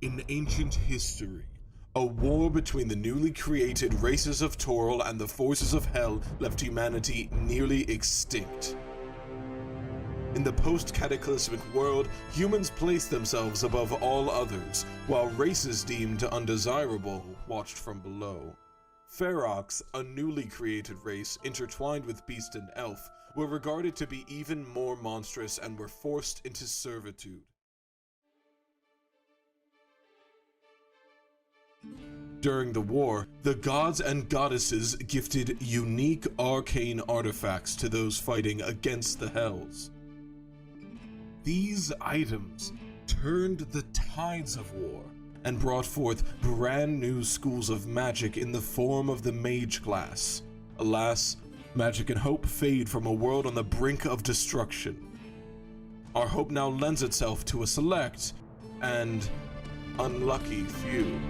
In ancient history, a war between the newly created races of Toril and the forces of Hell left humanity nearly extinct. In the post-cataclysmic world, humans placed themselves above all others, while races deemed undesirable watched from below. Ferox, a newly created race intertwined with beast and elf, were regarded to be even more monstrous and were forced into servitude. During the war, the gods and goddesses gifted unique arcane artifacts to those fighting against the Hells. These items turned the tides of war and brought forth brand new schools of magic in the form of the mage class. Alas, magic and hope fade from a world on the brink of destruction. Our hope now lends itself to a select and unlucky few.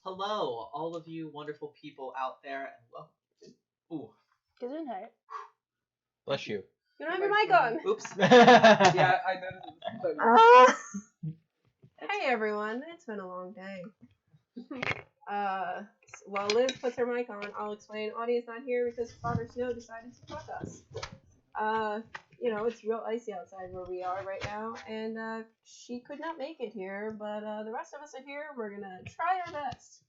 Hello, all of you wonderful people out there, and welcome. Ooh. Gesundheit. Bless you. You don't have your mic on. Oops. Yeah, I noticed it. Hey everyone, it's been a long day. While Liz puts her mic on, I'll explain. Audi's not here because Father Snow decided to fuck us. It's real icy outside where we are right now, and she could not make it here, but the rest of us are here. We're gonna try our best.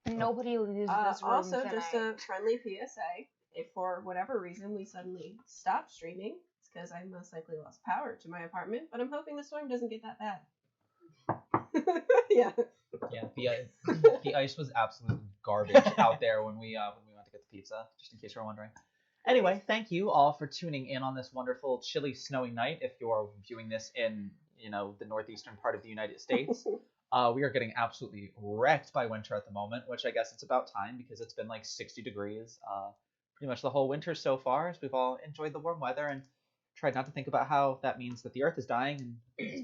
Nobody leaves this room Also, tonight. just a friendly PSA. If for whatever reason we suddenly stop streaming, it's because I most likely lost power to my apartment, but I'm hoping the storm doesn't get that bad. Yeah. Yeah, the ice was absolute garbage out there when we went to get the pizza, just in case you're wondering. Anyway, thank you all for tuning in on this wonderful, chilly, snowy night. If you're viewing this in, the northeastern part of the United States, we are getting absolutely wrecked by winter at the moment, which I guess it's about time because it's been like 60 degrees pretty much the whole winter so far, as we've all enjoyed the warm weather and tried not to think about how that means that the earth is dying, and it's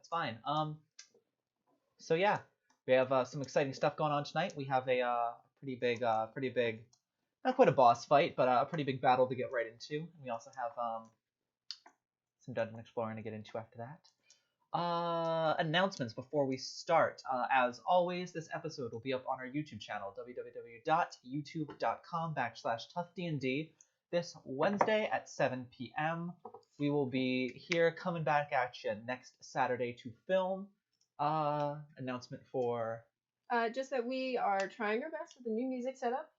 fine. So yeah, we have some exciting stuff going on tonight. We have a pretty big, not quite a boss fight, but a pretty big battle to get right into. And we also have some dungeon exploring to get into after that. Announcements before we start. As always, this episode will be up on our YouTube channel, www.youtube.com/toughdnd. This Wednesday at 7 p.m. We will be here coming back at you next Saturday to film. Announcement for... Just that we are trying our best with the new music setup.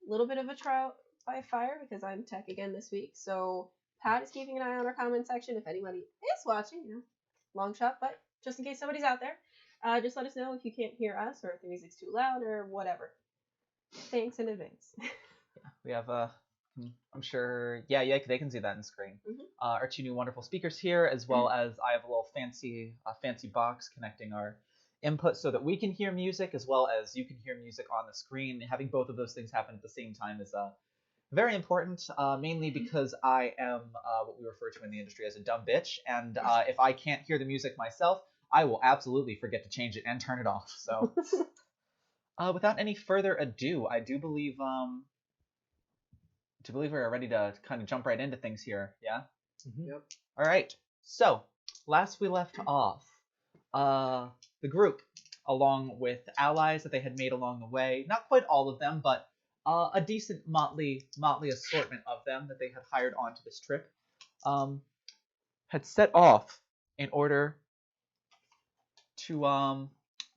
Little bit of a trial by fire because I'm tech again this week. So Pat is keeping an eye on our comment section if anybody is watching, long shot, but just in case somebody's out there, just let us know if you can't hear us or if the music's too loud or whatever. Thanks in advance. Yeah, we have I'm sure, yeah, they can see that on the screen. Mm-hmm. Our two new wonderful speakers here, as well as I have a little fancy box connecting our input so that we can hear music as well as you can hear music on the screen. Having both of those things happen at the same time is very important, mainly because I am what we refer to in the industry as a dumb bitch, and if I can't hear the music myself, I will absolutely forget to change it and turn it off. So without any further ado, I do believe we're ready to kind of jump right into things here. Yeah? Mm-hmm. Yep. All right. So last we left off, the group, along with allies that they had made along the way, not quite all of them, but a decent motley assortment of them that they had hired onto this trip, had set off in order to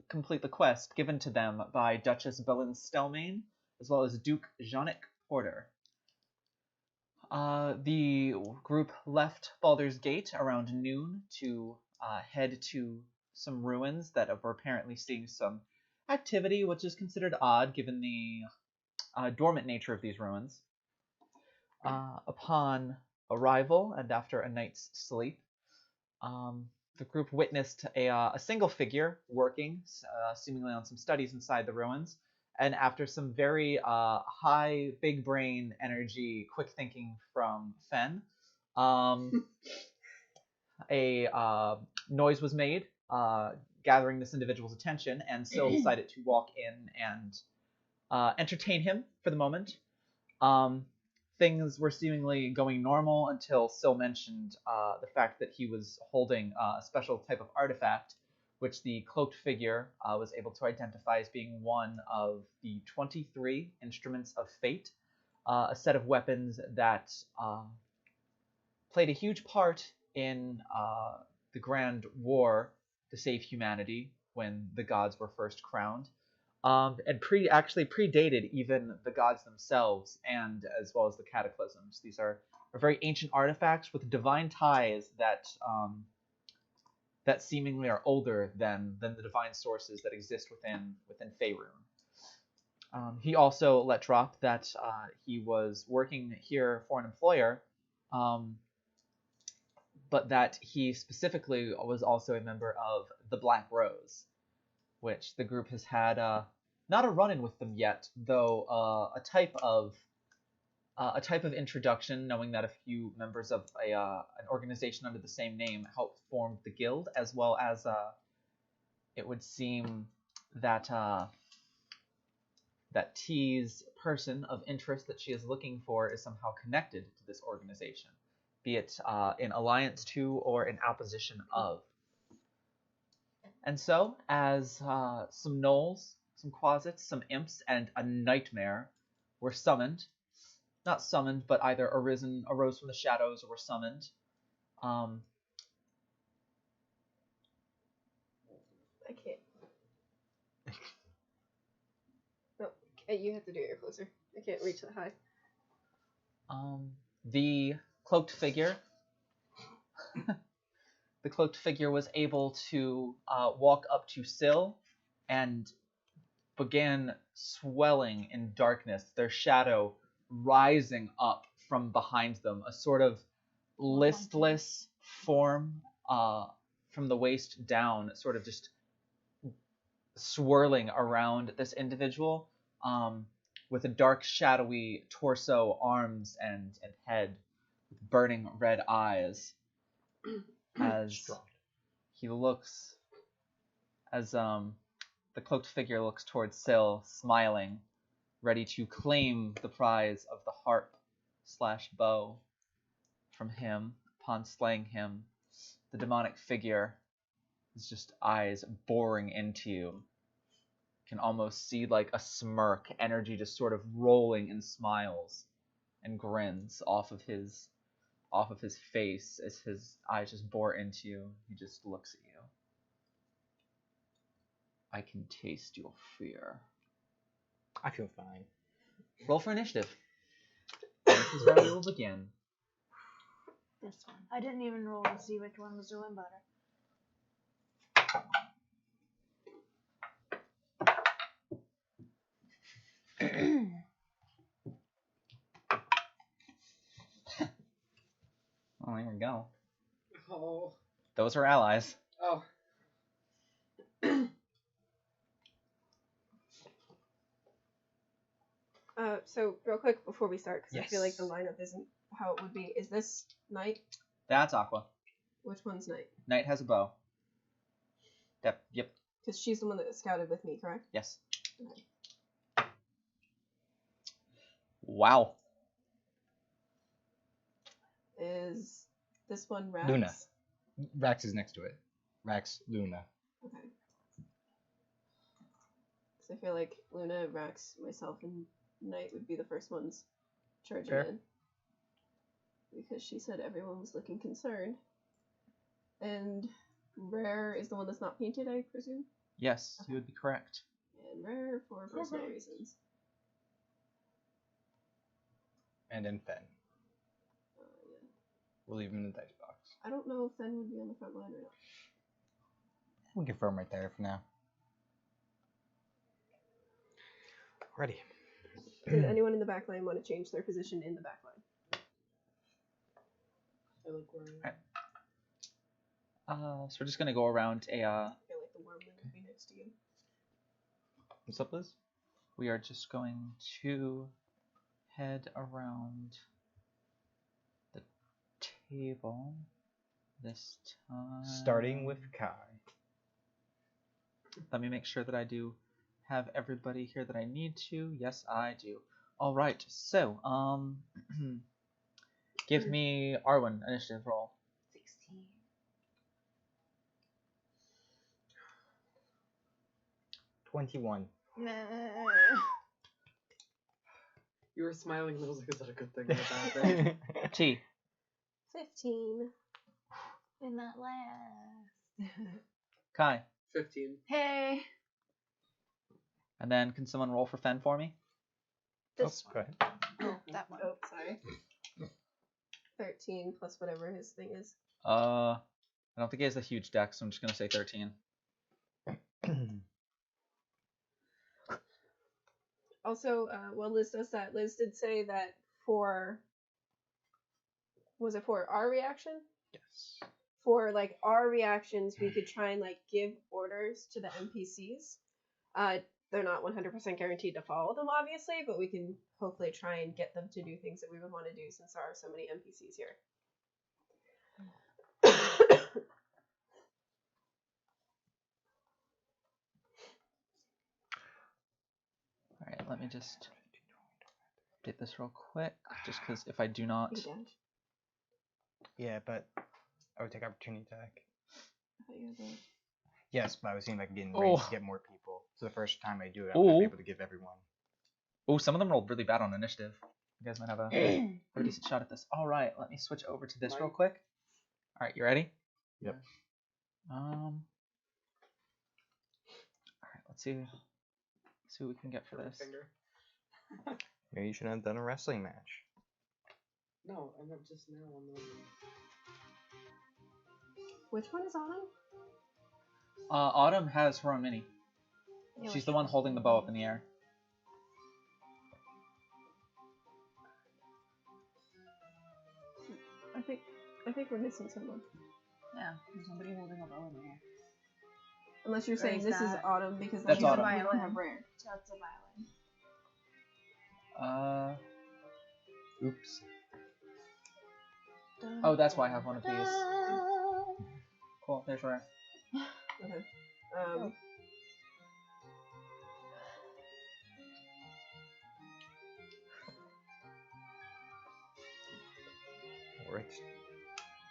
complete the quest given to them by Duchess Belen Stelmane, as well as Duke Jeannick Porter. The group left Baldur's Gate around noon to head to some ruins that were apparently seeing some activity, which is considered odd given the dormant nature of these ruins. Upon arrival and after a night's sleep, the group witnessed a single figure working, seemingly on some studies inside the ruins. And after some very high, big brain energy, quick thinking from Fen, a noise was made, gathering this individual's attention, and Syl decided to walk in and entertain him for the moment. Things were seemingly going normal until Syl mentioned the fact that he was holding a special type of artifact, which the cloaked figure was able to identify as being one of the 23 instruments of fate, a set of weapons that played a huge part in the Grand War to save humanity when the gods were first crowned. And actually predated even the gods themselves, and as well as the cataclysms. These are very ancient artifacts with divine ties that that seemingly are older than the divine sources that exist within Faerun. He also let drop that he was working here for an employer, but that he specifically was also a member of the Black Rose, which the group has had not a run-in with them yet, though a type of introduction, knowing that a few members of an organization under the same name helped form the guild, as well as it would seem that that T's person of interest that she is looking for is somehow connected to this organization, be it in alliance to or in opposition of. And so, as some gnolls, some quasits, some imps, and a nightmare were summoned, not summoned, but either arose from the shadows or were summoned. I can't. No, you have to do it closer. I can't reach that high. The cloaked figure. The cloaked figure was able to walk up to Syl and began swelling in darkness, their shadow rising up from behind them, a sort of listless form from the waist down, sort of just swirling around this individual, with a dark, shadowy torso, arms, and head, with burning red eyes, as he looks, as the cloaked figure looks towards Syl, smiling, ready to claim the prize of the harp/bow from him upon slaying him. The demonic figure is just eyes boring into you. You can almost see like a smirk, energy just sort of rolling in smiles and grins off of his face as his eyes just bore into you. He just looks at you. I can taste your fear. I feel fine. Roll for initiative. This is where we will begin. This one. I didn't even roll to see which one was doing better. Oh, there we go. Oh. Those are allies. Oh. So real quick before we start, because I feel like Yes. the lineup isn't how it would be. Is this Knight? That's Aqua. Which one's Knight? Knight has a bow. Yep. Because she's the one that scouted with me, correct? Yes. Okay. Wow. Is this one Rax? Luna. Rax is next to it. Rax, Luna. Okay. So I feel like Luna, Rax, myself, and Knight would be the first ones charging Fair. in. Because she said everyone was looking concerned. And Rare is the one that's not painted, I presume? Yes, you would be correct. And Rare for personal reasons. And then Fen. Yeah. We'll leave him in the dice box. I don't know if Fen would be on the front line or not. We can confirm right there for now. Ready. Does anyone in the back line want to change their position in the back line? I like where So we're just gonna go around a. I feel like the wormling would be next to you. What's up, Liz? We are just going to head around the table this time. Starting with Kai. Let me make sure that I do have everybody here that I need to. Yes, I do. All right. So, give me Arwen initiative roll. 16. 21. you were smiling. That was like, is that a good thing or a bad thing? T. 15. In that last. Kai. 15. Hey. And then can someone roll for Fen for me? This Go ahead. Oh, that one. Oh, sorry. 13 plus whatever his thing is. I don't think he has a huge deck, so I'm just gonna say 13. Also, while Liz does that, Liz did say that for our reaction? Yes. For like our reactions, we could try and like give orders to the NPCs. They're not 100% guaranteed to follow them, obviously, but we can hopefully try and get them to do things that we would want to do since there are so many NPCs here. All right, let me just update this real quick, just because if I do not, Yeah, but I would take opportunity attack. I thought you were the- Yes, but I was seeing if I can get in Oh. range to get more people. So the first time I do it, I'm Oh. gonna be able to give everyone. oh, some of them rolled really bad on initiative. You guys might have a pretty decent shot at this. All right, let me switch over to this real quick. All right, you ready? Yep. All right, let's see what we can get for this. Finger. Maybe you should have done a wrestling match. No, I'm not just now on the. Which one is Autumn? Autumn has her own mini. Yeah, She's which the one one? holding the bow up in the air. I think we're missing someone. Yeah, there's somebody holding a bow in there. Unless you're Or saying is this is that- Autumn because That's she's Autumn. we don't have rare. That's a violin. Oops. Oh, that's why I have one of these. Cool, there's rare. Okay. Right.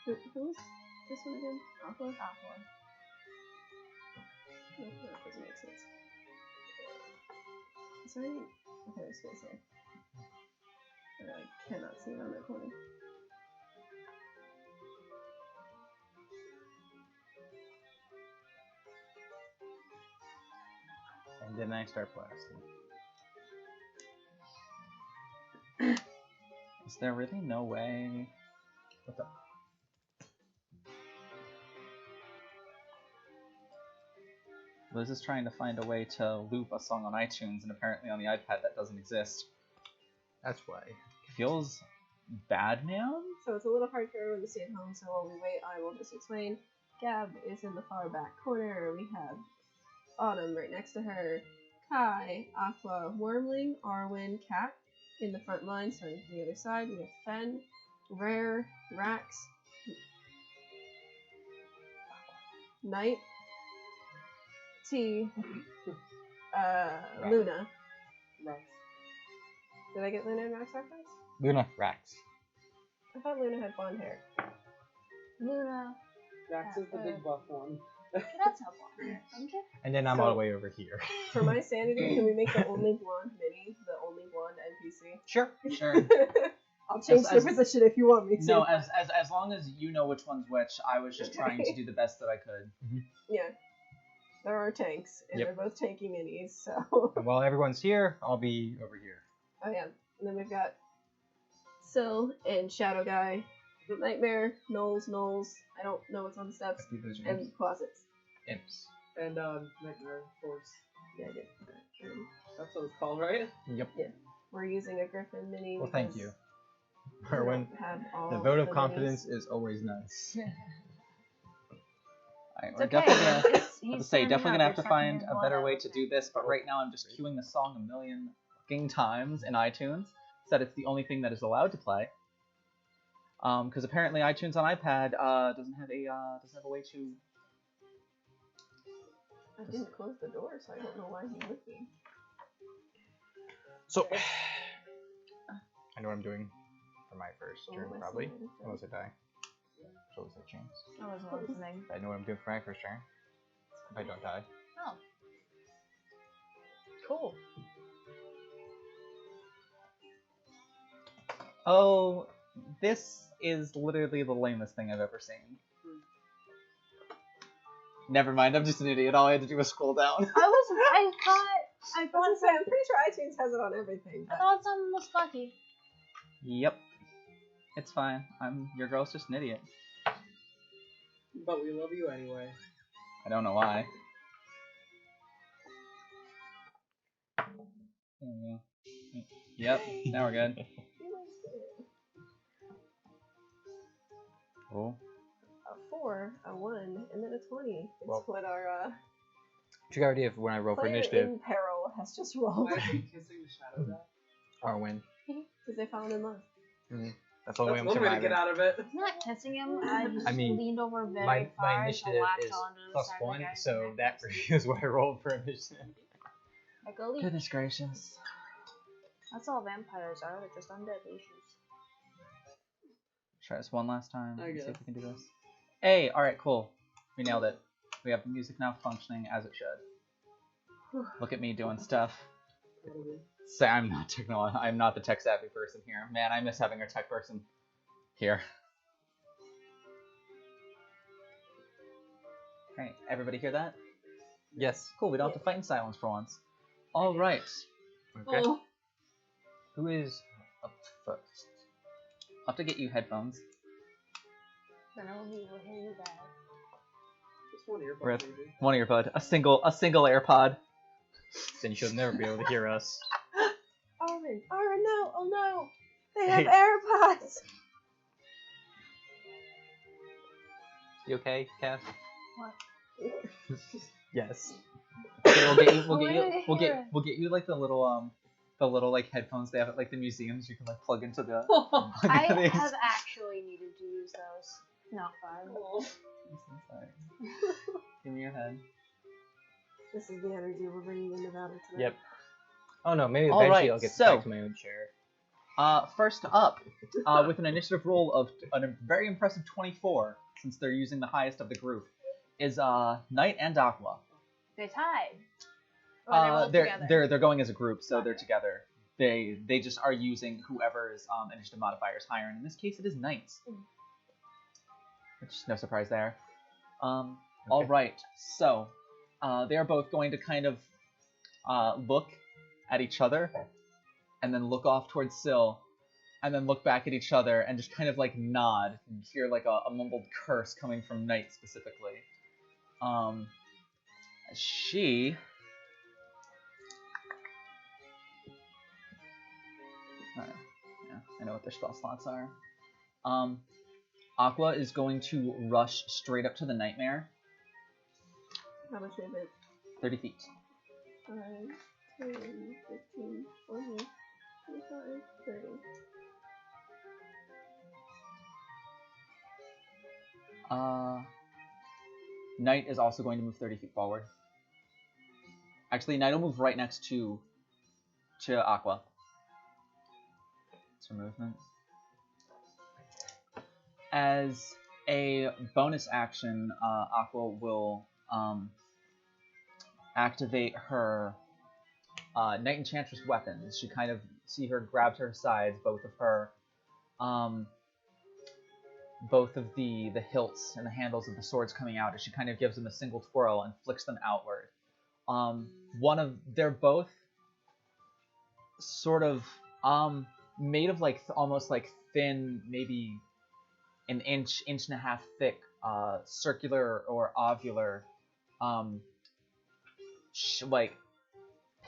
Who's this one again? Aqua? Aqua. No, that doesn't make sense. Is there any... Okay, there's space here. I cannot see around that corner. And then I start blasting. Is there really no way? What the? Liz is trying to find a way to loop a song on iTunes, and apparently on the iPad that doesn't exist. That's why. Feels bad, man. So it's a little hard for everyone to see at home, so while we wait, I will just explain. Gab is in the far back corner. We have Autumn right next to her. Kai, Aqua, Wormling, Arwen, Cat in the front line, starting from the other side. We have Fen, Rare, Rax, Knight, T, Luna. Right. Did I get Luna and Rax reference? Luna, Rax. I thought Luna had blonde hair. Luna. Rax is the big buff one. That's how blonde. Don't you? And then I'm all the way over here. For my sanity, can we make the only blonde mini the only blonde NPC? Sure. Sure. I'll change their As- position if you want me to. No, as long as you know which one's which, I was just trying to do the best that I could. Yeah. There are tanks, and Yep. they're both tanky minis, so... And while everyone's here, I'll be over here. Oh yeah. And then we've got Syl and Shadow Guy, Nightmare, Knowles, I don't know what's on the steps, I think those are and Closets. imps. And Nightmare Force. Yeah, I did. That's what it's called, right? Yep. Yeah. we're using a Griffin mini. Well, thank because you. we don't Erwin, have all the vote of the confidence minis. is always nice. Alright, It's we're okay. definitely gonna, He's definitely standing gonna up, have to you're sucking find his a blood better out. way to do this, but right now I'm just queuing the song a million fucking times in iTunes, so that it's the only thing that is allowed to play. Because apparently iTunes on iPad doesn't have a way to. I didn't close the door, so I don't know why he's looking. So, I know what I'm doing for my first Oh, turn, I see probably. what it is. Unless I die. So what's the chance? I wasn't listening. I know what I'm doing for my first turn. If I don't die. Oh. Cool. Oh, this is literally the lamest thing I've ever seen. Never mind, I'm just an idiot. All I had to do was scroll down. I thought I was gonna say, I'm pretty sure iTunes has it on everything. I But thought someone was lucky. Yep. It's fine. Your girl's just an idiot. But we love you anyway. I don't know why. There we go. Yep, now we're good. Oh. a 4, a 1, and then a 20. It's Well, what our Do you got an idea of when I roll for player initiative? in peril has just rolled. Why are you kissing the shadow guy? Or when? Because they fallen in love. That's the only way That's I'm one way to get surviving. out of it. I'm not kissing him. I just I mean, leaned over very My far initiative to latch is onto the plus side of the 1, guy's so neck. that for you is what I rolled for initiative. Like a leech. Goodness gracious. That's all vampires are. They're just undead leeches. Try this one last time. I See if guess. we can do this. Hey, alright, cool. We nailed it. We have the music now functioning as it should. Look at me doing stuff. Say I'm not the tech savvy person here. Man, I miss having a tech person here. Alright, everybody hear that? Yes. Cool, we don't have to fight in silence for once. Alright. Okay. Oh, Who is up first? I'll have to get you headphones. Then I will be able to hear you bad. Just one earbud, Rip. maybe. One earbud. A single AirPod. Then she'll never be able to hear us. Armin, no, oh no! They have Hey. AirPods! You okay, Cass? What? Yes. Okay, we'll get you. We'll get you- We'll get you like the little like headphones they have at like the museums. You can like plug into the. I these. have actually needed to use those. Not fun. Sorry. Give me your head. This is the energy we're bringing into battle tonight. Yep. Oh no, maybe All eventually right, I'll get so- back to my own chair. First up, with an initiative roll of a very impressive 24, since they're using the highest of the group, is Knight and Aqua. They tied. Or they rolled together. They're going as a group, so they're together. They just are using whoever's initiative modifier is higher, and in this case it is Knights. Which is no surprise there. All right, so they are both going to kind of look at each other, and then look off towards Syl, and then look back at each other, and just kind of like nod, and hear like a mumbled curse coming from Knight specifically. She. Alright, yeah, I know what their spell slots are. Aqua is going to rush straight up to the Nightmare, How much is it? 30 feet. 5, 10, 15, 20, 25, 30. Knight is also going to move 30 feet forward. Actually, Knight will move right next to Aqua. It's her movement. As a bonus action, Aqua will activate her Knight Enchantress weapons. You kind of see her grab to her sides, both of the hilts and the handles of the swords coming out, as she kind of gives them a single twirl and flicks them outward. They're both sort of made of like almost like thin, maybe an inch and a half thick, circular or ovular, like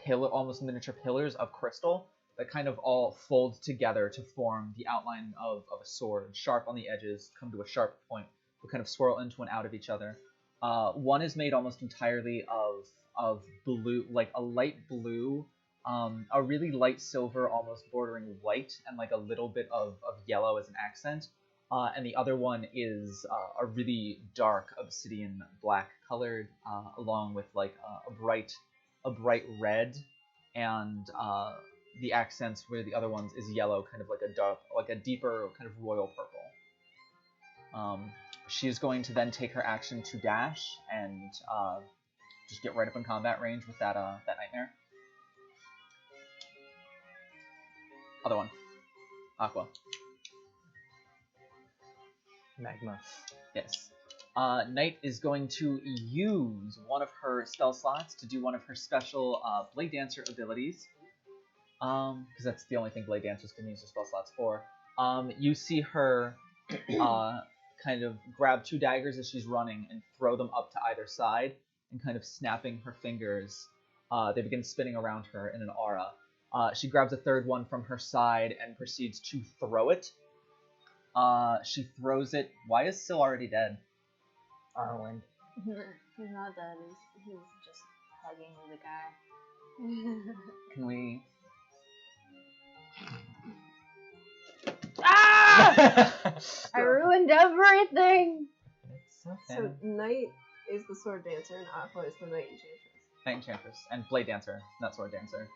pillar, almost miniature pillars of crystal that kind of all fold together to form the outline of a sword, sharp on the edges, come to a sharp point, but kind of swirl into and out of each other. One is made almost entirely of blue, like a light blue, a really light silver, almost bordering white, and like a little bit of yellow as an accent. And the other one is a really dark obsidian black colored, along with like a bright red, and the accents where the other ones is yellow, kind of like a deeper kind of royal purple. She's going to then take her action to dash and just get right up in combat range with that nightmare. Other one, Aqua. Magma. Yes. Knight is going to use one of her spell slots to do one of her special Blade Dancer abilities. Because that's the only thing Blade Dancers can use their spell slots for. You see her kind of grab 2 daggers as she's running and throw them up to either side, and kind of snapping her fingers, they begin spinning around her in an aura. She grabs a third one from her side and proceeds to throw it. She throws it. Why is Syl already dead? Arwen. He's not dead. He's just hugging the guy. Can we... Ah! I ruined everything. It's okay. So Knight is the sword dancer and Aqua is the Knight Enchantress. Knight Enchantress. And Blade Dancer, not Sword Dancer.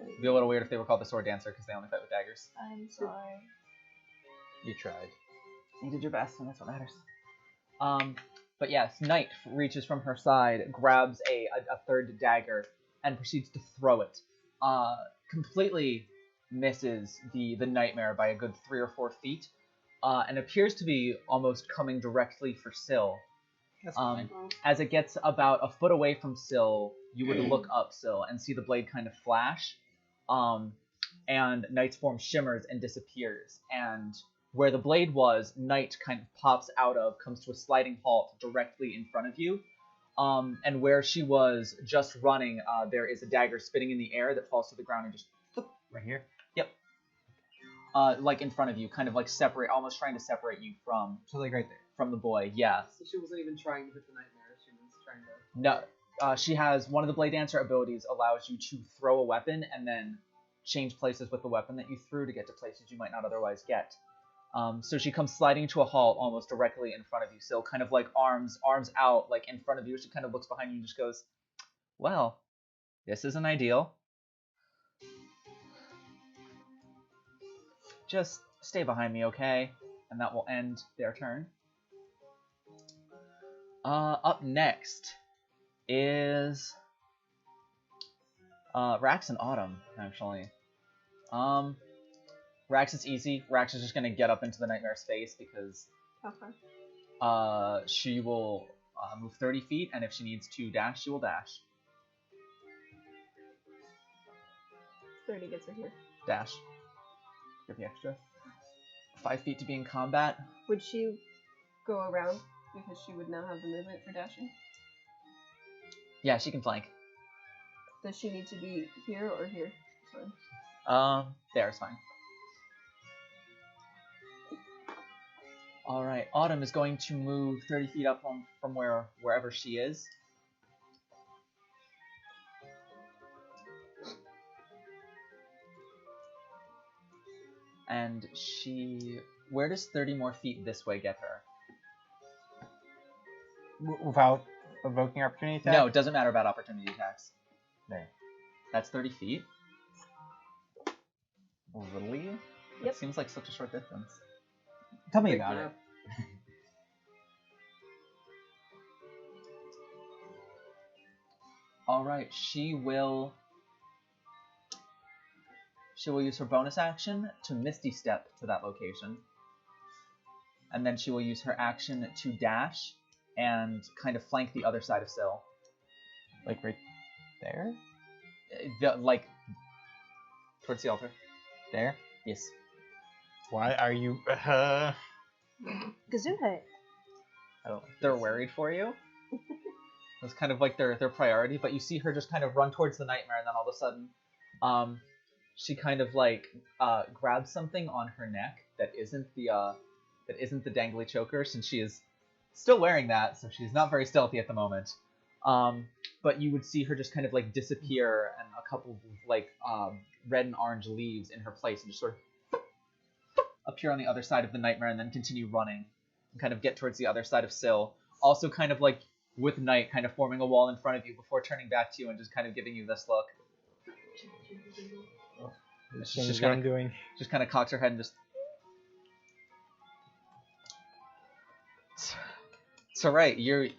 It'd be a little weird if they were called the Sword Dancer because they only fight with daggers. I'm sorry. You tried. You did your best, and that's what matters. But yes, Knight reaches from her side, grabs a third dagger, and proceeds to throw it. Completely misses the nightmare by a good 3 or 4 feet, and appears to be almost coming directly for Syl. That's fine. As it gets about a foot away from Syl, you would look up Syl and see the blade kind of flash, and Knight's form shimmers and disappears, and where the blade was, Knight kind of pops out of, comes to a sliding halt directly in front of you. And where she was just running, there is a dagger spinning in the air that falls to the ground and just... Right here? Yep. Like in front of you, kind of like almost trying to separate you from So like right there. from the boy. Yeah. So she wasn't even trying to hit the nightmare. She was trying to. No. She has one of the Blade Dancer abilities allows you to throw a weapon and then change places with the weapon that you threw to get to places you might not otherwise get. So she comes sliding to a halt almost directly in front of you, Syl, kind of like arms out, like in front of you. She kind of looks behind you and just goes, well, this isn't ideal. Just stay behind me, okay? And that will end their turn. Up next is Rax and Autumn, actually. Rax is easy. Rax is just going to get up into the nightmare space because she will move 30 feet, and if she needs to dash, she will dash. 30 gets her here. Dash. Get the extra. 5 feet to be in combat. Would she go around because she would now have the movement for dashing? Yeah, she can flank. Does she need to be here or here? Fine. There's fine. Alright, Autumn is going to move 30 feet up from wherever she is. And where does 30 more feet this way get her? Without evoking opportunity attack? No, it doesn't matter about opportunity attacks. There. That's 30 feet. Really? Yep. It seems like such a short distance. Tell me Big about map. it. Alright, she will use her bonus action to Misty Step to that location. And then she will use her action to dash and kind of flank the other side of Syl. Like right there? Like, towards the altar. There? Yes. Why are you... Gesundheit. I don't They're worried for you. That's kind of like their priority, but you see her just kind of run towards the nightmare, and then all of a sudden, she kind of like grabs something on her neck that isn't the dangly choker, since she is still wearing that, so she's not very stealthy at the moment. But you would see her just kind of like disappear, and a couple of like red and orange leaves in her place, and just sort of appear on the other side of the nightmare, and then continue running and kind of get towards the other side of Syl. Also kind of like with Night kind of forming a wall in front of you before turning back to you and just kind of giving you this look. She's just what I'm doing. Just kind of cocks her head and just... So right, you're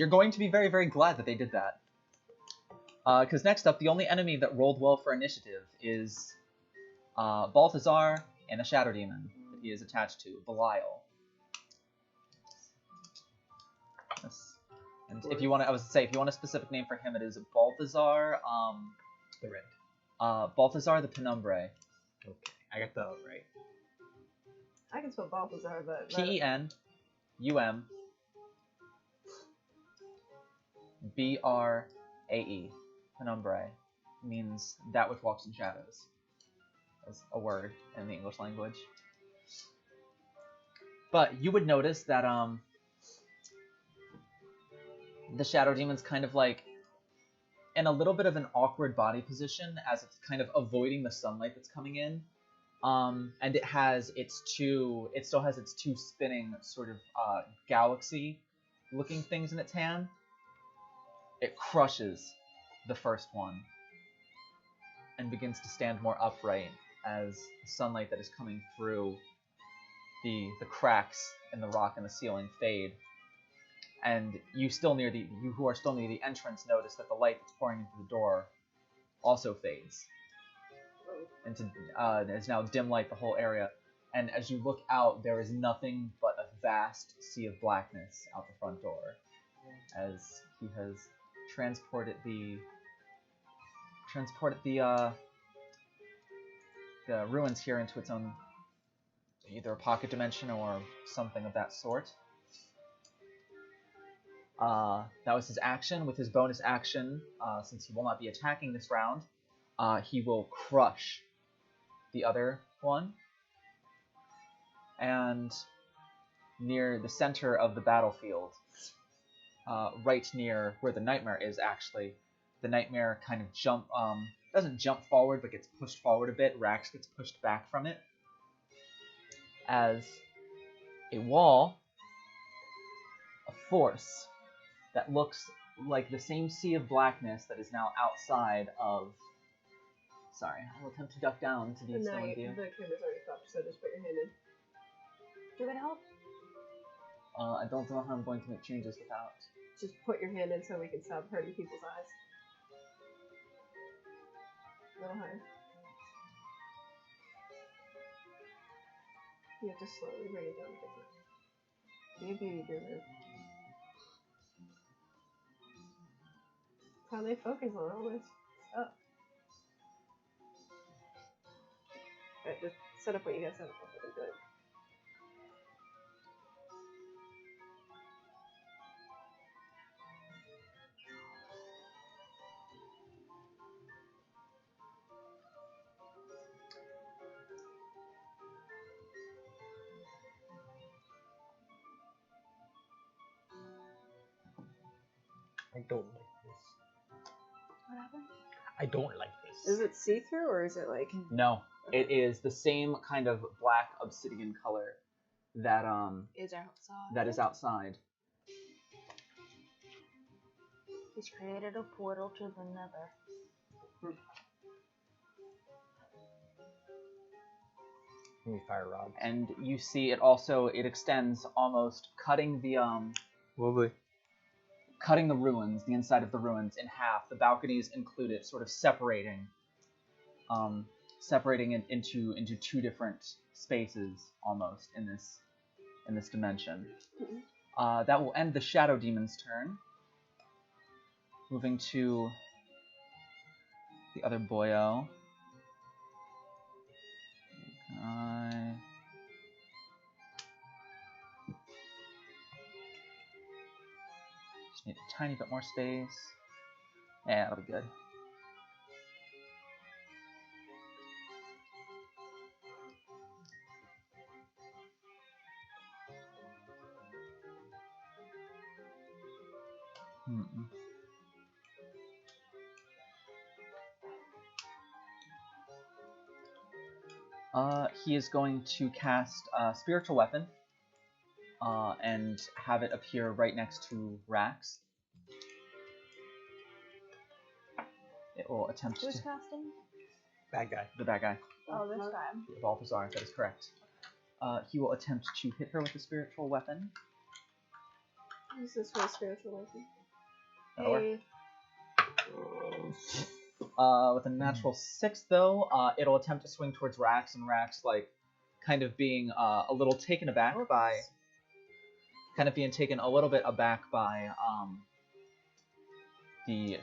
going to be very, very glad that they did that. Because next up, the only enemy that rolled well for initiative is Balthazar and a Shadow Demon that he is attached to, Belial. Yes. And if you want to, I was to say, if you want a specific name for him, it is Balthazar, The red. Balthazar the Penumbrae. Okay, I got the L right. I can spell Balthazar, but Penumbrae. Penumbrae means that which walks in shadows, as a word in the English language. But you would notice that the Shadow Demon's kind of like in a little bit of an awkward body position as it's kind of avoiding the sunlight that's coming in. And it still has its two spinning sort of galaxy looking things in its hand. It crushes the first one and begins to stand more upright as the sunlight that is coming through the cracks in the rock and the ceiling fade. And you who are still near the entrance notice that the light that's pouring into the door also fades into is now dim light the whole area. And as you look out, there is nothing but a vast sea of blackness out the front door, as he has transported the ruins here into its own either a pocket dimension or something of that sort. That was his action. With his bonus action, since he will not be attacking this round, he will crush the other one. And near the center of the battlefield, right near where the Nightmare is actually, the Nightmare kind of doesn't jump forward, but gets pushed forward a bit. Rax gets pushed back from it, as a wall of force that looks like the same sea of blackness that is now outside of... Sorry, I will attempt to duck down to be and still now with you. the camera's already stopped, so just put your hand in. Does that help? I don't know how I'm going to make changes without... Just put your hand in so we can stop hurting people's eyes. A little higher. You have to slowly bring it down to the Be a beauty guru. How they focus on all this stuff. Alright, just set up what you guys set up. Good. I don't like this. What happened? I don't like this. Is it see-through or is it like... No, it is the same kind of black obsidian color that Is outside. that is outside. He's created a portal to the Nether. Give me fire rod. And you see it extends almost cutting the Lovely. cutting the ruins, the inside of the ruins in half, the balconies included, sort of separating it into two different spaces almost in this dimension. That will end the Shadow Demon's turn. Moving to the other boyo. Just need a tiny bit more space. Yeah, that'll be good. Mm-mm. He is going to cast Spiritual Weapon and have it appear right next to Rax. It will attempt Who's to... casting? Bad guy. The bad guy. Oh, this guy. Balthazar, that is correct. He will attempt to hit her with the Spiritual Weapon. Use this for a spiritual weapon. That'll work. Hey. With a natural 6, though, it'll attempt to swing towards Rax, and Rax, like, kind of being a little taken aback by... Kind of being taken a little bit aback by the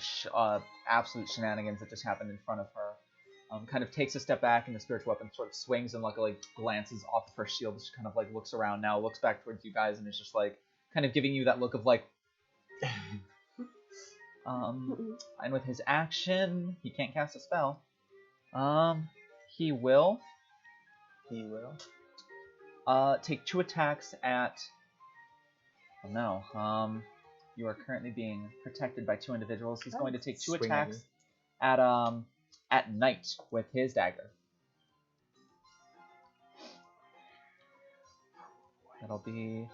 absolute shenanigans that just happened in front of her. Kind of takes a step back, and the spiritual weapon sort of swings and like glances off of her shield. She kind of like looks around now, looks back towards you guys, and is just like kind of giving you that look of like. And with his action, he can't cast a spell. He will. Take 2 attacks at. Oh no. You are currently being protected by 2 individuals. He's going to take 2 Swing at attacks at Knight with his dagger. That'll be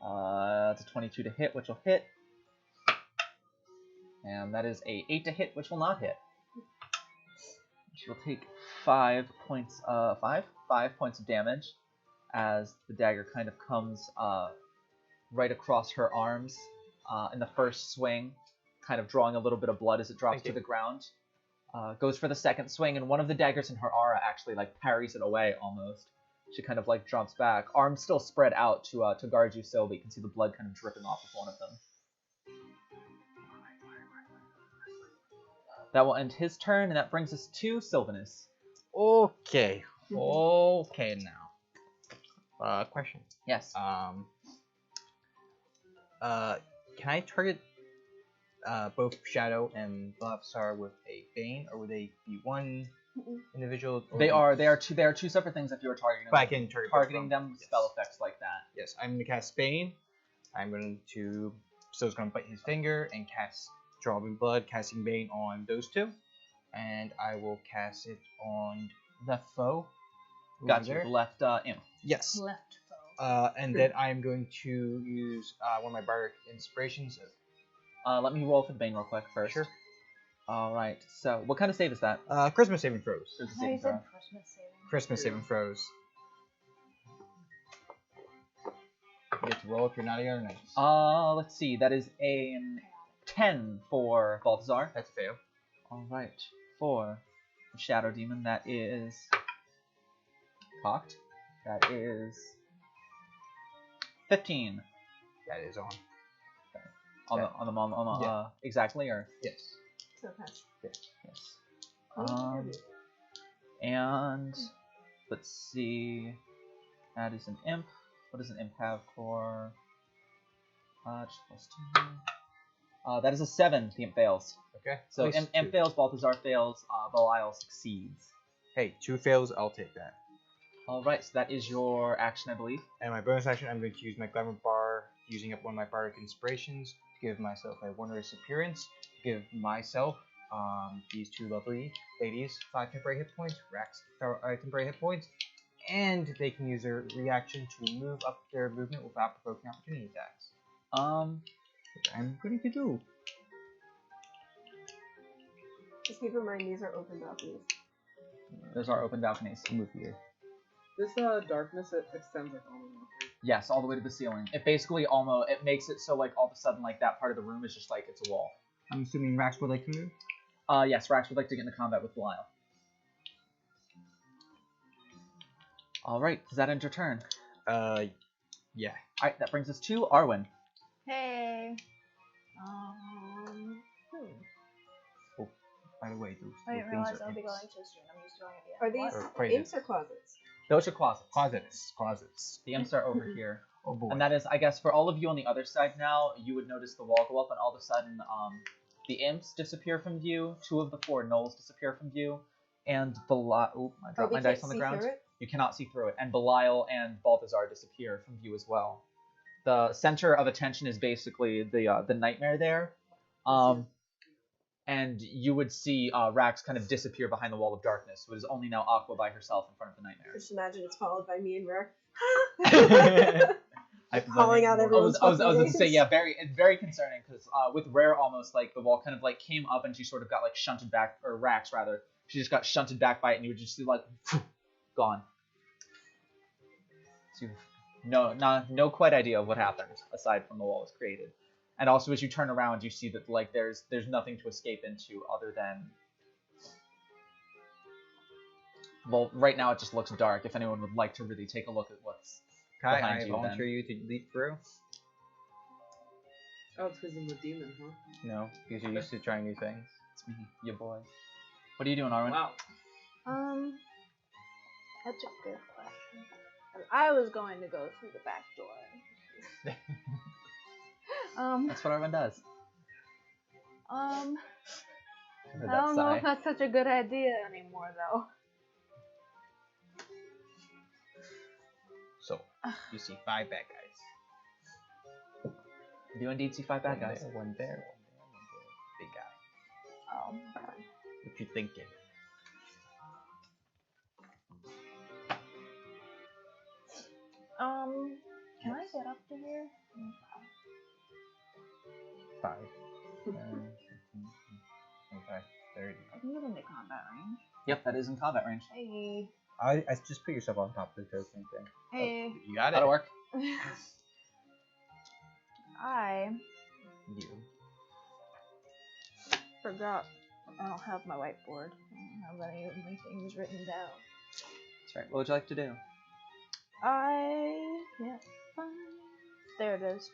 it's a 22 to hit, which will hit. And that is a 8 to hit, which will not hit. She will take 5 points of damage as the dagger kind of comes right across her arms in the first swing, kind of drawing a little bit of blood as it drops to the ground. Goes for the second swing, and one of the daggers in her aura actually like parries it away almost. She kind of like jumps back, arms still spread out to guard you still, but you can see the blood kind of dripping off of one of them. That will end his turn, and that brings us to Sylvanus. Okay. Okay now. Question. Yes. Can I target both Shadow and Balthazar with a Bane, or would they be one individual? They are two separate things if you were targeting them. But I can targeting them with spell effects like that. Yes, I'm going to cast Bane. I'm going to... So it's going to bite his finger and cast Drawing Blood, casting Bane on those 2. And I will cast it on the foe. Got you. Left imp. Yes. Left foe. And then I'm going to use one of my Bardic Inspirations. Let me roll for the Bane real quick first. Sure. Alright, so what kind of save is that? Christmas saving throws. There's a How saving you said throw. Christmas saving? Christmas saving throws. You get to roll if you're naughty or nice. Let's see. That is a 10 for Balthazar. That's a fail. Alright, for the Shadow Demon, that is cocked. That is 15. That is on. On the exactly, or Yes. So pass. yes. And let's see. That is an imp. What does an imp have for? Just +2. That is a 7. The imp fails. Okay. So Nice. imp fails, Balthazar fails, Belial succeeds. Hey, 2 fails, I'll take that. Alright, so that is your action, I believe. And my bonus action, I'm going to use my Glamour Bar, using up one of my Bardic Inspirations to give myself a wondrous appearance, to give myself, these 2 lovely ladies 5 temporary hit points, Rax temporary hit points, and they can use their reaction to move up their movement without provoking opportunity attacks. Which I'm going to do. Just keep in mind these are open balconies. Those are open balconies. Move here. This darkness, it extends like all the way up. Yes, all the way to the ceiling. It basically almost, it makes it so like all of a sudden like that part of the room is just like it's a wall. I'm assuming Rax would like to move? Yes, Rax would like to get into combat with Belial. Alright, does that end your turn? Yeah. Alright, that brings us to Arwen. Hey. Oh, by the way, those I didn't things realize are I'll be imps. going to stream. I'm just doing it Are via these WhatsApp. crazy. imps or closets? Those are closets. Closets. The imps are over here. Oh boy. And that is, I guess, for all of you on the other side now, you would notice the wall go up, and all of a sudden, the imps disappear from view. 2 of the 4 gnolls disappear from view, and Belial. I dropped my dice on the ground. You cannot see through it. And Belial and Balthazar disappear from view as well. the center of attention is basically the nightmare there. And you would see Rax kind of disappear behind the wall of darkness. So it is only now Aqua by herself in front of the nightmare. Just imagine it's followed by me and Rare. I'm calling out everyone's I was going to fucking say, names. yeah, it's very concerning because with Rare almost like the wall kind of like came up and she sort of got like shunted back, or Rax rather, she just got shunted back by it and you would just see like, gone. So you've no quite idea of what happened aside from the wall was created. And also as you turn around, you see that like there's nothing to escape into other than, well, right now it just looks dark. If anyone would like to really take a look at what's Kai, behind I you, volunteer then. you to lead through. Oh, it's because I'm a demon, huh? No, because you're used to trying new things. It's me, your boy. What are you doing, Arwen? Wow. That's a good question. And I was going to go through the back door. That's what Arwen does. I Heard that don't know sigh. if that's such a good idea anymore, though. So, you see 5 bad guys. You do indeed see 5 bad guys. One there, one there. Big guy. Oh, okay. What you thinking? Can I get up to here? 5, 10, 15, 25, 30. I can get into combat range. Yep, that is in combat range. Hey. I just put yourself on top of the token thing. Hey. You got it. That'll work. I You. forgot. I don't have my whiteboard. I don't have any of my things written down. That's right. What would you like to do? I can't find. There it is.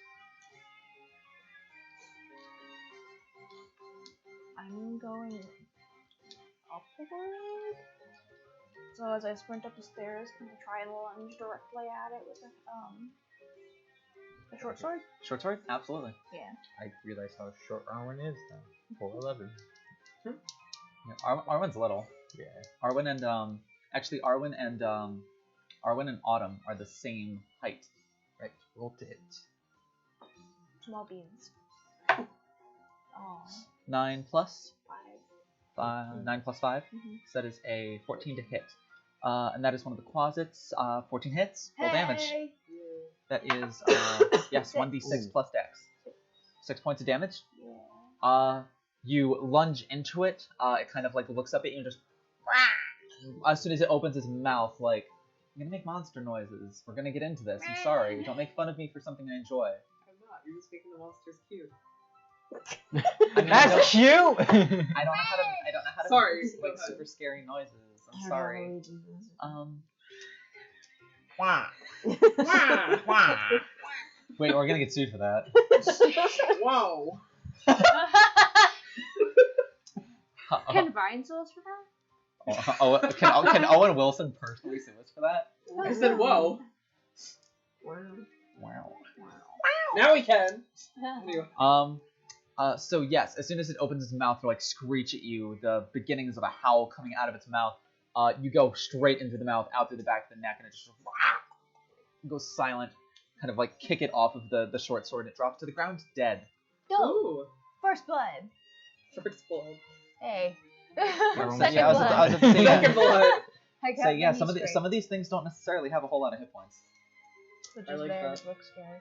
I'm going upward. So as I sprint up the stairs, can I try and lunge directly at it with a short sword? Short sword? Absolutely. Yeah. I realized how short Arwen is now. 4'11". Yeah, Arwen's little. Yeah. Arwen and Arwen and Autumn are the same height. Right. Roll to hit. Small beans. Oh, 9 plus 5. 9 plus 5. Mhm. So that is a 14 to hit. And that is one of the closets. 14 hits. Full damage. Hey! That is yes, 1d6 Ooh. plus dex. 6 points of damage. Yeah. You lunge into it. It kind of like looks up at you and just. As soon as it opens its mouth, like, I'm gonna make monster noises. We're gonna get into this. I'm sorry. Don't make fun of me for something I enjoy. I'm not. You're just making the monsters cute. I mean, That's cute. I don't know how to. Sorry, make, go like ahead. super scary noises. I I'm don't sorry. know how to do this. Wah. Wah! Wait, we're gonna get sued for that. Whoa! Can Vine sue us for that? Can Owen Wilson personally sue us for that? I said whoa. Wow. Wow. Now we can. Anyway. So yes, as soon as it opens its mouth to like screech at you, the beginnings of a howl coming out of its mouth, you go straight into the mouth, out through the back of the neck, and it just goes silent. Kind of like kick it off of the short sword, and it drops to the ground dead. Go! Ooh. First blood. First blood. Hey. Everyone Second Yeah, I was blood. about to say, Second blood. I got so yeah, my some knees of these things don't necessarily have a whole lot of hit points. straight, I which is like very that. looks scary.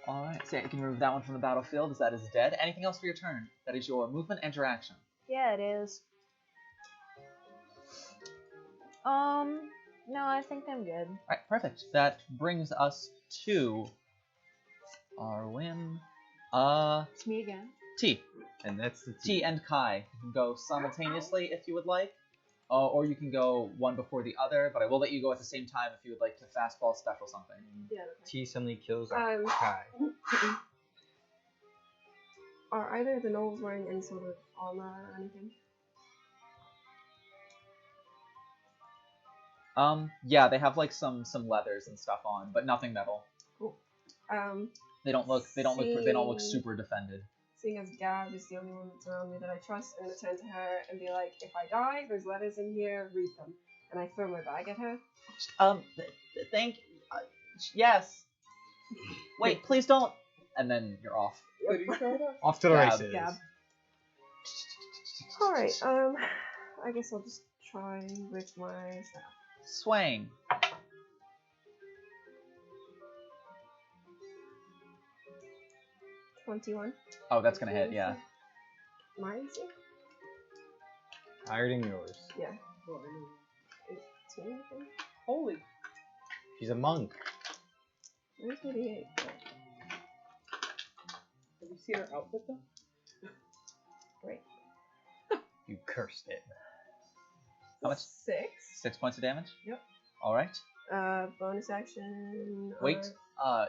All right, so yeah, you can remove that one from the battlefield as that is dead. Anything else for your turn? That is your movement and your action. Yeah, it is. No, I think I'm good. All right, perfect. That brings us to Arwen, It's me again. T. And that's the T and Kai. You can go simultaneously if you would like, or you can go one before the other, but I will let you go at the same time if you would like to fastball special something. Yeah. T suddenly kills Um, Kai. Are either of the gnolls wearing any sort of armor or anything? Yeah, they have like some leathers and stuff on, but nothing metal. They don't look super defended. Seeing as Gab is the only one that's around me that I trust, I'm gonna turn to her and be like, if I die, there's letters in here, read them. And I throw my bag at her. Yes. Wait, please don't. And then you're off. Could you throw it up? Off to the Gab. races. Gab. Alright, I guess I'll just try with my staff. Swang. 21. Oh, that's gonna hit. Yeah. Mine, see? Higher than yours. Yeah. Well, I mean, 18, I think. holy. She's a monk. Where's my D8? Have you seen her outfit though? Right. You cursed it. How much? 6. 6 points of damage. Yep. All right. Bonus action. Wait.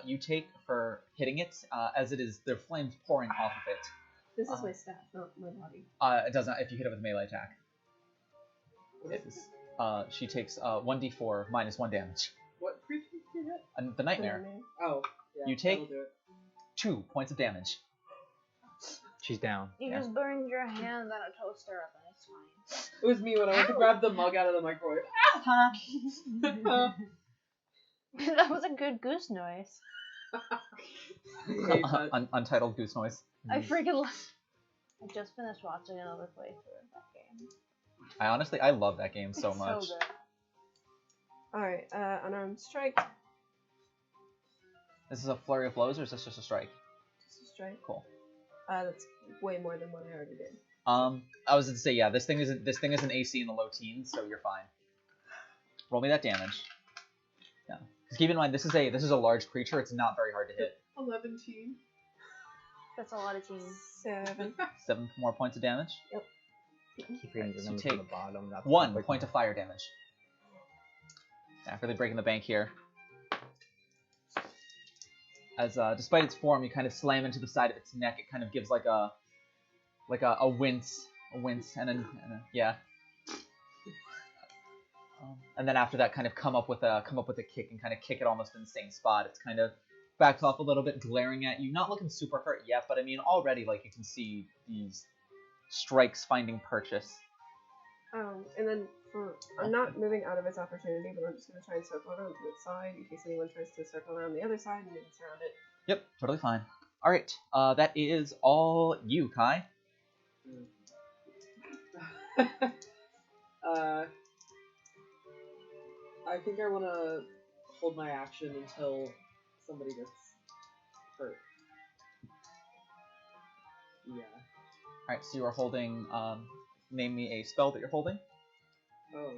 You take for hitting it, as it is, there are flames pouring off of it. This is my staff, not my body. It does not if you hit it with a melee attack. It's, she takes 1d4 minus 1 damage. What creature did you hit? And the nightmare. Oh, yeah. You take- that'll do it. 2 points of damage. She's down. You Yeah. just burned your hands on a toaster oven. It's fine. It was me when I went to grab the mug out of the microwave. That was a good goose noise. Hate that. Untitled goose noise. I freaking love. I just finished watching another playthrough of that game. I love that game so It's much. So good. Alright, unarmed strike. This is a flurry of blows, or is this just a strike? Just a strike. Cool. That's way more than what I already did. I was going to say, yeah, this thing is an AC in the low teens, so you're fine. Roll me that damage. Yeah. Because keep in mind, this is a large creature. It's not very hard to hit. 11. That's a lot of teams. 7. 7 more points of damage. Keep reading the So numbers from the take bottom. Not the 1 top. point of fire damage. Yeah, really breaking the bank here. As despite its form, you kind of slam into the side of its neck. It kind of gives like a wince, and then yeah. And then after that, kind of come up with a kick and kind of kick it almost in the same spot. It's kind of backed off a little bit, glaring at you, not looking super hurt yet, but I mean already like you can see these strikes finding purchase. And then I'm not moving out of its opportunity, but I'm just going to try and circle around to its side in case anyone tries to circle around the other side and maybe surround it. Yep, totally fine. All right, that is all you, Kai. I think I want to hold my action until somebody gets hurt. Yeah. All right, so you are holding. Name me a spell that you're holding. Oh.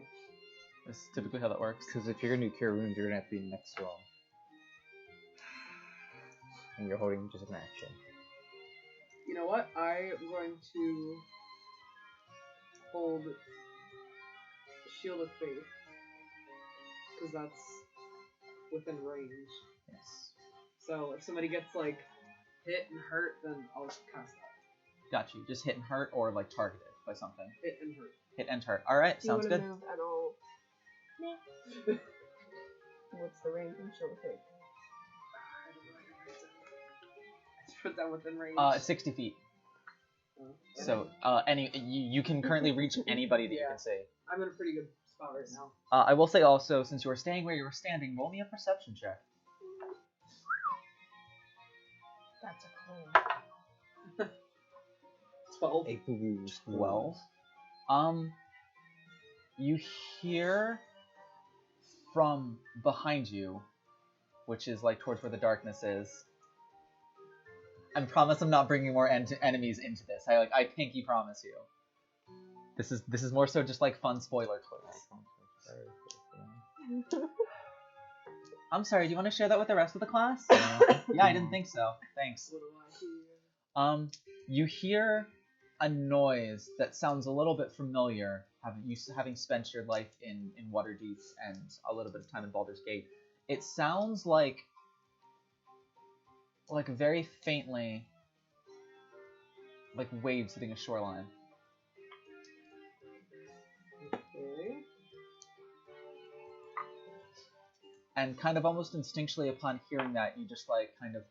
That's typically how that works. Because if you're gonna do cure wounds, you're gonna have to be next to him. And you're holding just an action. You know what? I'm going to hold Shield of Faith. Because that's within range. Yes. So if somebody gets, like, hit and hurt, then I'll cast that. Got you. Just hit and hurt, or like targeted by something. Hit and hurt. Hit and hurt. All right, Do you sounds want to good. move at all? What's the range and Shield of Faith? I don't know how to write that. Let's put that within range. It's 60 feet. Oh, So you can currently reach anybody that you Yeah. can see. I'm in a pretty good spot right now. I will say also, since you were staying where you were standing, roll me a perception check. That's a clue. 12. 12. You hear from behind you, which is like towards where the darkness is. I promise I'm not bringing more enemies into this. I pinky promise you. This is more so just like fun spoiler clues. I'm sorry. Do you want to share that with the rest of the class? Yeah, I didn't think so. Thanks. What do I hear? You hear a noise that sounds a little bit familiar, having spent your life in Waterdeep and a little bit of time in Baldur's Gate. It sounds like very faintly, like waves hitting a shoreline. Okay. And kind of almost instinctually upon hearing that, you just like kind of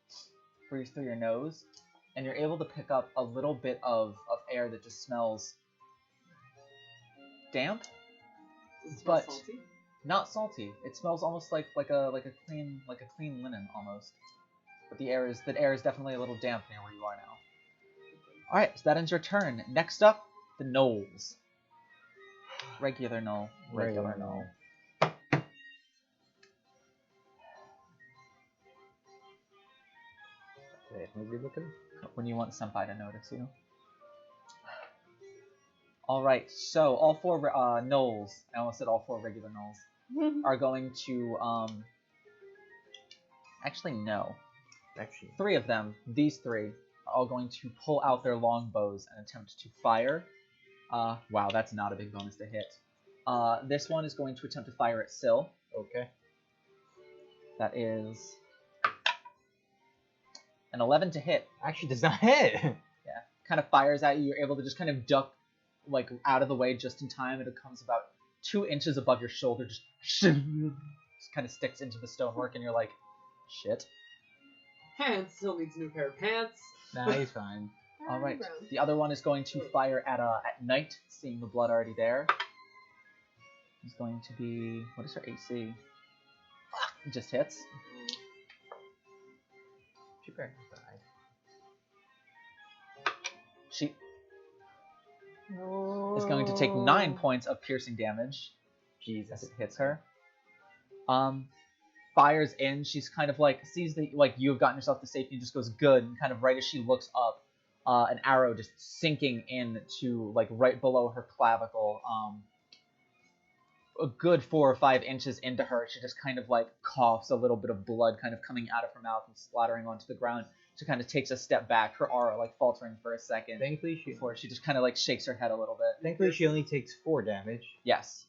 breathe through your nose, and you're able to pick up a little bit of air that just smells damp, Does it smell but salty? not salty. It smells almost like a clean linen almost. but the air is definitely a little damp near where you are now. All right, so that ends your turn. Next up, the gnolls. Regular gnoll. Regular gnoll. Okay, let me be looking. When you want Senpai to notice you. All right, so all four gnolls, I almost said all four regular gnolls, are going to, actually no. Actually, Three of them, these three, are all going to pull out their longbows and attempt to fire. Wow, that's not a big bonus to hit. This one is going to attempt to fire at Syl. okay. That is an 11 to hit. Actually, does not hit. Yeah, kind of fires at you. You're able to just kind of duck, like, out of the way just in time, and it comes about 2 inches above your shoulder, just kind of sticks into the stonework, and you're like, shit. Pants still needs a new pair of pants. Nah, he's fine. All right, the other one is going to fire at Knight, seeing the blood already there. He's going to be, what is her AC? Fuck, it just hits. She better not die. She is going to take 9 points of piercing damage as Jesus. it hits her. Fires in. She's kind of like sees that like you have gotten yourself to safety and just goes good. And kind of right as she looks up, an arrow just sinking into like right below her clavicle. A good 4 or 5 inches into her, she just kind of like coughs, a little bit of blood kind of coming out of her mouth and splattering onto the ground. She kind of takes a step back, her aura like faltering for a second. Thankfully, Before she just kind of like shakes her head a little bit. Thankfully, she only takes 4 damage. Yes.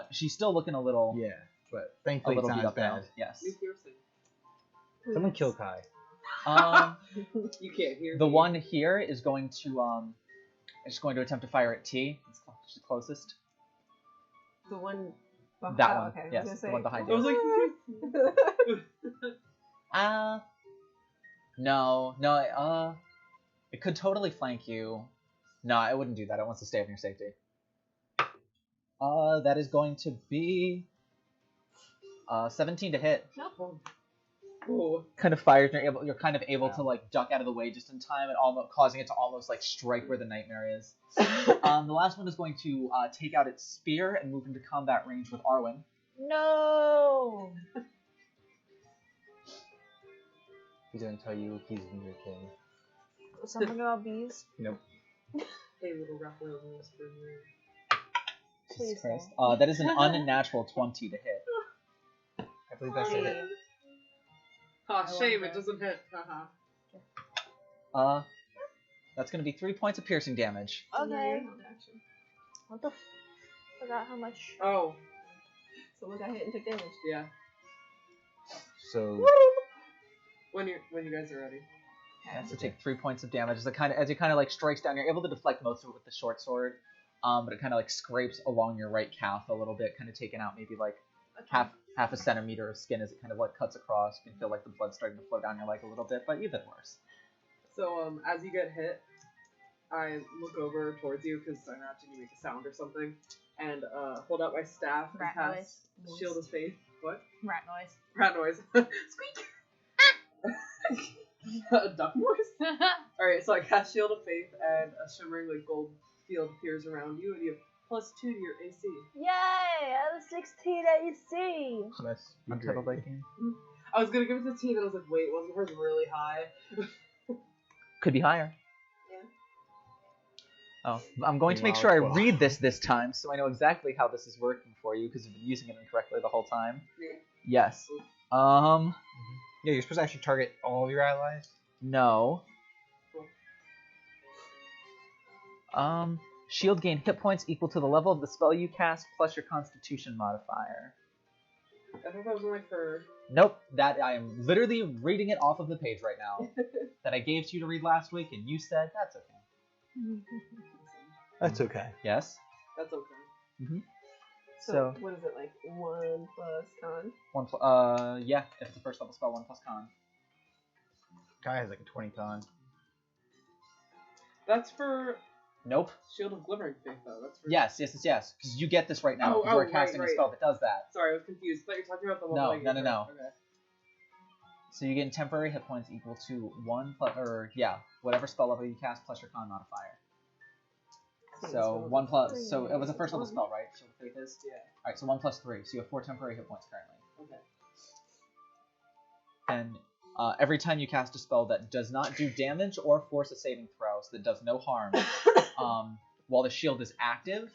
She's still looking a little. Yeah, but A thankfully it's little not beat as up now. bad. Yes. New piercing. Someone kill Kai. You can't hear The me. one here is going to attempt to fire at T. It's the closest. The one. That oh, one. Okay. Yes, I was the gonna one say- behind I was you. like, No. It could totally flank you. No, it wouldn't do that. It wants to stay in your safety. That is going to be 17 to hit. oh, Kind of fires. You're kind of able to like duck out of the way just in time, and almost causing it to almost like strike where the nightmare is. The last one is going to take out its spear and move into combat range with Arwen. No. He's gonna tell you he's your king. Something about bees. Nope. hey little Raphael whisper. Please Jesus Christ. That is an unnatural 20 to hit. I believe that's a hit. Ah, I shame love it doesn't hit. Haha. That's going to be 3 points of piercing damage. Okay. What the? Forgot how much. Oh, Someone got hit and took damage. yeah. So When you guys are ready. Yeah, so take 3 points of damage as it kind of like strikes down. You're able to deflect most of it with the short sword, but it kind of like scrapes along your right calf a little bit, kind of taking out maybe like half a centimeter of skin as it kind of like cuts across. You can feel like the blood starting to flow down your leg a little bit, but you've been worse. So as you get hit, I look over towards you because I imagine you make a sound or something, and hold out my staff and Rat cast noise. Shield of Faith. What? Rat noise. Rat noise. Squeak. Duck noise. All right, so I cast Shield of Faith, and a shimmering like gold field appears around you, and you have +2 to your AC. Yay! I have a 16 AC. that's Untitled great. Viking. I was gonna give it to T, then I was like, wait, wasn't hers really high? Could be higher. Yeah. Oh, I'm going to make Wow, sure I well. read this time so I know exactly how this is working for you because you've been using it incorrectly the whole time. Yeah. Yes. Yeah, you're supposed to actually target all of your allies. No. Shield gain hit points equal to the level of the spell you cast plus your Constitution modifier. I thought that was only for. Nope, that I am literally reading it off of the page right now that I gave to you to read last week, and you said that's okay. That's okay. Yes. That's okay. So- what is it like? 1 plus con. Yeah, if it's a first level spell, 1 plus con. Kai has like a 20 con. That's for Nope. Shield of Glimmering Faith, though. That's for. Yes. Because you get this right now. Oh, because we're right, casting right. a spell that does that. Sorry, I was confused. I thought you were talking about the one. No, like, no. Okay. So you gain temporary hit points equal to 1 plus, or yeah, whatever spell level you cast plus your con modifier. So 1 plus, so it was a first level spell, right? So the faith is? Yeah. Alright, so 1 plus 3, so you have 4 temporary hit points currently. Okay. And every time you cast a spell that does not do damage or force a saving throw, so that does no harm, while the shield is active,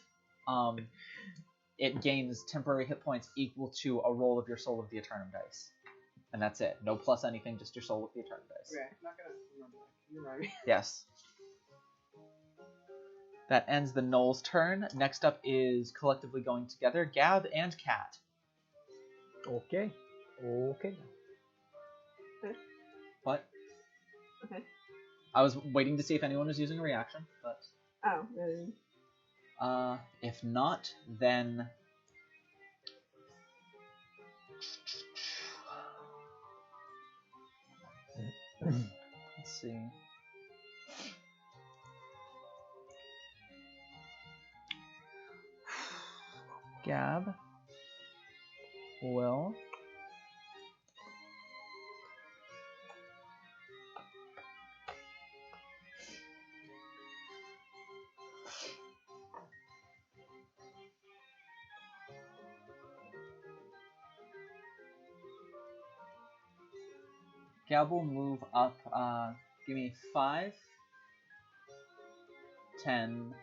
it gains temporary hit points equal to a roll of your Soul of the Eternum dice. And that's it. No plus anything, just your Soul of the Eternum dice. Okay, I'm not gonna remember that. Can you remind me? Yes. That ends the Knoll's turn. Next up is collectively going together, Gab and Cat. Okay. Okay. What? Okay. I was waiting to see if anyone was using a reaction, but Oh, if not, then let's see. Gab will move up, give me 5, 10,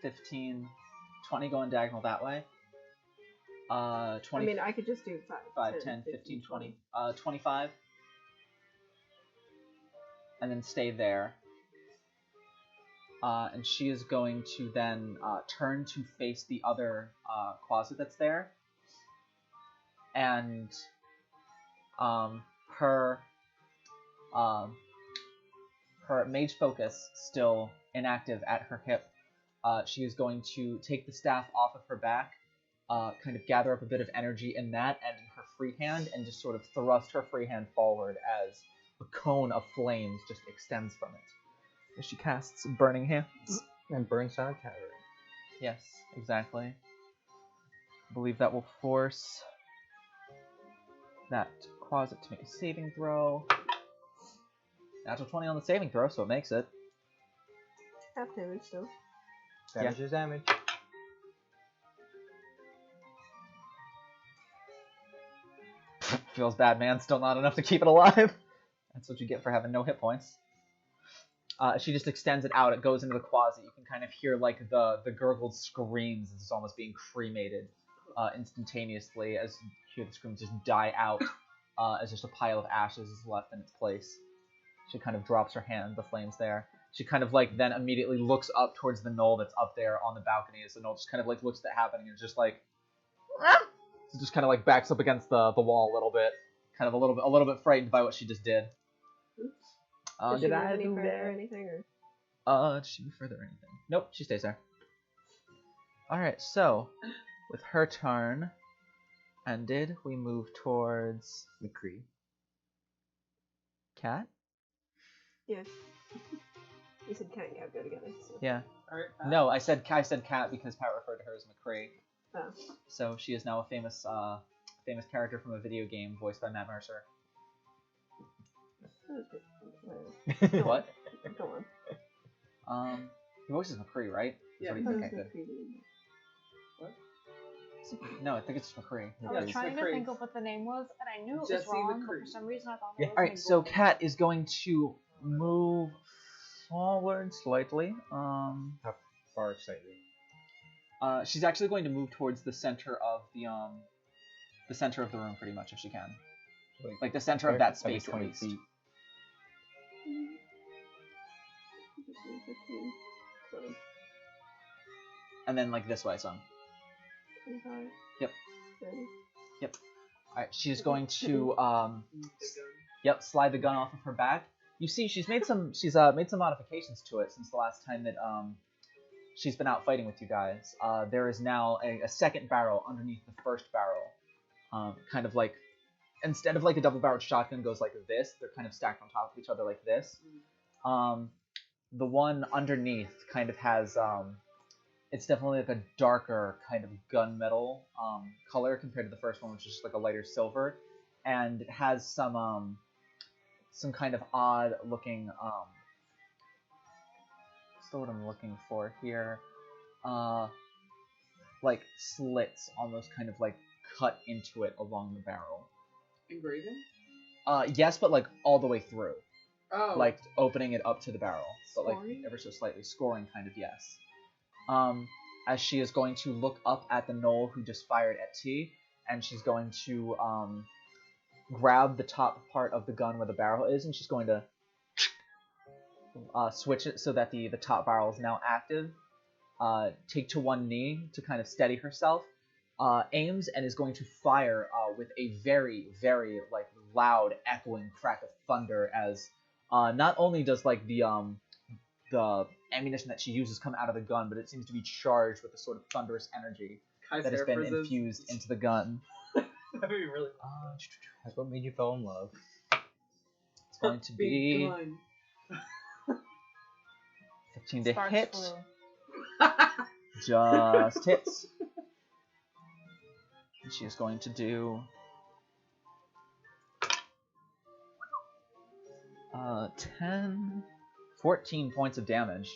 15, 20 going diagonal that way. 20, I mean, I could just do 5, 10, 15, 20, 25. And then stay there. And she is going to then turn to face the other closet that's there. And her mage focus still inactive at her hip. She is going to take the staff off of her back, kind of gather up a bit of energy in that and in her free hand, and just sort of thrust her free hand forward as a cone of flames just extends from it. As she casts Burning Hands. And burns down a cavern. Yes, exactly. I believe that will force that closet to make a saving throw. Natural 20 on the saving throw, so it makes it. half damage still. Damage is damage. Feels bad, man. Still not enough to keep it alive. That's what you get for having no hit points. She just extends it out. It goes into the closet. You can kind of hear like the gurgled screams as it's almost being cremated instantaneously as you hear the screams just die out as just a pile of ashes is left in its place. She kind of drops her hand, the flames there. She kind of like then immediately looks up towards the knoll that's up there on the balcony as the knoll just kind of like looks at that happening and is just like so just kind of like backs up against the wall a little bit, kind of a little bit frightened by what she just did. Did she move any further or anything? Or? Did she move further or anything? Nope, she stays there. Alright, so with her turn ended, we move towards McCree. Cat? Yeah. You said cat and cat go together. So. Yeah. Alright. No, I said Cat because Pat referred to her as McCree. Oh. So she is now a famous character from a video game voiced by Matt Mercer. What? Go on. He voices McCree, right? Yeah. What do you think? Okay, good. What? No, I think it's McCree. I was it's trying to McCree. think of what the name was, and I knew it was Jesse wrong, but McCree. for some reason I thought Yeah. it was Alright, so McGoldrick. Cat is going to move forward slightly. How far slightly? She's actually going to move towards the center of the center of the room, pretty much, if she can. Like the center of that space, at 20 least. feet. 15, 20, And then like this way, so. 25. Yep. 30. Alright, she's going to slide the gun off of her back. You see, she's made some modifications to it since the last time that she's been out fighting with you guys. There is now a second barrel underneath the first barrel. Kind of like, instead of like a double-barreled shotgun goes like this, they're kind of stacked on top of each other like this. The one underneath kind of has, it's definitely like a darker kind of gunmetal color compared to the first one, which is just like a lighter silver. And it has some some kind of odd looking still what I'm looking for here, like slits almost kind of like cut into it along the barrel. Engraving? Yes, but like all the way through. Oh. Like opening it up to the barrel, but like Scoring? ever so slightly, scoring kind of, yes. As she is going to look up at the gnoll who just fired at T, and she's going to grab the top part of the gun where the barrel is, and she's going to switch it so that the top barrel is now active. Take to one knee to kind of steady herself. Aims and is going to fire with a very, very like loud echoing crack of thunder as not only does like the ammunition that she uses come out of the gun, but it seems to be charged with a sort of thunderous energy that has been infused into the gun. That'd be really That's what made you fall in love. It's going to be 15 to Sparks hit. flew. Just hits. And she is going to do 14 points of damage.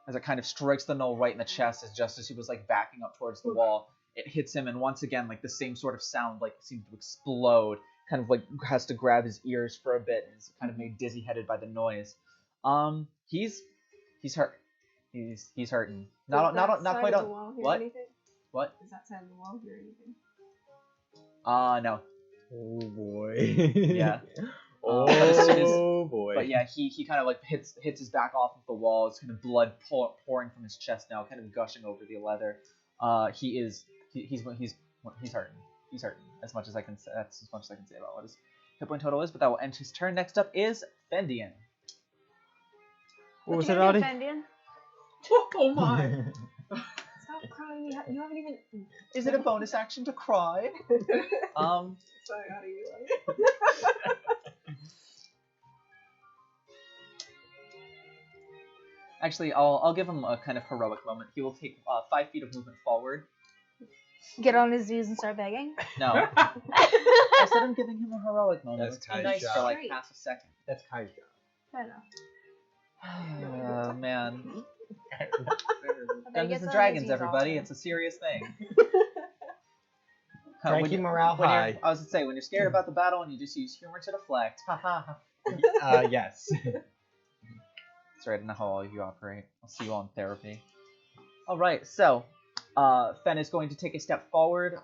As it kind of strikes the gnoll right in the chest, just as he was like backing up towards the wall. It hits him, and once again, like the same sort of sound, like seems to explode. Kind of like has to grab his ears for a bit, and is kind of made dizzy-headed by the noise. He's hurt. He's hurting. Not quite on. What? Anything? What? Does that side of the wall hear anything? No. Oh boy. Yeah. Oh But as soon as- boy. But yeah, he kind of like hits his back off of the wall. It's kind of blood pouring from his chest now, kind of gushing over the leather. He's hurting. He's hurting. As much as I can say, that's as much as I can say about what his hit point total is. But that will end his turn. Next up is Fendian. What was you it, gonna Audie? do, Fendian? Oh my! Stop crying. You haven't even. Is it a bonus action to cry? Sorry, how do you like? Actually, I'll give him a kind of heroic moment. He will take 5 feet of movement forward. Get on his knees and start begging? No, I said I'm giving him a heroic moment. That's Let's be Kai's nice job. for like Great. half a second. That's Kai's job. Fair enough. Oh man. I bet he Dungeons gets and on Dragons, his knees everybody. often. It's a serious thing. Frankie morale when you're- high. I was to say, when you're scared about the battle and you just use humor to deflect. Ha ha. Yes. That's right, I know how all of you operate. I'll see you all in therapy. Alright, so Fen is going to take a step forward,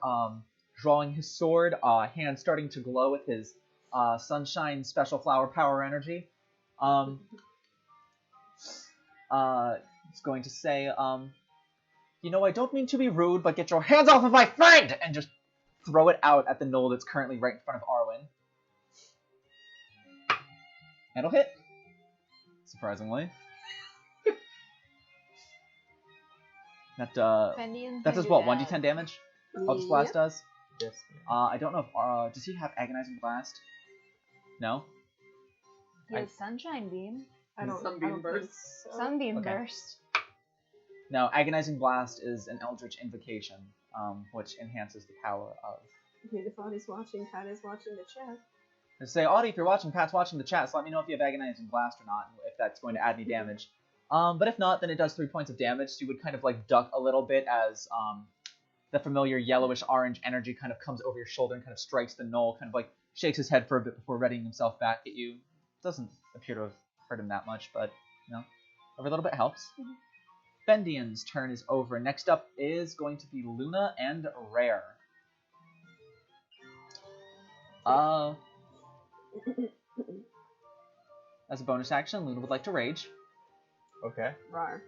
drawing his sword, hand starting to glow with his sunshine special flower power energy. He's going to say, you know, I don't mean to be rude, but get your hands off of my friend! And just throw it out at the gnoll that's currently right in front of Arwen. That'll hit. Surprisingly. That Fendian that can does do what? that. 1d10 damage? Eldritch Blast does? Yes. I don't know if does he have Agonizing Blast? No? He has Sunshine Beam. I don't. Sunbeam I don't burst. think so. Sunbeam Okay. Burst. No, Agonizing Blast is an Eldritch Invocation, which enhances the power of. I mean, if Audie's watching, Pat is watching the chat. And say, Audie, if you're watching, Pat's watching the chat, so let me know if you have Agonizing Blast or not, and if that's going to add any damage. But if not, then it does 3 points of damage, so you would kind of like duck a little bit as the familiar yellowish-orange energy kind of comes over your shoulder and kind of strikes the gnoll, kind of like shakes his head for a bit before readying himself back at you. Doesn't appear to have hurt him that much, but, you know, every little bit helps. Fendian's turn is over. Next up is going to be Luna and Rare. As a bonus action, Luna would like to rage. Okay. Rar.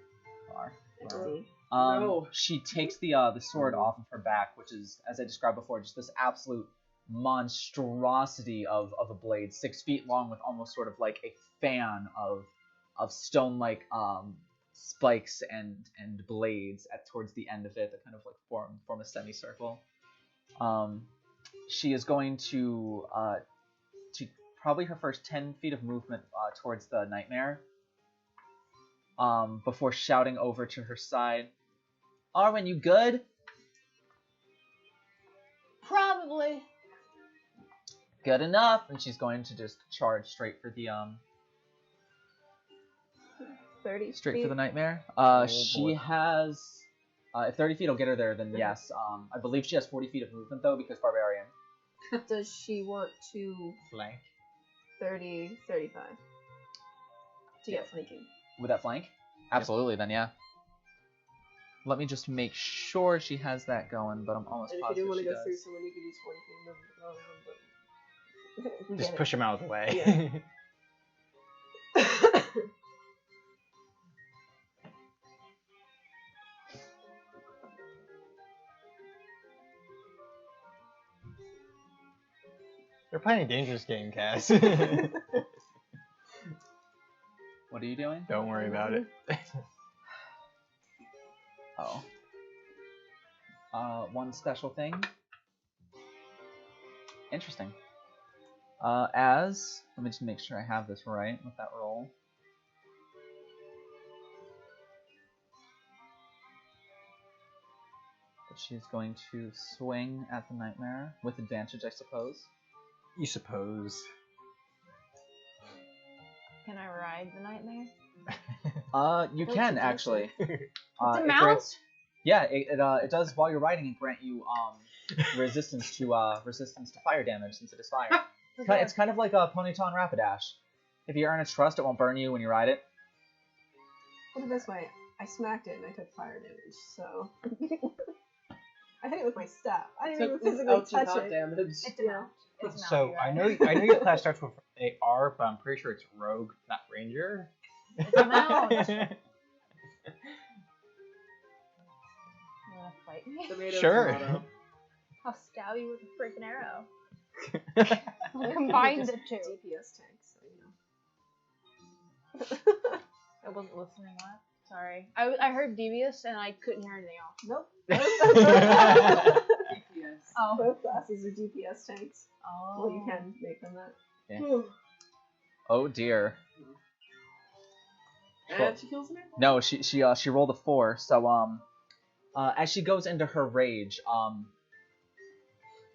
Rar. XD. No. She takes the sword off of her back, which is, as I described before, just this absolute monstrosity of a blade, 6 feet long, with almost sort of like a fan of stone-like spikes and blades towards the end of it that kind of like form a semicircle. She is going to probably her first 10 feet of movement towards the nightmare. Before shouting over to her side, Arwen, you good? Probably. Good enough. And she's going to just charge straight for the 30 straight feet. for the nightmare. Oh, She boy. has if 30 feet will get her there, then yes. I believe she has 40 feet of movement though because barbarian. Does she want to Flank. 30, 35 to get flanking? With that flank? Absolutely. Then yeah. Let me just make sure she has that going, but I'm almost And if you positive do want to she go does. through someone, you could use 40 feet of movement to go around, but we Just get it. push him out of the way. Yeah. We're playing a dangerous game, Cass. What are you doing? Don't worry about it. Oh. One special thing. Interesting. Let me just make sure I have this right with that roll. But she's going to swing at the nightmare with advantage, I suppose. You suppose. Can I ride the nightmare? You Don't can suggest actually. It's It a mount? grants- yeah, it does while you're riding it grant you resistance to fire damage since it is fire. It's kind of like a Ponyta and Rapidash. If you earn its trust, it won't burn you when you ride it. Put it this way, I smacked it and I took fire damage, so I hit it with my staff. I didn't even physically touch hot it. damage. It's a mount. It's a mount, So you're I right. know your class starts with AR, but I'm pretty sure it's Rogue, not Ranger. It's a mount. You wanna fight me? Tomato, Sure. tomato. I'll stab you with a freaking arrow. I'll combine the two. DPS tanks, so you know. I wasn't listening. What? Sorry. I heard devious and I couldn't hear anything else. Nope. Yes. Oh. Both classes are DPS tanks. Oh. Well, you can make them that. Yeah. Oh dear. And she kills me. No, she rolled a 4. So as she goes into her rage,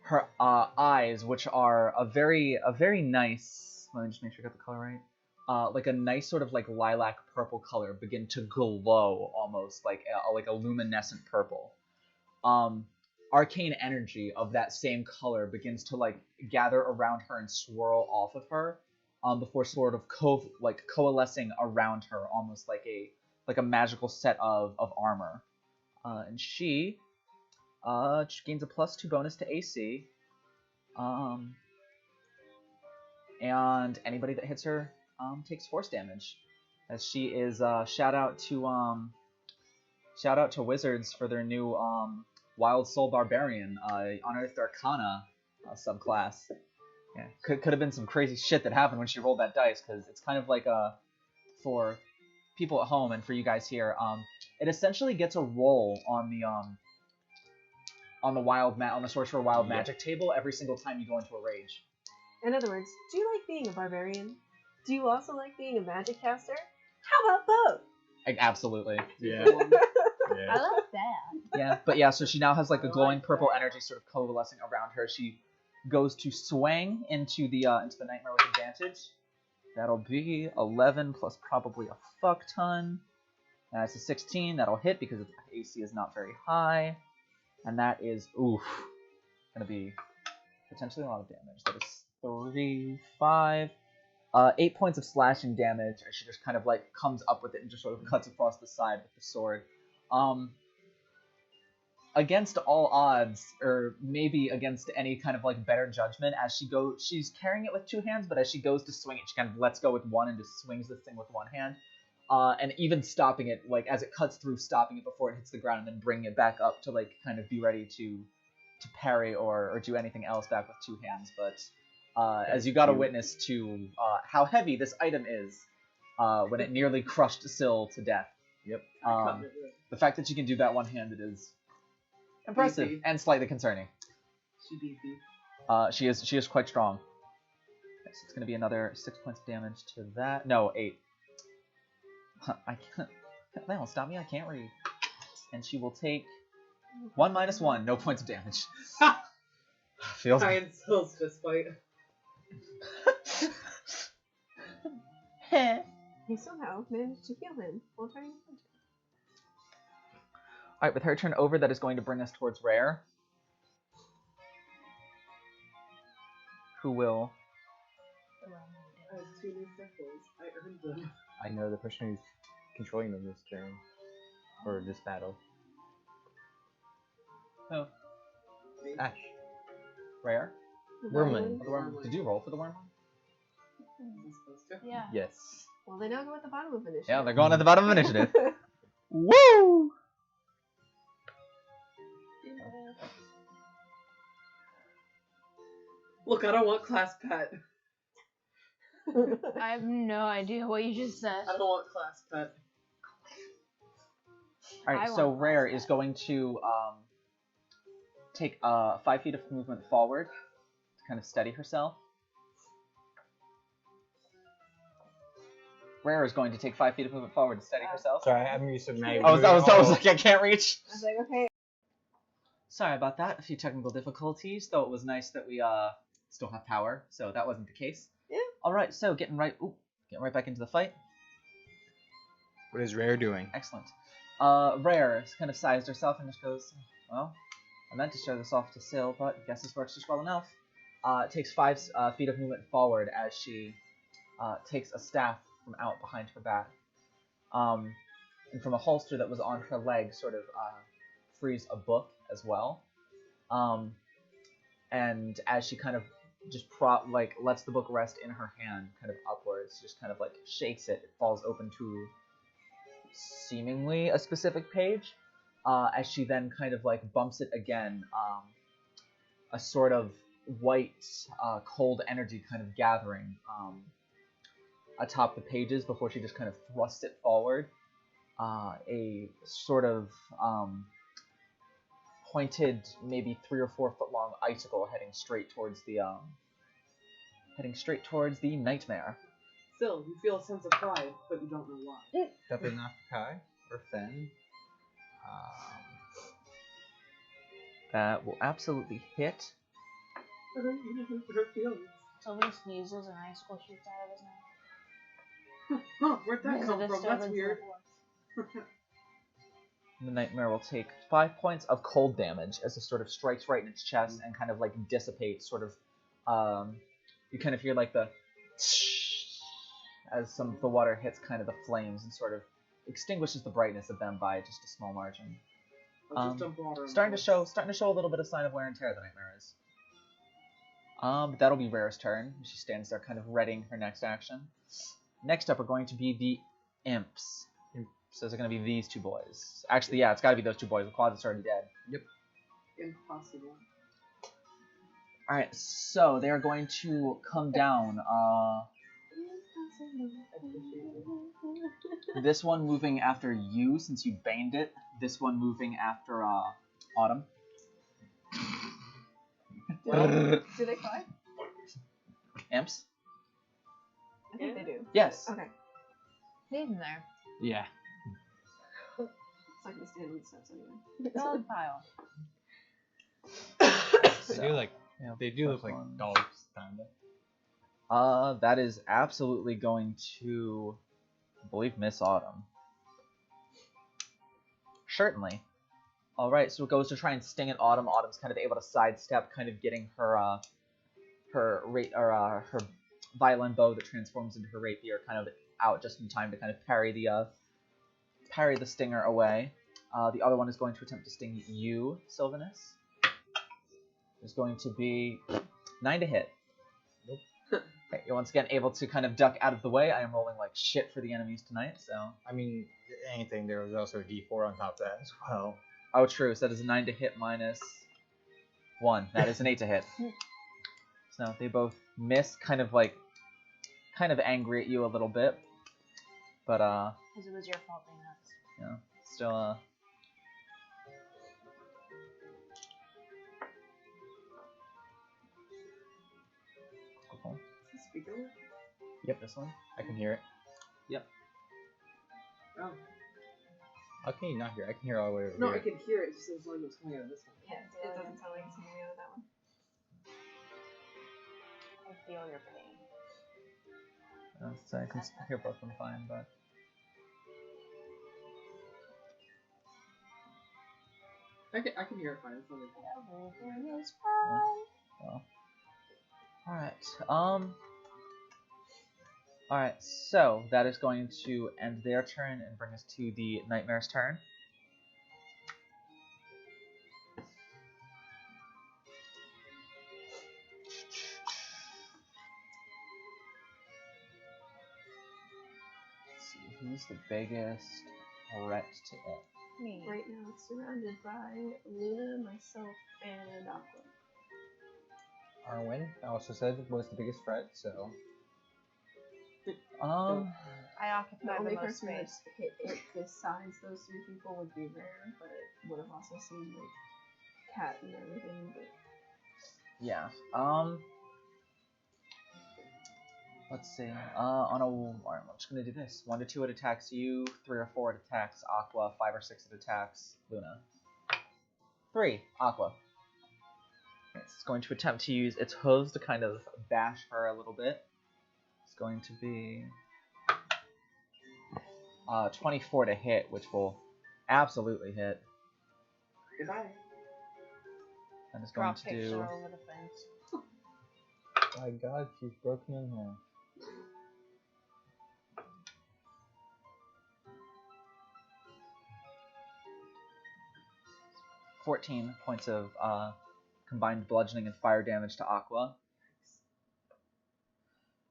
her eyes, which are a very nice. Let me just make sure I got the color right. Like a nice sort of like lilac purple color, begin to glow almost like a luminescent purple. Arcane energy of that same color begins to like gather around her and swirl off of her, before sort of coalescing around her, almost like a magical set of armor. And she gains a +2 bonus to AC. And anybody that hits her takes force damage, as she is shout out to Wizards for their new Wild Soul Barbarian Unearthed Arcana subclass. Yeah, could have been some crazy shit that happened when she rolled that dice, because it's kind of like for people at home and for you guys here, it essentially gets a roll on the Sorcerer Wild Magic table every single time you go into a rage. In other words, do you like being a barbarian? Do you also like being a magic caster? How about both? Like, absolutely. Yeah. I Yeah. like that. Yeah, but yeah, so she now has like a glowing purple energy sort of coalescing around her. She goes to swing into the nightmare with advantage. That'll be 11 plus probably a fuck ton. That's a 16. That'll hit because its AC is not very high. And that is, gonna be potentially a lot of damage. That is 3, 5, 8 points of slashing damage as she just kind of like comes up with it and just sort of cuts across the side with the sword. Against all odds, or maybe against any kind of like better judgment, as she's carrying it with 2 hands, but as she goes to swing it, she kind of lets go with one and just swings this thing with 1 hand. And even stopping it, like as it cuts through, stopping it before it hits the ground, and then bringing it back up to like kind of be ready to parry or do anything else back with 2 hands. But as you got a witness to how heavy this item is, when it nearly crushed Syl to death. Yep. The fact that she can do that one-handed is impressive Easy. and slightly concerning. She beefy. She is quite strong. Okay, so it's going to be another 6 points of damage to that. No, 8. I can't. That won't stop me. I can't read. And she will take 1 minus 1. No points of damage. Feels. Try and still fist fight. You somehow managed to heal him while turning into him. Alright, with her turn over, that is going to bring us towards Rare. Who will... I have 2 new circles. I earned them. I know the person who's controlling them this turn. Or this battle. Oh, Me? Ash. Rare? The Wormling. Wormling. The worm. Did you roll for the worm? Am I supposed to? Yeah. Yes. Well, they now go at the bottom of initiative. Yeah, they're going at the bottom of initiative. Woo! Look, I don't want class pet. I have no idea what you just said. I don't want class pet. Alright, I so want Rare class is pet. going to take 5 feet of movement forward to kind of steady herself. Rare is going to take 5 feet of movement forward to steady herself. Sorry, I'm used to Maggie. I was like, I can't reach. I was like, okay. Sorry about that. A few technical difficulties, though it was nice that we still have power, so that wasn't the case. Yeah. All right, so getting right back into the fight. What is Rare doing? Excellent. Rare has kind of sized herself and just goes, well, I meant to show this off to Syl, but guess this works just well enough. Takes 5 feet of movement forward as she takes a staff from out behind her back. And from a holster that was on her leg, sort of frees a book as well. And as she kind of just lets the book rest in her hand, kind of upwards, just kind of like shakes it, it falls open to seemingly a specific page. As she then kind of like bumps it again, a sort of white, cold energy kind of gathering atop the pages before she just kind of thrusts it forward. A sort of pointed, maybe 3 or 4 foot long icicle heading straight towards the nightmare. Still, you feel a sense of pride, but you don't know why. Definitely not Kai or Fen. That will absolutely hit. Her feelings. Somebody sneezes and icicle shoots out of his mouth. Huh, where'd that There's a come from? That's disturbance in the weird. force. The nightmare will take 5 points of cold damage as it sort of strikes right in its chest and kind of like dissipates, sort of, you kind of hear like the as some of the water hits kind of the flames and sort of extinguishes the brightness of them by just a small margin. I'll just dump water on Starting the to show a little bit of sign of wear and tear, the nightmare is. But that'll be Rare's turn. She stands there kind of readying her next action. Next up are going to be the imps. So those are going to be these 2 boys. Actually, yeah, it's got to be those 2 boys. The closet's already dead. Yep. Impossible. Alright, so they are going to come down. This one moving after you, since you baned it. This one moving after Autumn. Do they fly? Imps? I think they do. Yes. Okay. He's in there. Yeah. It's not gonna stand on the steps anyway. Dog pile. They do like yeah, they do look plus like one. dogs, kinda. That is absolutely going to, I believe, miss Autumn. Certainly. Alright, so it goes to try and sting at Autumn. Autumn's kind of able to sidestep, kind of getting her violin bow that transforms into her rapier kind of out just in time to kind of parry the stinger away. The other one is going to attempt to sting you, Sylvanus. Is going to be 9 to hit. Nope. Okay, you're once again able to kind of duck out of the way. I am rolling like shit for the enemies tonight, so. I mean, anything. There was also a D4 on top of that as well. Oh, true. So that is a 9 to hit minus 1. That is an 8 to hit. So they both miss, kind of angry at you a little bit, but Because it was your fault they missed. you know, still cool. Is the speaker work? Yep, this one. I can hear it. Yep. Oh. How can you not hear? I can hear all the way over No, here. I can hear it. It just sounds like it's coming out of this one. Yeah, it doesn't sound like it's coming out of that one. I feel your pain. So I can hear both of them fine, but I can hear it fine. It's not like Everything is fine. well. Alright, so that is going to end their turn and bring us to the Nightmare's turn. Let's see, who's the biggest threat to it? Me. Right now it's surrounded by Luna, myself, and Aqua. Arwen, I also said, was the biggest threat, so. I The occupy only the most person space. that's hit it besides those three people would be rare, but it would have also seen like cat and everything. But Yeah. Let's see. I'm just gonna do this. 1 to 2 it attacks you. 3 or 4 it attacks Aqua. 5 or 6 it attacks Luna. 3 Aqua. It's going to attempt to use its hooves to kind of bash her a little bit. It's going to be 24 to hit, which will absolutely hit. goodbye. And it's going Drop to picture do over the fence. My god, she's broken in half. 14 points of combined bludgeoning and fire damage to Aqua.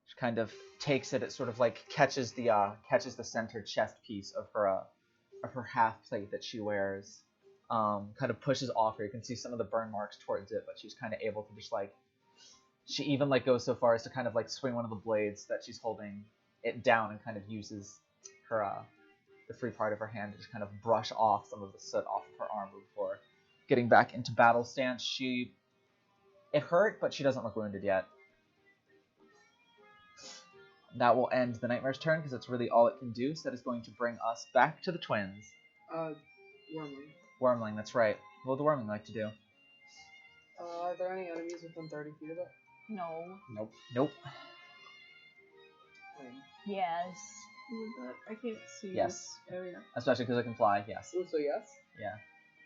She kind of takes it. It sort of like catches the center chest piece of her half plate that she wears. Kind of pushes off her. You can see some of the burn marks towards it, but she's kind of able to just like. She even like goes so far as to kind of like swing one of the blades that she's holding it down and kind of uses her the free part of her hand to just kind of brush off some of the soot off of her arm before getting back into battle stance. It hurt, but she doesn't look wounded yet. That will end the Nightmare's turn because that's really all it can do. So that is going to bring us back to the twins. Wormling. Wormling, that's right. What would the Wormling like to do? Are there any enemies within 30 feet of it? No. Nope. Nope. Yes. with that, I can't see Yes. this area. Especially because it can fly, yes. Ooh, so yes? Yeah.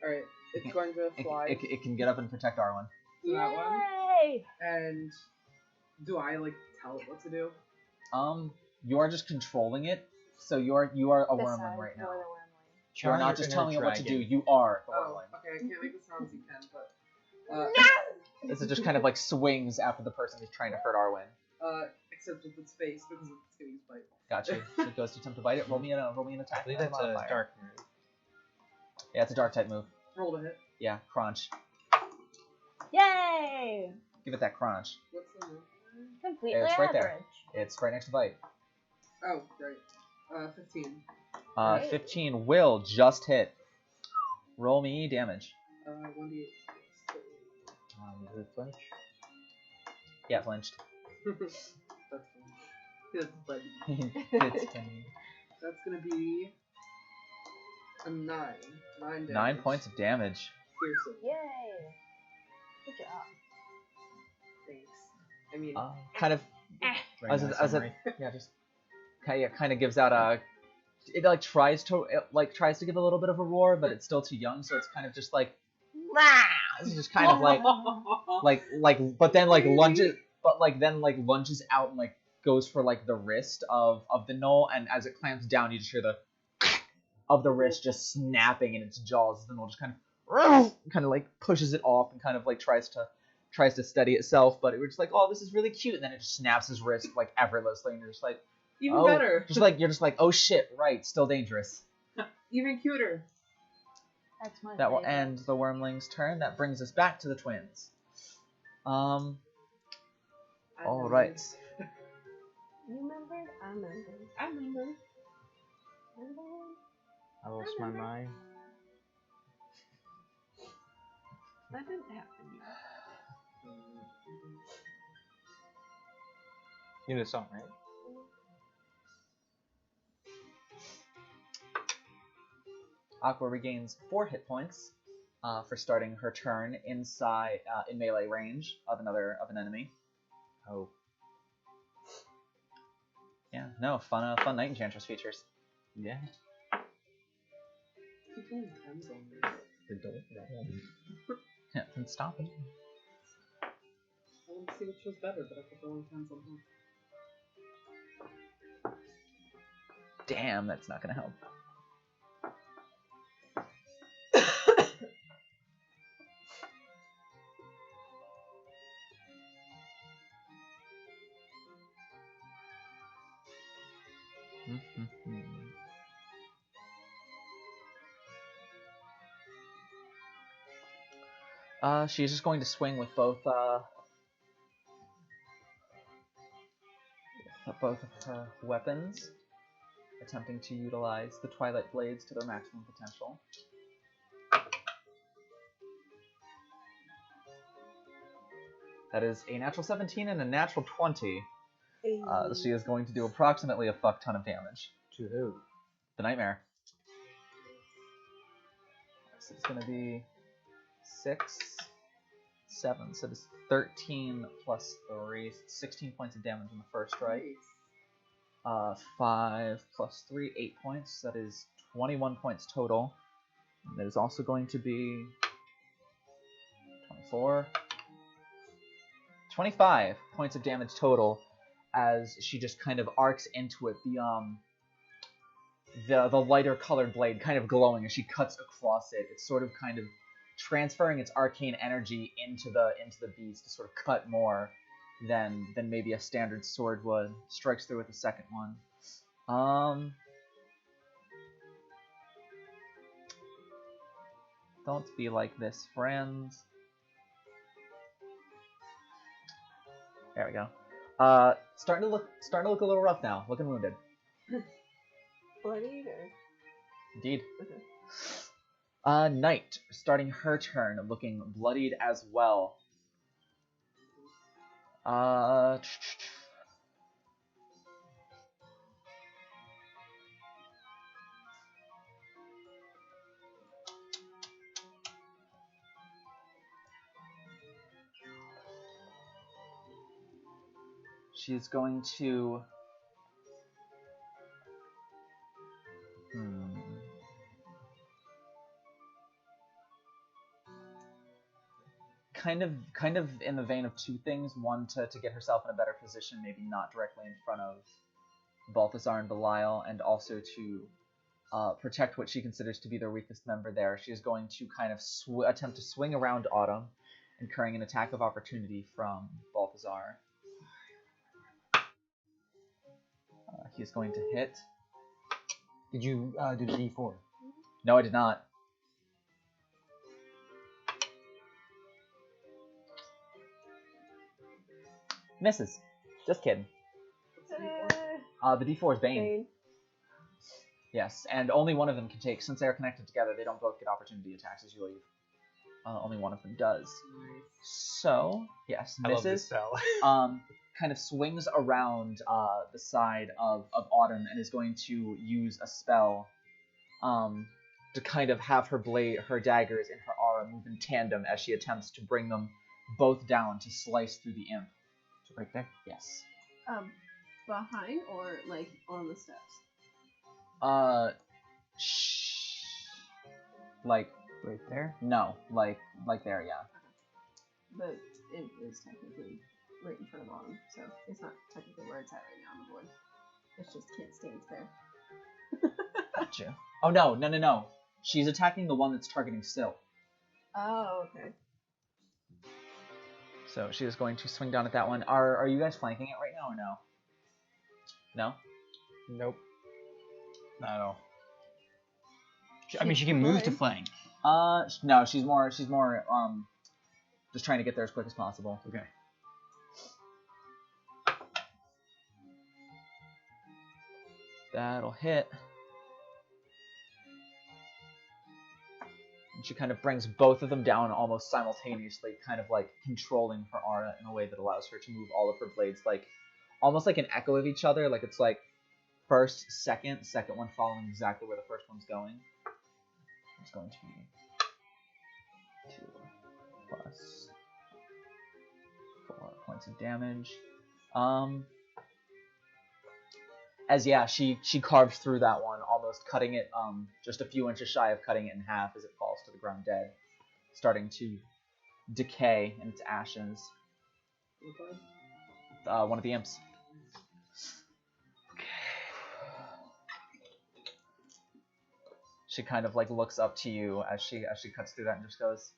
Alright, it's going to fly It can get up and protect Arwen. to that one. Yay! And do I, like, tell it what to do? You are just controlling it, so you are a wormling Decide right now. for the wormling. You're not just telling it what to do, you are the Oh, wormling. okay, I can't make the sounds you can, but... This is just kind of like swings after the person who's trying to hurt Arwen. Except with its face, because it's gonna use bite. Gotcha. So it goes to attempt to bite it. Roll me an attack. I believe that's a modifier. dark move. Yeah, it's a dark type move. Roll to hit. Yeah, crunch. Yay! Give it that crunch. What's the move? Completely It's right average. there. It's right next to bite. Oh, great. 15. Great. 15 will just hit. Roll me damage. 1d8. Is it flinch? Yeah, flinched. That's fine. That's funny. It's funny. That's gonna be a 9. 9 damage. 9 points of damage. Piercing. Yay! Good job. Thanks. I mean, Kind of Very as nice a summary. yeah, just kind of gives out a. It like tries to give a little bit of a roar, but it's still too young, so it's kind of just like. It's just kind of but then like lunges, lunges out and like goes for like the wrist of the gnoll, and as it clamps down, you just hear the of the wrist just snapping in its jaws. The gnoll just kind of like pushes it off and kind of like tries to steady itself, but it was just like, oh, this is really cute, and then it just snaps his wrist like effortlessly, and you're just like, even oh, better. you're just like, oh shit, right, still dangerous. Even cuter. That's my That will favorite. end the wormling's turn. That brings us back to the twins. All right. You remembered? I remembered. I remember. I lost my mind. That didn't happen yet. You know the song, right? Aqua regains 4 hit points for starting her turn inside in melee range of an enemy. Oh. Yeah, no, fun Night Enchantress features. Yeah. Keep going hands on me. Yeah, then stop it. I want to see which was better, but I prefer going hands on him. Damn, that's not gonna help. She's just going to swing with both of her weapons, attempting to utilize the Twilight Blades to their maximum potential. That is a natural 17 and a natural 20. She is going to do approximately a fuck ton of damage. To who? The Nightmare. So it's going to be 6, 7. So it's 13 plus 3, 16 points of damage in the first strike. 5 plus 3, 8 points. That is 21 points total. And that is also going to be 24. 25 points of damage total as she just kind of arcs into it. The lighter colored blade kind of glowing as she cuts across it. It's sort of kind of transferring its arcane energy into the beast to sort of cut more than maybe a standard sword would. Strikes through with the second one. Don't be like this, friends. There we go. Starting to look a little rough now. Looking wounded. Bloodied or? Indeed. Okay. Knight, starting her turn, looking bloodied as well. She's going to... Kind of in the vein of two things. One, to get herself in a better position, maybe not directly in front of Balthazar and Belial, and also to protect what she considers to be their weakest member there. She is going to kind of attempt to swing around Autumn, incurring an attack of opportunity from Balthazar. He's going to hit. Did you do the D4? No, I did not. Misses. Just kidding. The D4 is Bane. Yes, and only one of them can take, since they are connected together, they don't both get opportunity attacks as you leave. Only one of them does. So, yes, I love this misses. spell. Kind of swings around the side of Autumn and is going to use a spell to kind of have her daggers in her aura move in tandem as she attempts to bring them both down to slice through the imp. So right there? Yes. Behind or like on the steps? Like right there? No, like there, yeah. But it is technically right in front of Autumn, so it's not technically where it's at right now on the board. It just can't stand there. Gotcha. Oh no. She's attacking the one that's targeting Syl. Oh, okay. So she is going to swing down at that one. Are you guys flanking it right now or no? No? Nope. Not at all. I mean, she can move to flank. No, she's more just trying to get there as quick as possible. Okay. That'll hit. And she kind of brings both of them down almost simultaneously, kind of like controlling her aura in a way that allows her to move all of her blades like almost like an echo of each other. Like it's like first, second one following exactly where the first one's going. It's going to be 2 plus 4 points of damage. As yeah, she carves through that one, almost cutting it just a few inches shy of cutting it in half as it falls to the ground dead, starting to decay in its ashes. One of the imps. She kind of like looks up to you as she cuts through that and just goes,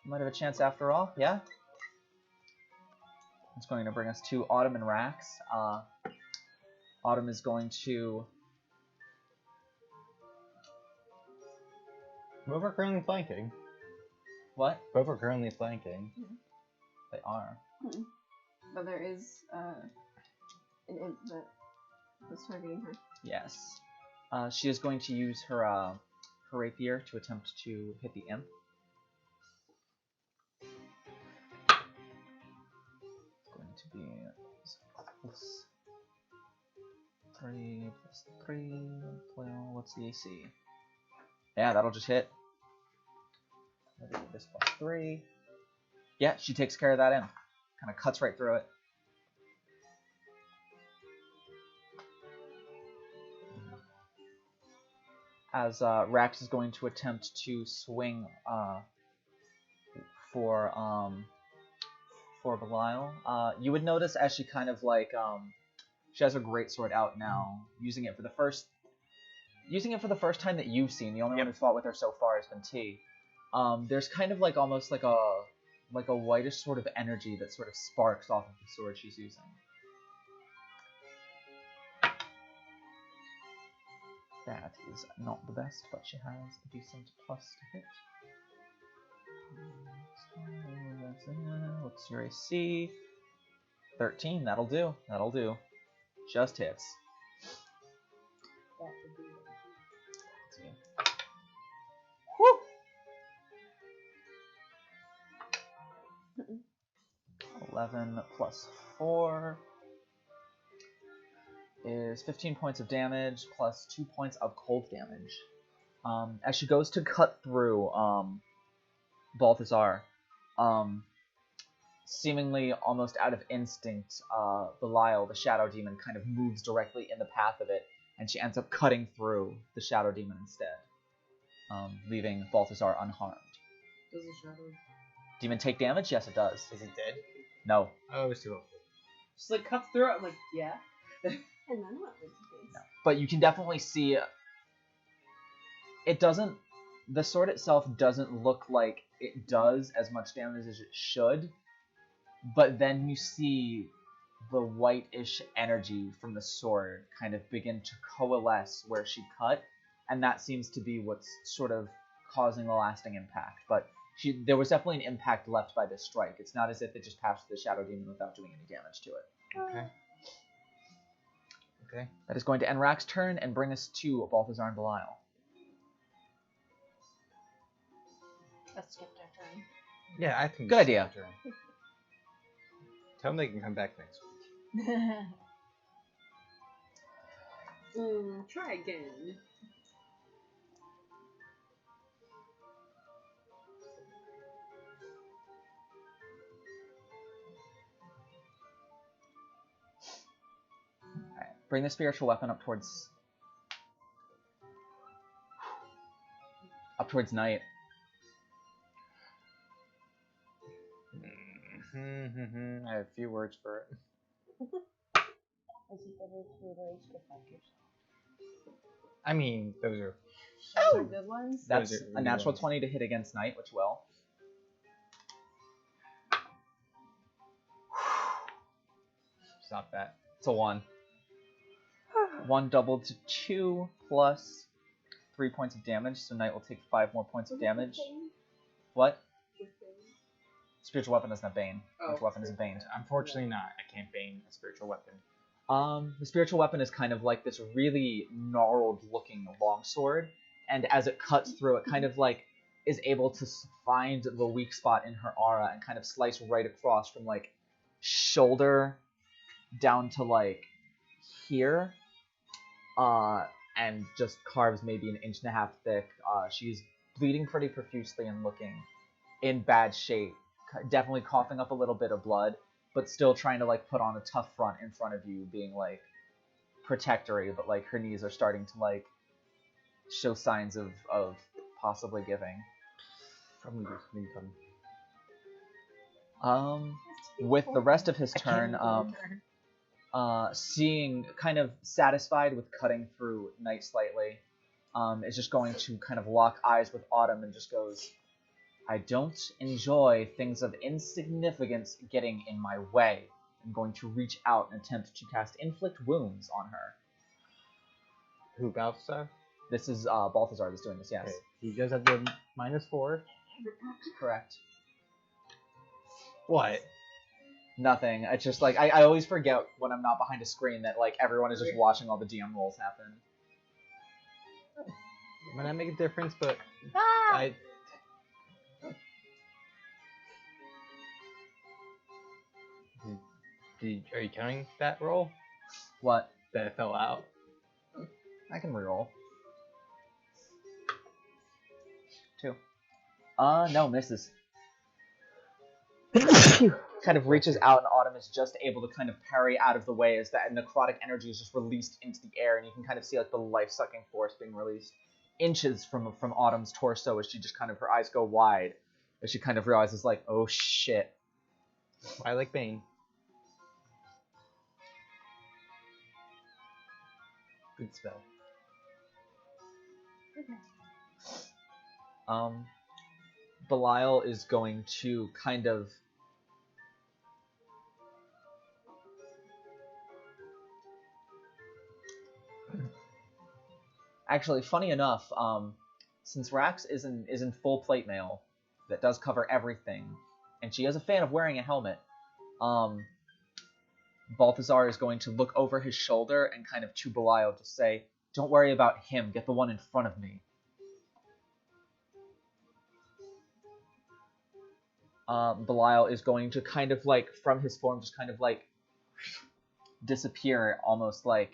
"Might have a chance after all, yeah." It's going to bring us to Autumn and Rax. Autumn is going to. Both are currently flanking. What? Both are currently flanking. They are. But there is an imp that was targeting her. Yes. She is going to use her her rapier to attempt to hit the imp. It's going to be plus 3 plus 3. Well, what's the AC? Yeah, that'll just hit. This plus 3. Yeah, she takes care of that imp. Kind of cuts right through it. As Rax is going to attempt to swing for Belial. You would notice as she kind of like she has her greatsword out now, using it for the first time that you've seen. The only one who's fought with her so far has been T. There's kind of like almost like a whitish sort of energy that sort of sparks off of the sword she's using. That is not the best, but she has a decent plus to hit. What's your AC? 13, that'll do. That'll do. Just hits. Woo! 11 plus 4 is 15 points of damage plus 2 points of cold damage. As she goes to cut through Balthazar, seemingly almost out of instinct, Belial, the Shadow Demon, kind of moves directly in the path of it, and she ends up cutting through the Shadow Demon instead, leaving Balthazar unharmed. Does the Shadow Demon take damage? Yes, it does. Is he dead? No. Oh, it was too hopeful. just like cuts through it? I'm like, yeah. And then what was the face? No. But you can definitely see it doesn't. The sword itself doesn't look like it does as much damage as it should, but then you see the whitish energy from the sword kind of begin to coalesce where she cut, and that seems to be what's sort of causing the lasting impact. But there was definitely an impact left by this strike. It's not as if it just passed the Shadow Demon without doing any damage to it. Okay. Okay. That is going to end Rax's turn and bring us to Balthazar and Belial. Let's skip their turn. Yeah, I think. Good it's idea. their turn. Tell them they can come back next week. Try again. Alright, bring the spiritual weapon up towards night. I have a few words for it. Is it better to rage defend yourself? I mean, those are. Those are good ones. That's Those are a natural ones. 20 to hit against night, which will. Stop that. It's a 1. 1 doubled to 2 plus 3 points of damage, so Knight will take 5 more points of damage. What? Spiritual weapon doesn't have Bane. Spiritual weapon isn't Bane. Unfortunately, not. I can't bane a spiritual weapon. The spiritual weapon is kind of like this really gnarled looking longsword, and as it cuts through, it kind of like is able to find the weak spot in her aura and kind of slice right across from like shoulder down to like here, and just carves maybe an inch and a half thick. She's bleeding pretty profusely and looking in bad shape, definitely coughing up a little bit of blood, but still trying to like put on a tough front in front of you, being like, protectory, but like her knees are starting to like show signs of possibly giving. Probably just me done. With the rest of his turn, seeing kind of satisfied with cutting through night slightly, is just going to kind of lock eyes with Autumn and just goes, I don't enjoy things of insignificance getting in my way. I'm going to reach out and attempt to cast Inflict Wounds on her. Who, Balthasar? This is Balthazar that's doing this, yes. Okay. He does have the -4. Correct. What? Nothing. It's just like, I always forget when I'm not behind a screen that like everyone is just watching all the DM rolls happen. Might not make a difference, but Ah! Are you counting that roll? What? That it fell out? I can reroll. 2. No, misses. Kind of reaches out, and Autumn is just able to kind of parry out of the way as that necrotic energy is just released into the air, and you can kind of see like the life-sucking force being released inches from Autumn's torso as she just kind of, her eyes go wide as she kind of realizes like, oh shit. I like Bane. Good spell. Belial is going to kind of actually, funny enough, since Rax is in full plate mail that does cover everything, and she is a fan of wearing a helmet, Balthazar is going to look over his shoulder and kind of to Belial just say, don't worry about him, get the one in front of me. Belial is going to kind of like, from his form, just kind of like disappear almost like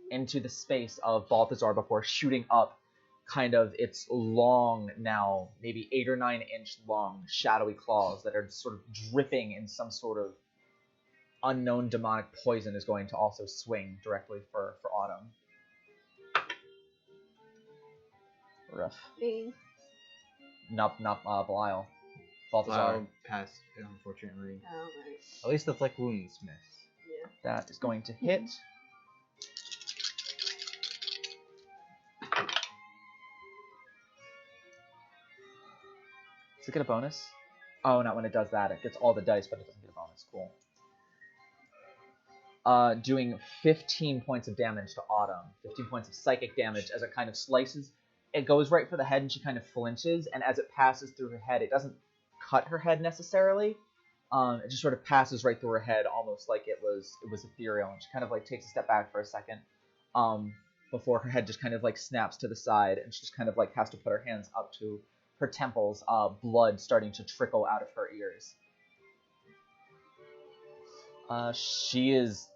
into the space of Balthazar before shooting up kind of its long, now maybe 8 or 9 inch long shadowy claws that are sort of dripping in some sort of unknown demonic poison is going to also swing directly for Autumn. Rough. Bane. Not Belial. Balthazar. I'll pass, unfortunately. Oh, right. At least the flick wounds miss. Yeah. That is going to hit. Does it get a bonus? Oh, not when it does that. It gets all the dice, but it doesn't get a bonus. Cool. Doing 15 points of damage to Autumn. 15 points of psychic damage as it kind of slices. It goes right for the head, and she kind of flinches, and as it passes through her head, it doesn't cut her head necessarily. It just sort of passes right through her head, almost like it was ethereal, and she kind of like takes a step back for a second, before her head just kind of like snaps to the side, and she just kind of like has to put her hands up to her temples, blood starting to trickle out of her ears. She is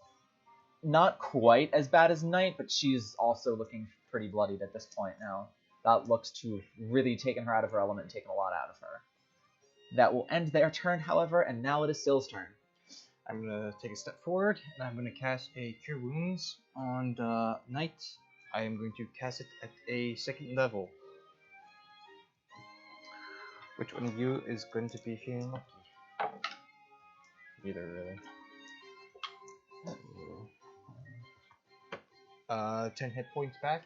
not quite as bad as Knight, but she's also looking pretty bloodied at this point now. That looks to have really taken her out of her element and taken a lot out of her. That will end their turn, however, and now it is Syl's turn. I'm going to take a step forward, and I'm going to cast a Cure Wounds on the Knight. I am going to cast it at a 2nd level. Which one of you is going to be feeling lucky? Either, really. 10 hit points back.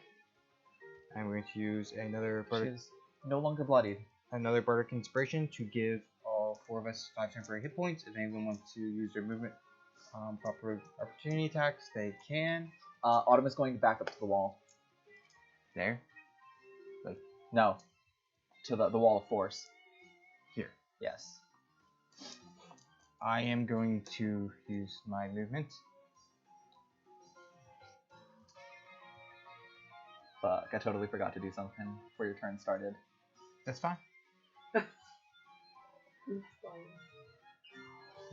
I'm going to use another She Bardic, is no longer bloodied. another Bardic Inspiration to give all 4 of us 5 temporary hit points. If anyone wants to use their movement proper opportunity attacks, they can. Autumn is going to back up to the wall. There. No. To the wall of force. Here. Yes. I am going to use my movement. Fuck, I totally forgot to do something before your turn started. That's fine.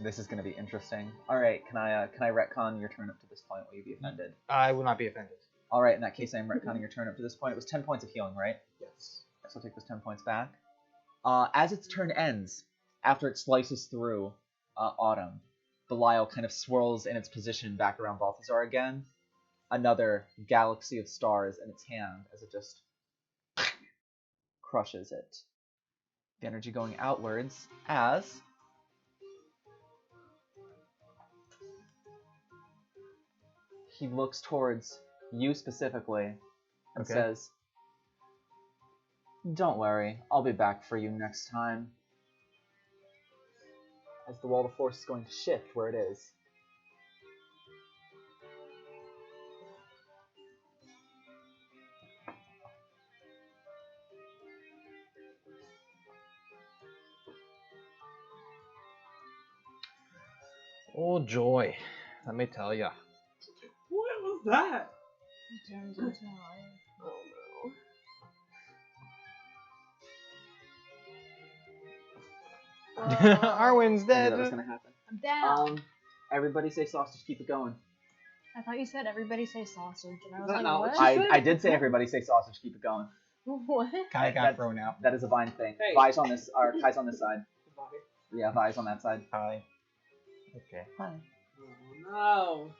This is going to be interesting. Alright, can I retcon your turn up to this point? Will you be offended? I will not be offended. Alright, in that case, I'm retconning your turn up to this point. It was 10 points of healing, right? Yes. So I'll take those 10 points back. As its turn ends, after it slices through Autumn, Belial kind of swirls in its position back around Balthazar again. another galaxy of stars in its hand as it just crushes it. The energy going outwards as he looks towards you specifically and says, "Don't worry, I'll be back for you next time." As the wall of force is going to shift where it is. Oh joy, let me tell ya. What was that? He turns into iron. Oh no. Arwen's I knew dead. that was gonna happen. I'm down. Everybody say sausage, keep it going. I thought you said everybody say sausage, and I was that like, not what? what you said? I did say everybody say sausage, keep it going. What? Kai got That's- thrown out. That is a Vine thing. Hey. Vi's on this, or Kai's on this side. Yeah, Vi's on that side. Kai. Okay. Hi. Oh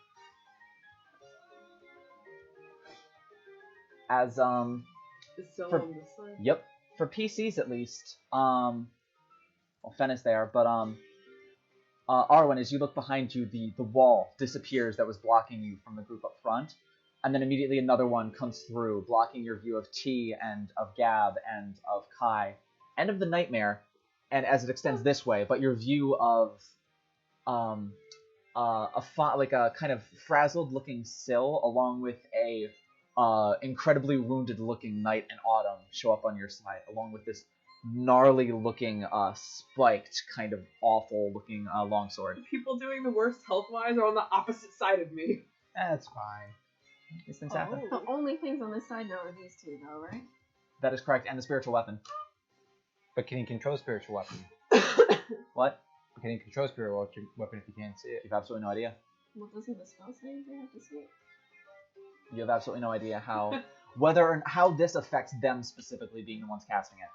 As no. It's still For- on this side. Yep. For PCs at least, well, Fen is there, but Arwen, as you look behind you, the wall disappears that was blocking you from the group up front, and then immediately another one comes through, blocking your view of T and of Gab and of Kai, and of the Nightmare, and as it extends this way, but your view of like a kind of frazzled-looking Syl, along with a incredibly wounded-looking Night and Autumn show up on your side, along with this gnarly-looking, spiked, kind of awful-looking longsword. The people doing the worst health-wise are on the opposite side of me. That's fine. These things happen. The only things on this side now are these two, though, right? That is correct, and the spiritual weapon. But can you control spiritual weapon? What? But can you control spiritual weapon if you can't see it? You have absolutely no idea. What doesn't the spell say? You have to see it. You have absolutely no idea how, how this affects them specifically being the ones casting it.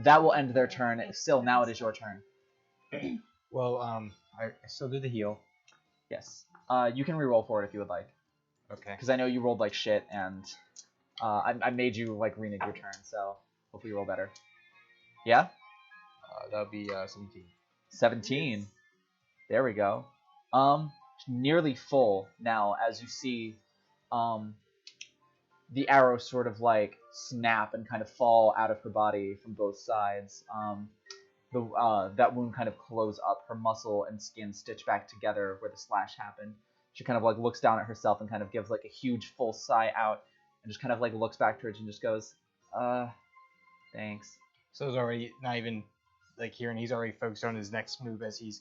That will end their turn. Still, now it is your turn. Well, I still do the heal. Yes. You can reroll for it if you would like, Okay. because I know you rolled like shit, and I made you like renege your turn, so hopefully you roll better. Yeah. That would be 17. 17. There we go. Nearly full now as you see the arrow sort of like snap and kind of fall out of her body from both sides. That wound kind of close up, her muscle and skin stitch back together where the slash happened. She kind of like looks down at herself and kind of gives like a huge full sigh out and just kind of like looks back to her and just goes, thanks. So it's already not even like here, and he's already focused on his next move as he's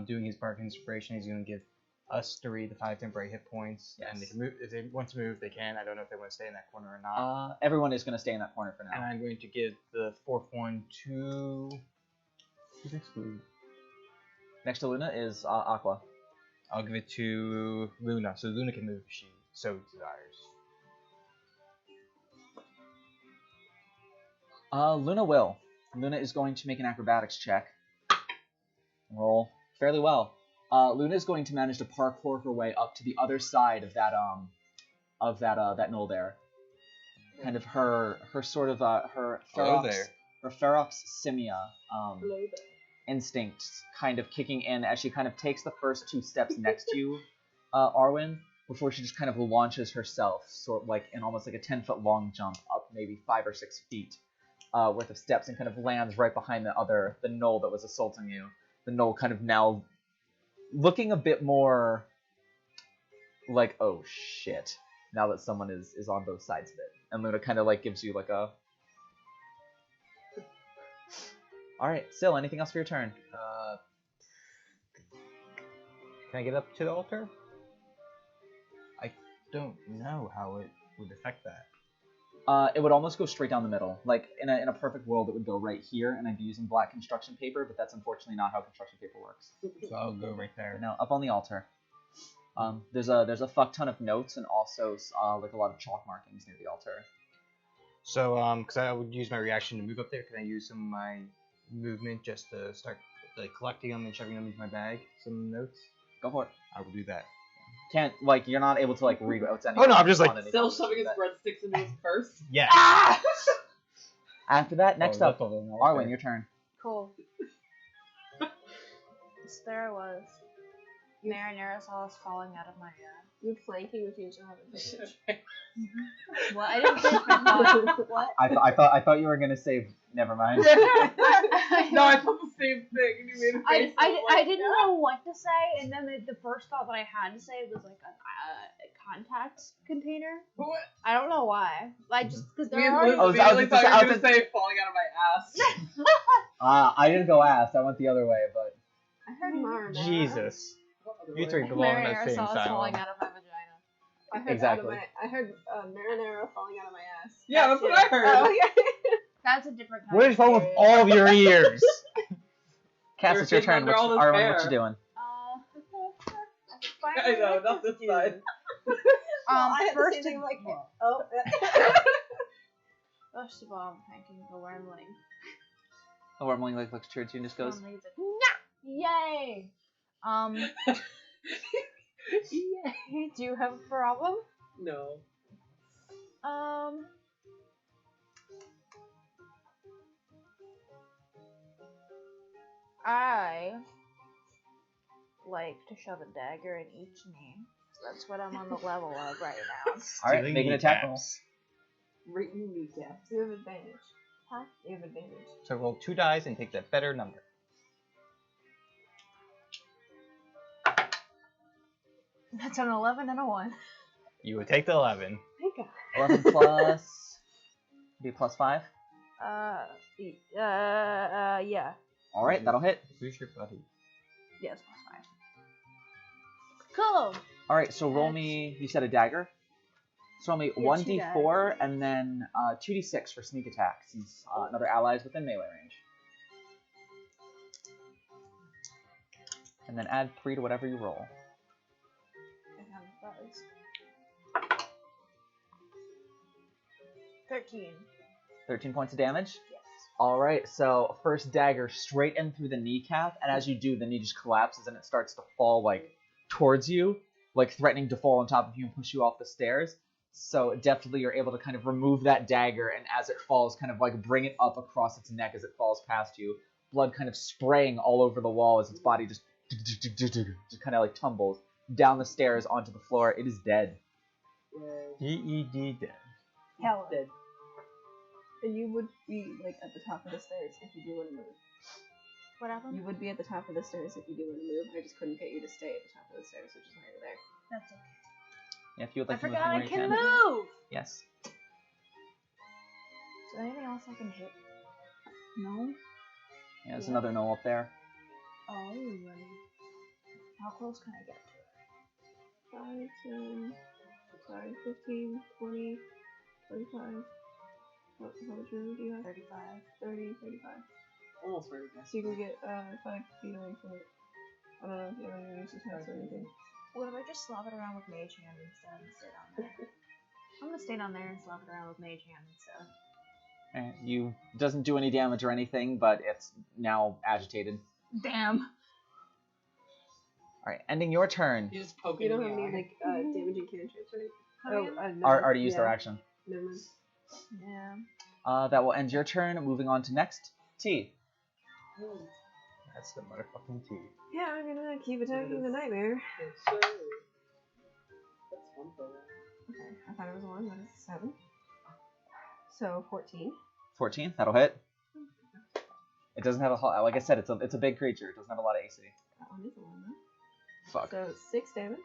doing his bark inspiration. He's going to give us 3 the 5 temporary hit points, and they Yes. can move if they want to move. They can. I don't know if they want to stay in that corner or not. Everyone is going to stay in that corner for And now. I'm going to give the 4th one to who's next to Luna? Next to Luna is Aqua. I'll give it to Luna, so Luna can move if she so desires. Luna will. Luna is going to make an acrobatics check. Roll fairly well. Luna is going to manage to parkour her way up to the other side of that knoll there. Kind of her sort of her Hello ferox, there. her ferox simia Hello there. instincts kind of kicking in as she kind of takes the first 2 steps next to you, Arwen, before she just kind of launches herself, sort of like in almost like a 10-foot long jump up maybe 5 or 6 feet worth of steps and kind of lands right behind the knoll that was assaulting you. The knoll kind of now looking a bit more like, oh shit, now that someone is on both sides of it. And Luna kind of like gives you like a... Alright, Syl, anything else for your turn? Can I get up to the altar? I don't know how it would affect that. It would almost go straight down the middle. Like, in a perfect world, it would go right here, and I'd be using black construction paper, but that's unfortunately not how construction paper works. So I'll go right there. No, up on the altar. There's a fuck ton of notes and also like a lot of chalk markings near the altar. So, because I would use my reaction to move up there, can I use some of my movement just to start like collecting them and shoving them into my bag? Some notes? Go for it. I will do that. can't like you're not able to like read what's Oh, no, I'm just, like, on any Still conversation shoving his that- breadsticks into his purse. Yeah. Ah! After that, next up, Arwen, Arwen, your turn. Cool. So there I was. Marinara sauce falling out of my You're flanking with your job advantage. What? I didn't finish my thought. What? I thought you were gonna say. Never mind. No, I thought the same thing, and you made a face. I didn't know what to say, and then the first thought that I had to say was like a contact container. What? I don't know why. Like just because Me there and are. Liz I was immediately thought you just- were gonna say falling out of my ass. I didn't go ass. I went the other way, but I heard marinara. Jesus. What other You way? three belong in the Marinara same sauce silo. falling out of my vagina. I heard Exactly. I heard marinara falling out of my ass. Yeah, that's what I heard. Oh, okay. That's a different kind What of is wrong with period. all of your ears? Cass, You're it's your sitting turn. under What all this Arwen, hair. what you doing? I know, not this side. Well, I had First the same thing. Like, well, oh. first of all, I'm thanking the wormling. The wormling like looks towards you and just goes, Wormling's like, yay! Yay! Do you have a problem? No. I like to shove a dagger in each knee. So that's what I'm on the level of right now. all right, make an attack roll. Right in the kneecaps. You have advantage. Huh? You have advantage. So roll 2 dice and take the better number. That's an 11 and a 1. You would take the 11. Thank God. 11 plus be plus 5. Yeah. All right, that'll hit. Who's your buddy? Yes, plus 5. Cool. All right, so roll me. You said a dagger. So roll me Yeah, 1d4 daggers. and then 2d6 for sneak attack, since another ally is within melee range. And then add 3 to whatever you roll. I have those. 13. 13 points of damage. Yes. All right, so first dagger straight in through the kneecap, and as you do, the knee just collapses and it starts to fall like towards you, like threatening to fall on top of you and push you off the stairs. So deftly you're able to kind of remove that dagger, and as it falls, kind of like bring it up across its neck as it falls past you. Blood kind of spraying all over the wall as its body just kind of like tumbles down the stairs onto the floor. It is dead. D-E-D dead. Hell. Dead. And you would be like at the top of the stairs if you do want to move. What happened? You would be at the top of the stairs if you do want to move. I just couldn't get you to stay at the top of the stairs, which is why you're there. That's okay. Yeah, if you would I like to move forgot from I where you can can. move! Yes. Is there anything else I can hit? No. Yeah, there's another knoll up there. Oh, buddy. How close can I get to it? 5, 10, sorry, 15, 20, 25. How much room do you have? 35. 30, 35. Almost ready to So you can get 5 feet away from it. I don't know if you have any uses or anything. What if I just slap it around with Mage Hand instead and stay down there? I'm gonna stay down there and slap it around with Mage Hand instead. You doesn't do any damage or anything, but it's now agitated. Damn. All right, ending your turn. You just poke You it don't in have the any eye. like damaging cantrips, right? No, Already used their yeah. action. Never mind. Yeah. That will end your turn. Moving on to next. T. That's the motherfucking T. Yeah, I'm gonna keep attacking the nightmare. So, that's one program. Okay, I thought it was a 1, but it's a 7. So 14. 14. That'll hit. It doesn't have a like I said. It's a big creature. It doesn't have a lot of AC. That one is a 1 though. Fuck. So 6 damage.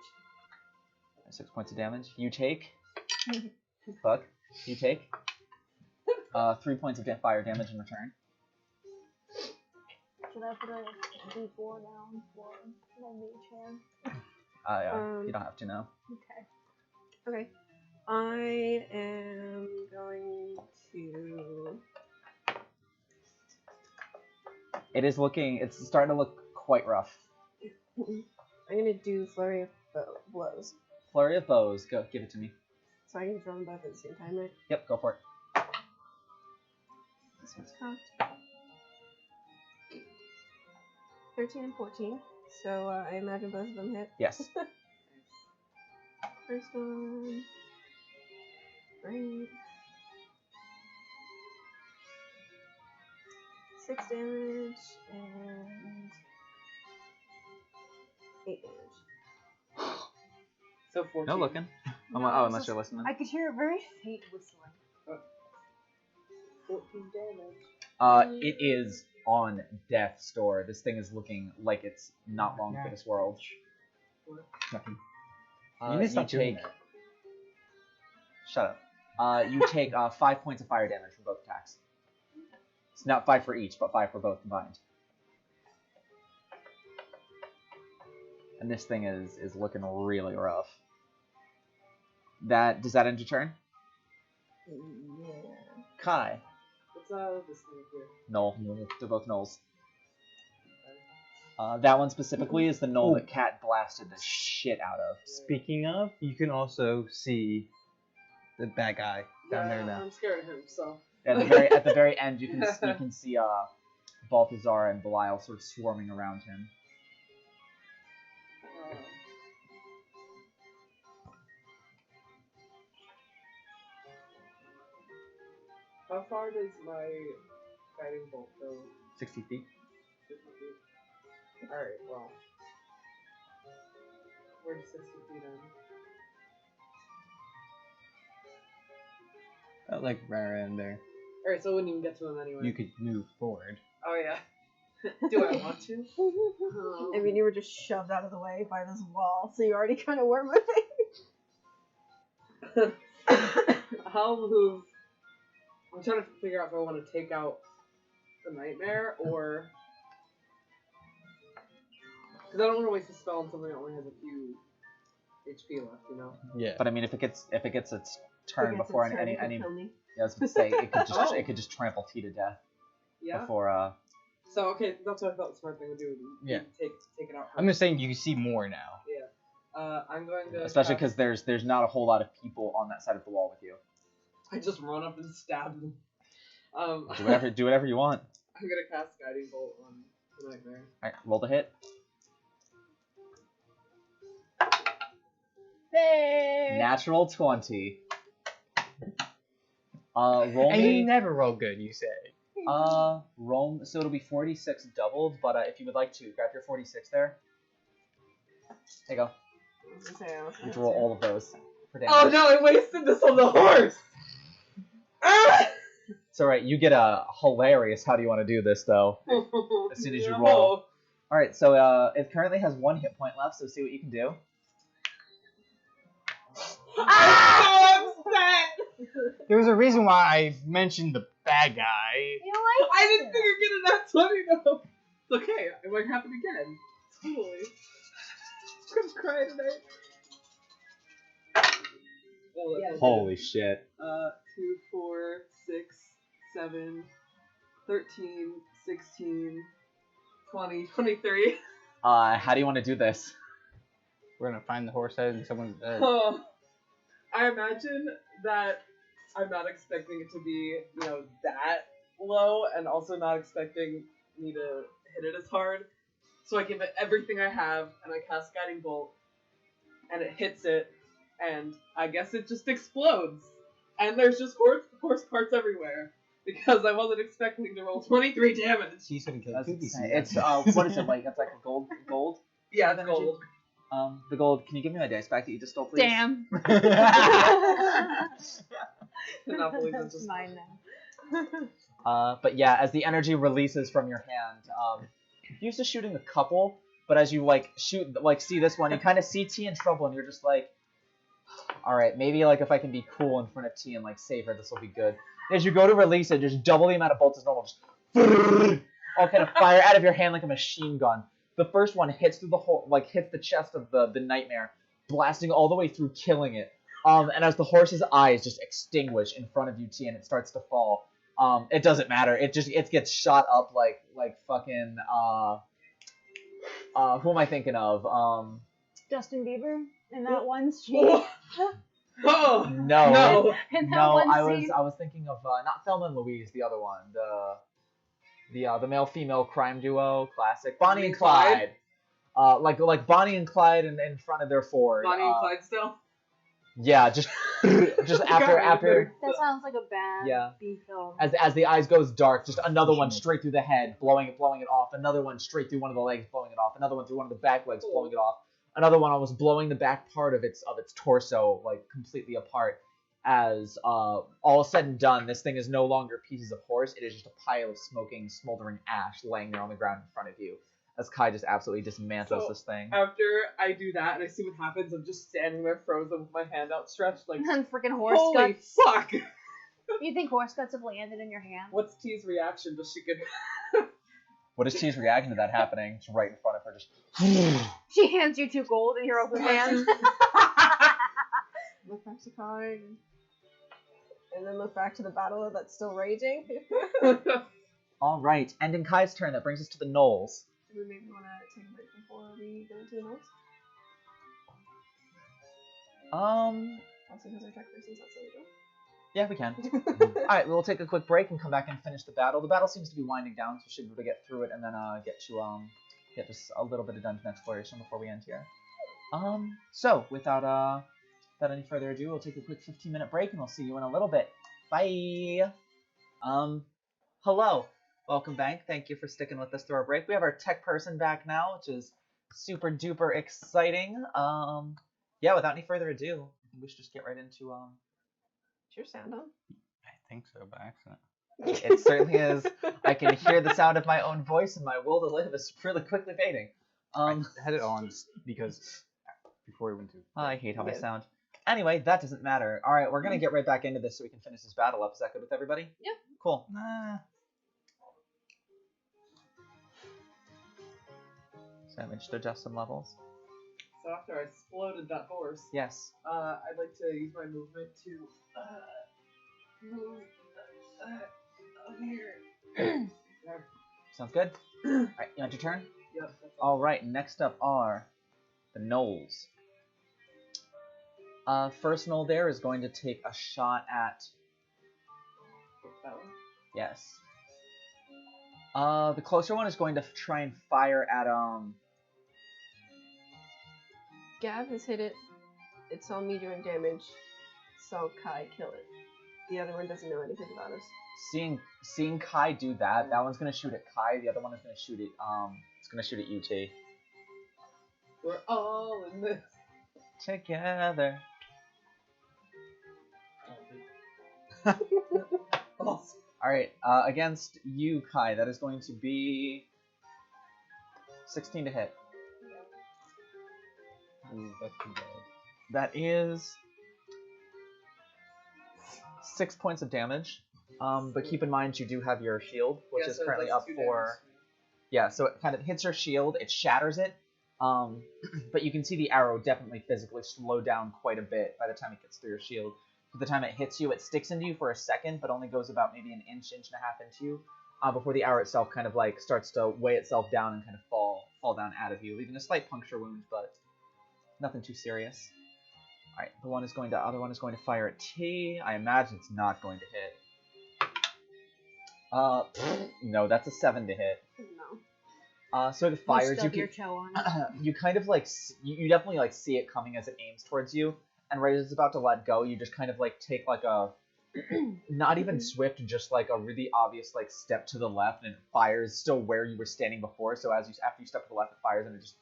6 points of damage. You take. Fuck. You take. 3 points of fire damage in return. Should I put a D4 down for my Mage Hand? Yeah. You don't have to now. Okay. Okay. I am going to. It's starting to look quite rough. I'm gonna do flurry of blows. Flurry of bows. Go, give it to me. So I can throw them both at the same time, right? Yep, go for it. This one's cocked. 13 and 14. So I imagine both of them hit. Yes. first one. Great. 6 damage and 8 damage. So 14. No looking. No, Unless this you're is- listening. I could hear a very faint whistling. 14 damage. It is on death's door. This thing is looking like it's not long for this world. Nothing. You You need to stop doing take. that. Shut up. You take 5 points of fire damage from both attacks. It's not 5 for each, but 5 for both combined. And this thing is looking really rough. Does that end your turn? Yeah. Kai. What's this thing here? Null. They're both nulls. That one specifically is the null that Cat blasted the shit out of. Speaking of, you can also see the bad guy down there Yeah, now. I'm scared of him, so. At the very end, you can see Balthazar and Belial sort of swarming around him. How far does my guiding bolt go? 60 feet. 50 feet. Alright, well. Where does 60 feet end? Like right around there. Alright, so I wouldn't even get to him anyway. You could move forward. Oh, yeah. Do I want to? I mean, you were just shoved out of the way by this wall, so you already kind of were moving. I'll move. I'm trying to figure out if I want to take out the nightmare or. Because I don't want to waste a spell on something that only has a few HP left, you know? Yeah. But I mean, if it gets its turn before Forget to any turn, you can kill me. yeah, I was gonna say Oh. it could just trample T to death Yeah. before So, okay, that's what I thought the smart thing would do. Yeah. Take it out. I'm just saying you can see more now. I'm going to. especially cast- because there's not a whole lot of people on that side of the wall with you. I just run up and stab them. Do whatever you want. I'm gonna cast Guiding Bolt on the nightmare. Alright, roll the hit. Hey! Natural 20. Roll And you me. never roll good, you say. Roll. So it'll be 46 doubled, but if you would like to, grab your 46 there. There you go. You have to roll all of those for damage. Oh no, I wasted this on the horse! Ah! It's alright, you get a hilarious how do you want to do this, though. As soon as you roll. Alright, so it currently has 1 hit point left, so see what you can do. I'm so upset! There was a reason why I mentioned the bad guy. You like I didn't think you'd get a nat 20 though. It's okay, it might happen again. Totally. I'm gonna cry tonight. Oh, that's okay. Holy shit. 2, 4, 6, 7, 13, 16, 20, 23. How do you want to do this? We're gonna find the horse head and someone's dead. Oh, I imagine that I'm not expecting it to be, that low, and also not expecting me to hit it as hard. So I give it everything I have, and I cast Guiding Bolt, and it hits it, and I guess it just explodes. And there's just horse parts everywhere, because I wasn't expecting to roll 23 damage. She's gonna kill That's two people. insane. It's what is it like? It's like a gold. Yeah, it's Energy? gold. The gold. Can you give me my dice back that you just stole, please? Damn. Cannot believe this That's is mine now. But yeah, as the energy releases from your hand, used to shooting a couple, but as you see this one, you kind of see T in trouble, and you're just like, all right, maybe if I can be cool in front of T and save her, this will be good. As you go to release it, just double the amount of bolts as normal, just all kind of fire out of your hand like a machine gun. The first one hits through the whole, hits the chest of the nightmare, blasting all the way through, killing it. And as the horse's eyes just extinguish in front of you, T, and it starts to fall, it doesn't matter. It gets shot up like fucking who am I thinking of? Justin Bieber in that one scene. Oh! No. In that No, one I scene. was thinking of not Thelma and Louise, the other one, the male female crime duo classic, Bonnie and Clyde. Like Bonnie and Clyde in front of their Ford. Bonnie and Clyde still? Yeah, just after That sounds like a bad Yeah. B film. as the eyes goes dark, just another one straight through the head, blowing it off. Another one straight through one of the legs, blowing it off. Another one through one of the back legs, blowing it off. Another one almost blowing the back part of its torso like completely apart. As all said and done, this thing is no longer pieces of horse. It is just a pile of smoking, smoldering ash laying there on the ground in front of you. As Kai just absolutely dismantles this thing. After I do that and I see what happens, I'm just standing there frozen with my hand outstretched, like, And freaking horse holy guts. fuck! You think horse guts have landed in your hand? What's T's reaction? Does she get... What is T's reaction to that happening? It's right in front of her, just. She hands you 2 gold in your open hand. Look back to Kai, and then look back to the battle that's still raging. All right, ending Kai's turn. That brings us to the Knolls. Do we maybe want to take a break before we go into the notes? Also, because our tech person's outside the door. Yeah, we can. All right, we'll take a quick break and come back and finish the battle. The battle seems to be winding down, so we should be able to get through it and then get just a little bit of dungeon exploration before we end here. So without any further ado, we'll take a quick 15-minute break and we'll see you in a little bit. Bye. Hello. Welcome back. Thank you for sticking with us through our break. We have our tech person back now, which is super duper exciting. Yeah, without any further ado, we should just get right into Is your sound on? I think so, by accident. It certainly is. I can hear the sound of my own voice, and my will to live is really quickly fading. I had it on because before we went to. I hate how I sound. Anyway, that doesn't matter. All right, we're gonna get right back into this so we can finish this battle up. Is that good with everybody? Yeah. Cool. So I managed to adjust some levels. So after I exploded that horse, Yes. I'd like to use my movement to move up here. There. Sounds good. All right, you want your turn? Yep. That's All right. Next up are the Knolls. First Knoll there is going to take a shot at. That one. Yes. The closer one is going to try and fire at Gav has hit it. It's all me doing damage. So Kai kill it. The other one doesn't know anything about us. Seeing Kai do that, that one's gonna shoot at Kai. The other one is gonna shoot at it's gonna shoot at UT. We're all in this. Together. Awesome. All right. Against you, Kai, that is going to be 16 to hit. Ooh, that's too bad. That is 6 points of damage. But keep in mind you do have your shield, which is so it currently does up 2 for. damage. Yeah, so it kind of hits your shield, it shatters it, but you can see the arrow definitely physically slow down quite a bit by the time it gets through your shield. By the time it hits you, it sticks into you for a second, but only goes about maybe an inch and a half into you, before the arrow itself kind of like starts to weigh itself down and kind of fall down out of you, leaving a slight puncture wound, but nothing too serious. All right, other one is going to fire at T. I imagine it's not going to hit. No, that's a 7 to hit. No. So it fires. Stub your toe on it. You kind of like you definitely like see it coming as it aims towards you, and right as it's about to let go, you just kind of like take like a not even swift, just like a really obvious like step to the left, and it fires still where you were standing before. So after you step to the left, it fires, and it just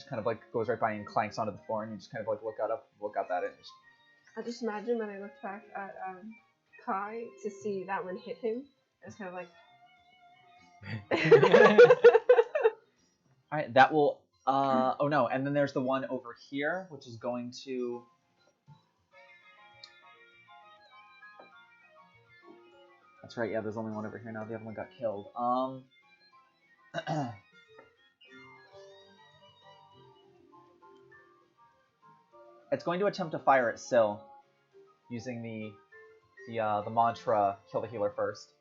kind of like goes right by and clanks onto the floor, and you just kind of like look at it. And just... I just imagine when I looked back at Kai to see that one hit him, I was kind of like. All right, that will. Oh no, and then there's the one over here, which is going to. That's right. Yeah, there's only one over here now. The other one got killed. It's going to attempt to fire at Syl, using the mantra "Kill the healer first."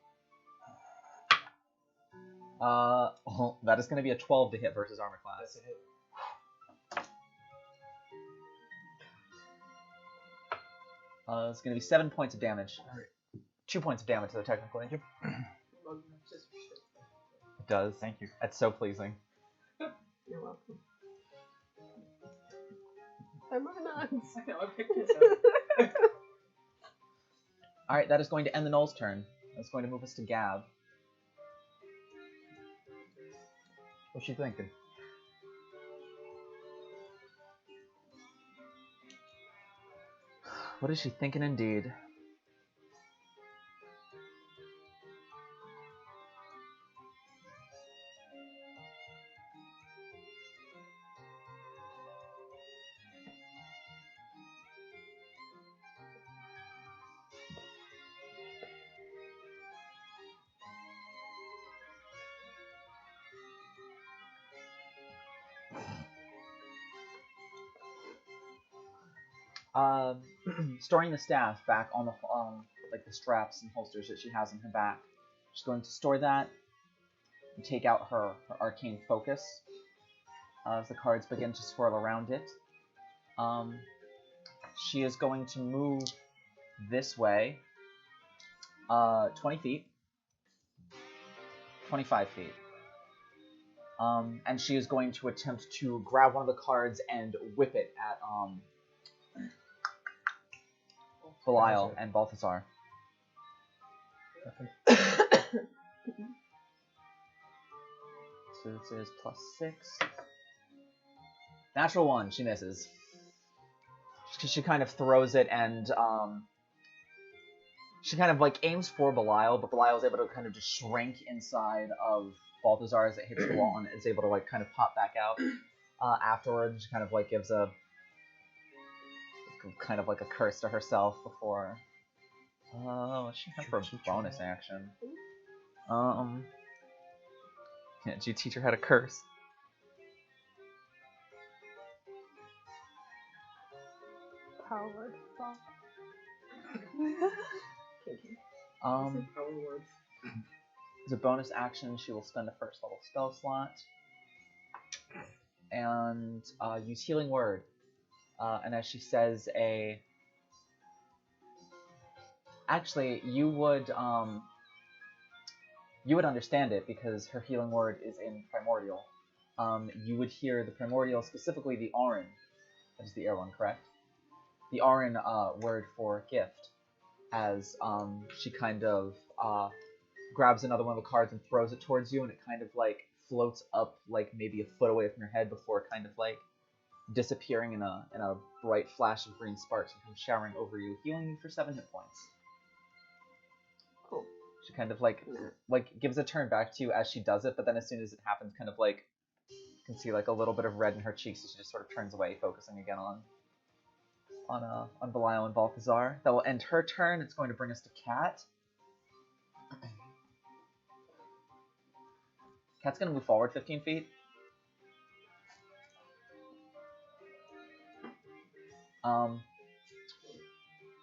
That is going to be a 12 to hit versus armor class. That's a hit. It's going to be 7 points of damage. 2 points of damage to the technical injury. It does. Thank you. That's so pleasing. You're welcome. They're my nuts. I know, I picked myself. Alright, that is going to end the Knoll's turn. That's going to move us to Gab. What's she thinking? What is she thinking indeed? Storing the staff back on the like the straps and holsters that she has on her back. She's going to store that and take out her arcane focus as the cards begin to swirl around it. She is going to move this way 20 feet, 25 feet. And she is going to attempt to grab one of the cards and whip it at Belial and Balthazar. So this is +6. Natural 1, she misses. She kind of throws it and she kind of like aims for Belial, but Belial is able to kind of just shrink inside of Balthazar as it hits the wall and is able to like kind of pop back out. Afterwards, she kind of like gives a kind of like a curse to herself before. She had for a bonus action. Can't you teach her how to curse? Power fuck. Power words. As a bonus action, she will spend a first level spell slot and use Healing Word. And as she says actually, you would understand it because her Healing Word is in Primordial. You would hear the Primordial, specifically the Auron. That is the air one, correct? The Auron word for gift. As she kind of grabs another one of the cards and throws it towards you, and it kind of like floats up like maybe a foot away from your head before kind of like disappearing in a bright flash of green sparks and comes showering over you, healing you for 7 hit points. Cool. She kind of like gives a turn back to you as she does it, but then as soon as it happens, kind of like you can see like a little bit of red in her cheeks as she just sort of turns away, focusing again on Belial and Balthazar. That will end her turn. It's going to bring us to Cat. Cat's going to move forward 15 feet.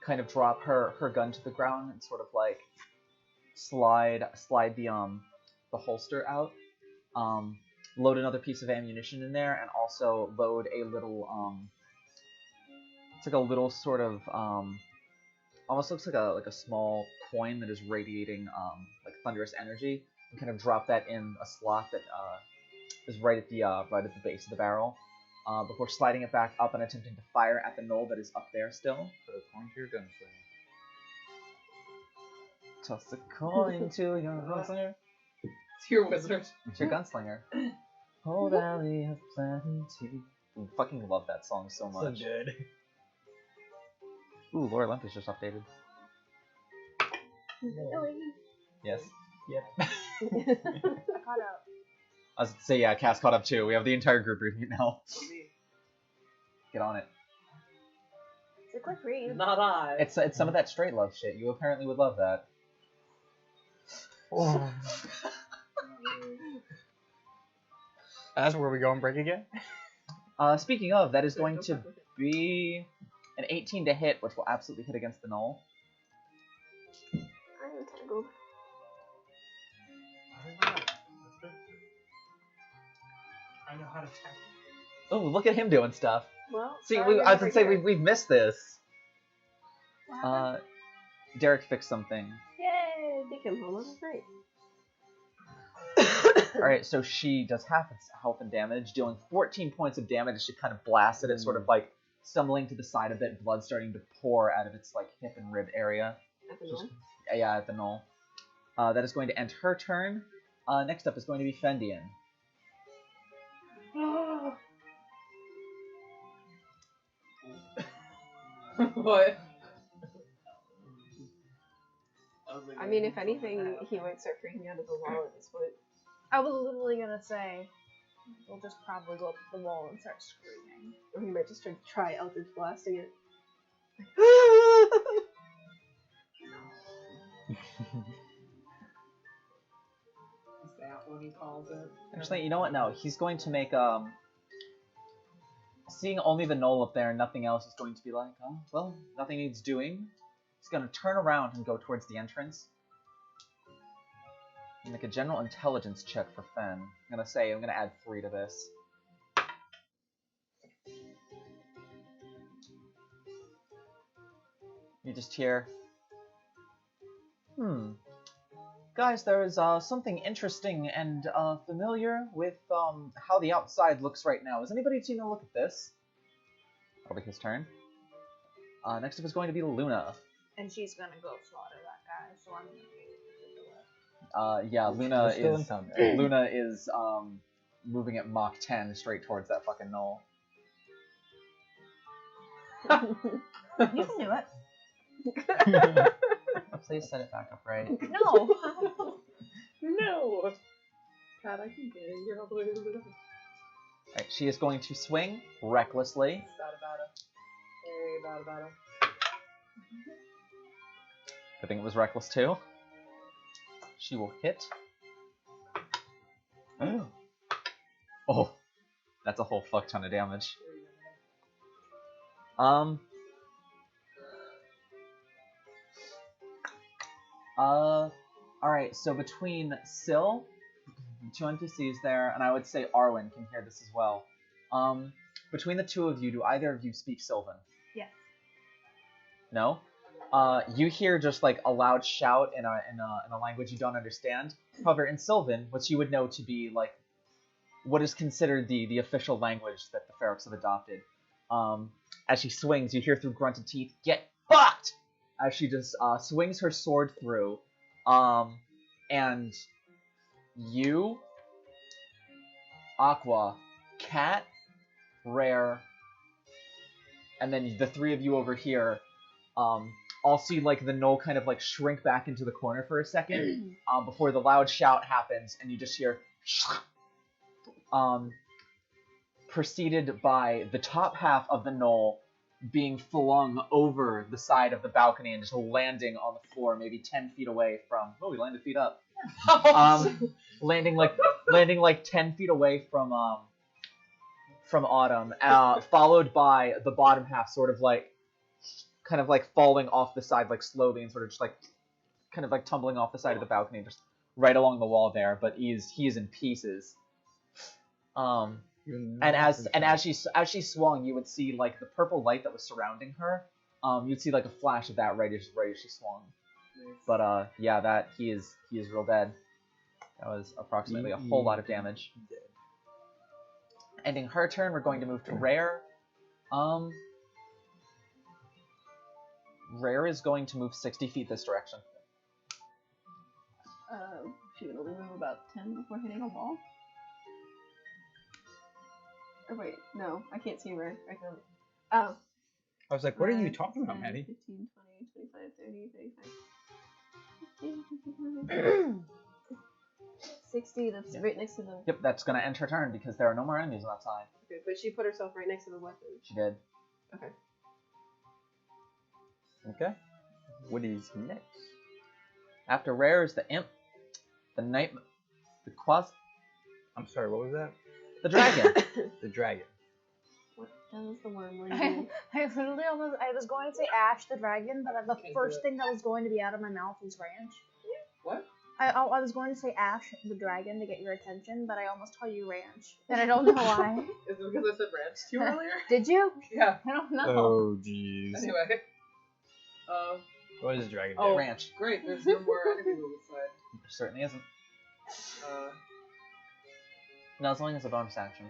Kind of drop her gun to the ground and sort of like slide the holster out. Load another piece of ammunition in there, and also load a little it's like a little sort of almost looks like a small coin that is radiating like thunderous energy, and kind of drop that in a slot that is right at the base of the barrel. Before sliding it back up and attempting to fire at the knoll that is up there still. Put a coin to your gunslinger. Toss a coin to your gunslinger. It's your wizard. It's your gunslinger. Oh, Valley of Plenty. I fucking love that song so much. So good. Ooh, Lore Olympus just updated. Really? Yes. Yep. Caught up. I was going to say, yeah, Cass caught up too. We have the entire group reading it now. Get on it. It's a quick read. Not I. It's some of that straight love shit. You apparently would love that. That's where we go and break again? Speaking of, that is going to be an 18 to hit, which will absolutely hit against the knoll. I am tangled. I know how to tackle. Oh, look at him doing stuff. Well, See, sorry, I was you're gonna say over here. we've missed this. What happened? Derek fixed something. Yay! Take him home. That's great. Alright, so she does half its health and damage, dealing 14 points of damage as she kind of blasted it, sort of like stumbling to the side a bit, blood starting to pour out of its like hip and rib area. At the knoll. Yeah, at the knoll. That is going to end her turn. Next up is going to be Fendian. What? I mean, if anything, he might start freaking out at the wall at this point. I was literally gonna say, we'll just probably go up to the wall and start screaming. Or he might just try Eldritch Blasting it. Is that what he calls it? Actually, you know what? No, he's going to make seeing only the knoll up there and nothing else is going to be like, oh, well, nothing needs doing. He's going to turn around and go towards the entrance. Make a general intelligence check for Fen. I'm going to add 3 to this. You just hear, guys, there is something interesting and familiar with how the outside looks right now. Has anybody taken a look at this? That'll be his turn. Next up is going to be Luna. And she's gonna go slaughter that guy, so I'm gonna Yeah, Luna We're still is in combat. Luna is moving at Mach 10 straight towards that fucking knoll. You can do it. Please set it back up right. No. No! Pat, I can get it. You're all the way to the middle. Alright, she is going to swing recklessly. Bada. Hey, bada. I think it was reckless too. She will hit. Oh, that's a whole fuck ton of damage. Alright, so between Syl, 2 NPCs there, and I would say Arwen can hear this as well. Between the two of you, do either of you speak Sylvan? Yes. No? You hear just like a loud shout in a language you don't understand. However, in Sylvan, what you would know to be like what is considered the official language that the Ferox have adopted. As she swings, you hear through grunted teeth, "Get fucked!" As she just swings her sword through. And you, Aqua, Cat, Rare, and then the 3 of you over here, all see like the knoll kind of like shrink back into the corner for a second, before the loud shout happens, and you just hear, preceded by the top half of the knoll being flung over the side of the balcony and just landing on the floor, maybe 10 feet away from. Oh, we landed feet up. Landing like 10 feet away from Autumn, followed by the bottom half, sort of like, kind of like falling off the side, like slowly, and sort of just like, kind of like tumbling off the side of the balcony, just right along the wall there. But he is in pieces. And as she swung, you would see like the purple light that was surrounding her. You'd see like a flash of that right as she swung. Nice. But yeah, that he is real dead. That was approximately a whole lot of damage. Ending her turn, we're going to move to Rare. Rare is going to move 60 feet this direction. She can only move about 10 before hitting a wall? Or wait, no, I can't see where. I can only... Oh. I was like, what are you talking about, 10, Maddie? 15, 20, 25, 30, 35. 60, that's right next to the... Yep, that's going to end her turn because there are no more enemies on that side. Okay, but she put herself right next to the weapon. She did. Okay. Okay. What is next? After Rare is the Imp, the Night, the I'm sorry, what was that? the Dragon. The dragon. What does the wormling do? I literally almost, I was going to say Ash the dragon, but the first thing that was going to be out of my mouth was ranch. What? I was going to say Ash the dragon to get your attention, but I almost called you ranch, and I don't know why. Is it because I said ranch to you earlier? Did you? Yeah. I don't know. Oh, jeez. Anyway. What is dragon? Oh, Ranch. great. There's no more enemies on this side. There certainly isn't. Uh, No, it's only as a bonus action.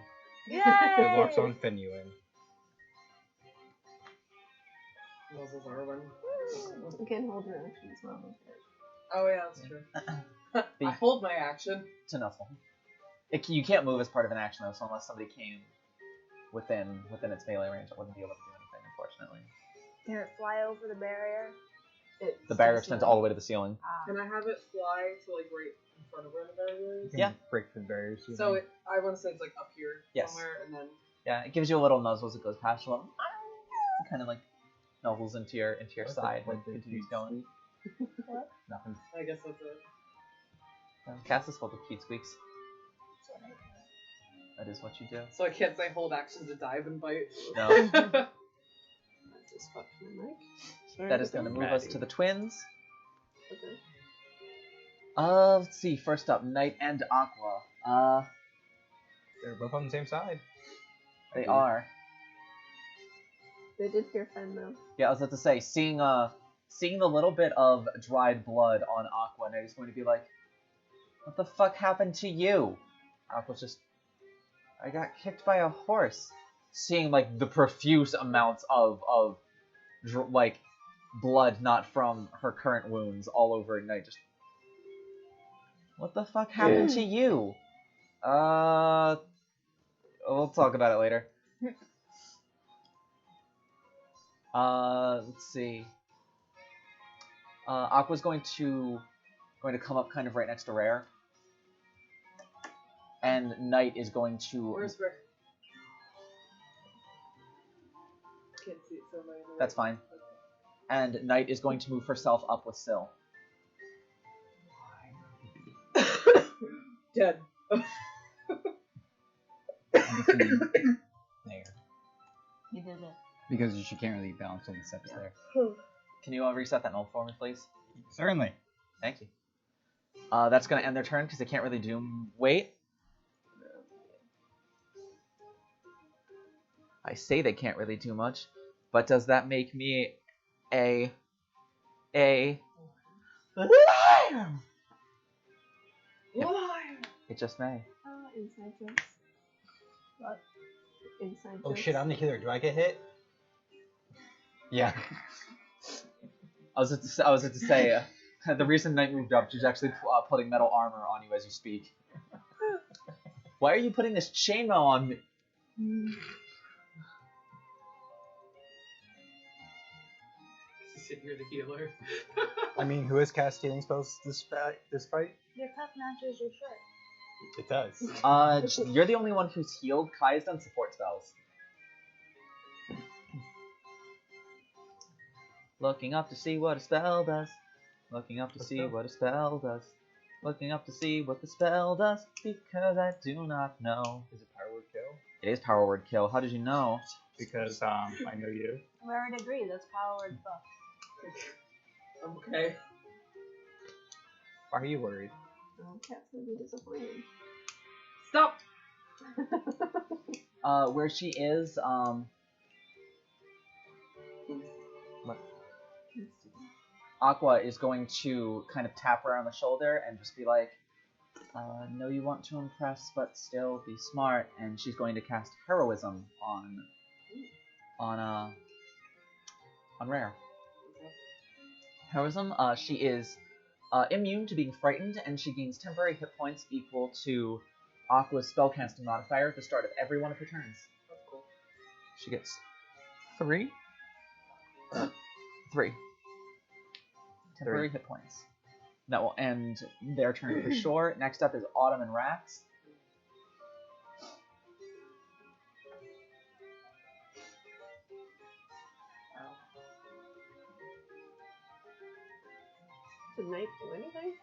It Yay! locks on Fenuin. Nuzzles are one. You can hold your action as well. Oh yeah, that's true. I hold my action. To nuzzle. You can't move as part of an action though, so unless somebody came within its melee range, it wouldn't be able to do anything, unfortunately. Can it fly over the barrier? The barrier extends all the way to the ceiling. Can I have it fly to like right in front of where the barrier is? You can Yeah. break through the barriers. So I want to say it's like up here Yes. somewhere, and then Yeah, it gives you a little nuzzle as it goes past you. Kind of like nuzzles into your side, like continues going. Nothing. I guess that's it. Cass is filled with cute squeaks. That is what you do. So I can't say hold action to dive and bite. No. That just fucked my mic. Sorry That is about going to move us to the twins. Okay. Let's see. First up, Knight and Aqua. They're both on the same side. They are. They did hear Fen though. Yeah, I was about to say, seeing the little bit of dried blood on Aqua, Knight is going to be like, "What the fuck happened to you?" Aqua's just, "I got kicked by a horse." Seeing like the profuse amounts of like blood not from her current wounds all over Knight, just, "What the fuck happened to you?" We'll talk about it later. Let's see. Aqua's going to come up kind of right next to Rare, and Knight is going to. Where's Rick? Can't see it so much. That's fine. And Knight is going to move herself up with Syl. Dead. There. You did it. Because she can't really balance on the steps there. Can you reset that null for me, please? Certainly. Thank you. That's going to end their turn because they can't really do. Wait. I say they can't really do much, but does that make me a liar? Liar! It just may. Inside jokes. What? Inside jokes. Oh shit, I'm the healer. Do I get hit? Yeah. I was about to say the reason Knight moved up, she's actually putting metal armor on you as you speak. Why are you putting this chainmail on me? You're the healer. I mean, who has cast healing spells this fight? Your cuff matches your shirt. It does. You're the only one who's healed. Kai's done support spells. Looking up to see what a spell does. Looking up to see what a spell does. Looking up to see what the spell does. Because I do not know. Is it power word kill? It is power word kill. How did you know? Because I know you. We already agreed. That's power word buff. Okay. Why are you worried? Oh, Cat's gonna be disappointed. Stop! Where she is, Aqua is going to kind of tap her on the shoulder and just be like, know you want to impress, but still be smart. And she's going to cast Heroism on Rare. Heroism, she is immune to being frightened, and she gains temporary hit points equal to Aqua's spellcasting modifier at the start of every one of her turns. That's cool. She gets 3. 3. Temporary hit points. That will end their turn for sure. Next up is Autumn and Rax. Did Knight do anything?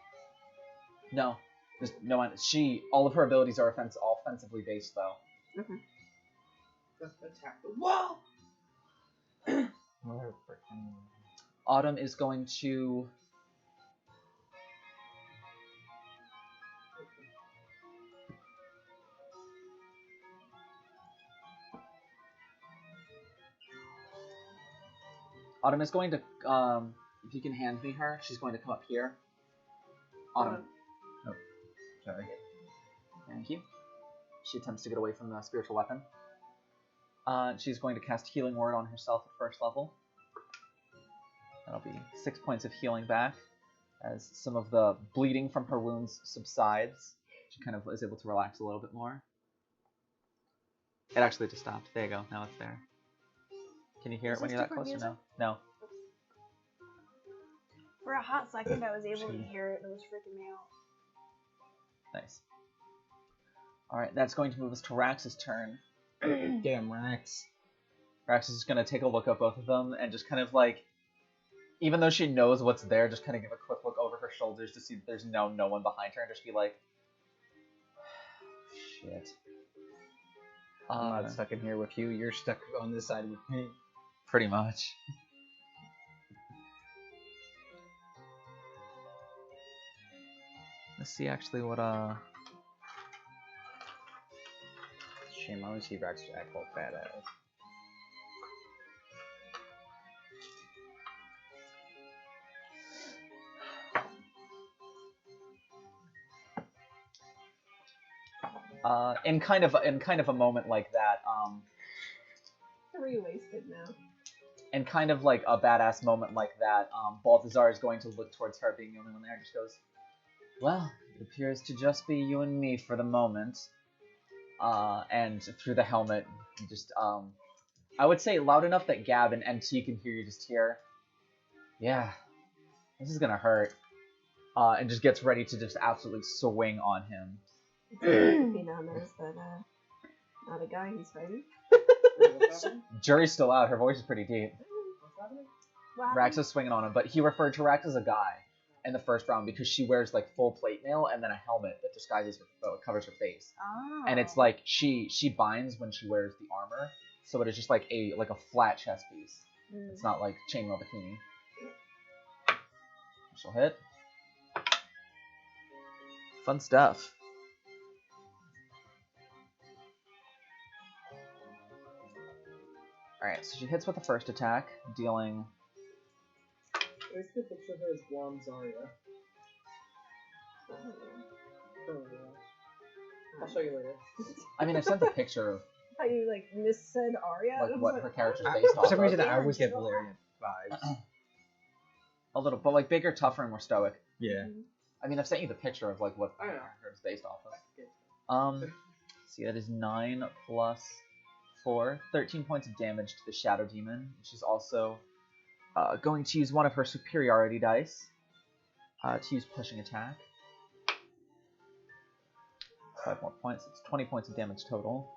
No. There's no one. All of her abilities are offensively based, though. Okay. Just attack the wall! Autumn is going to... Autumn is going to, if you can hand me her, she's going to come up here. Autumn. Oh, sorry. Thank you. She attempts to get away from the spiritual weapon. She's going to cast Healing Word on herself at first level. That'll be 6 points of healing back as some of the bleeding from her wounds subsides. She kind of is able to relax a little bit more. It actually just stopped. There you go. Now it's there. Can you hear Is it when this you're that different close or music? no? No. For a hot second, I was able to hear it, and it was freaking me out. Nice. Alright, that's going to move us to Rax's turn. Damn, Rax. Rax is just going to take a look at both of them and just kind of like, even though she knows what's there, just kind of give a quick look over her shoulders to see that there's no one behind her and just be like, shit. I'm not stuck in here with you. You're stuck on this side with me. Pretty much. Let's see actually what Shame, I want to see Rax act all badass. in kind of a moment like that, 3 wasted now. in kind of like a badass moment like that, Balthazar is going to look towards her, being the only one there, and just goes, well, it appears to just be you and me for the moment. And through the helmet, you just, I would say loud enough that Gab and NT can hear you just hear, yeah, this is gonna hurt. And just gets ready to just absolutely swing on him. He now knows that, not a guy he's fighting. Jury's still out, her voice is pretty deep. Wow. Rax is swinging on him, but he referred to Rax as a guy in the first round because she wears like full plate mail and then a helmet that disguises her, covers her face. Oh. And it's like she binds when she wears the armor, so it is just like a flat chest piece. It's not like chainmail bikini. She'll hit. Fun stuff. Alright, so she hits with the first attack, dealing... I see a picture of her as blonde Zarya. Oh, yeah. I'll show you later. I mean, I've sent a picture of I thought you, like, missaid Arya. I like was what like, her character's For based off some of. reason, I always get Valerian vibes. A little, but like bigger, tougher, and more stoic. Yeah. I mean, I've sent you the picture of like what I know. her character is based off of. See, that is 9 plus 4, 13 points of damage to the Shadow Demon. She's also going to use one of her superiority dice to use pushing attack. 5 more points. It's 20 points of damage total.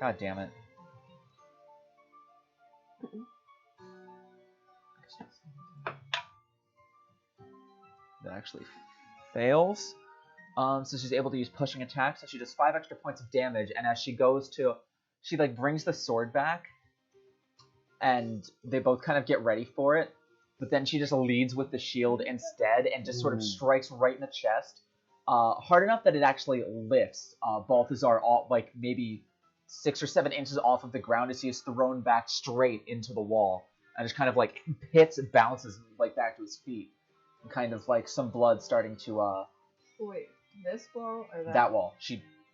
God damn it. That actually fails. So she's able to use pushing attack, so she does 5 extra points of damage, and as she goes to, she like brings the sword back, and they both kind of get ready for it, but then she just leads with the shield instead, and just sort of strikes right in the chest, hard enough that it actually lifts Balthazar off, like maybe 6 or 7 inches off of the ground as he is thrown back straight into the wall, and just kind of like hits and bounces like back to his feet, and kind of like some blood starting to Wait, this wall or that? that wall.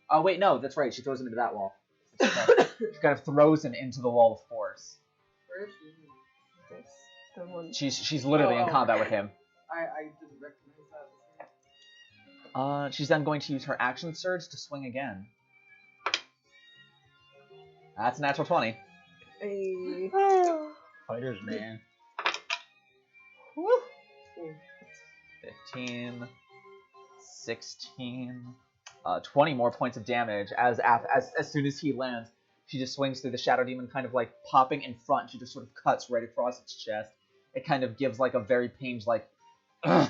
Oh wait, no, that's right. She throws him into that wall. She kind of throws him into the wall of force. Where is she? This, the one. She's literally in combat with him. I didn't recognize that. She's then going to use her action surge to swing again. That's a natural 20. Hey. Fighters, man. 15, 16, 20 more points of damage as soon as he lands. She just swings through the Shadow Demon, kind of like popping in front. She just sort of cuts right across its chest. It kind of gives like a very pained like, ugh,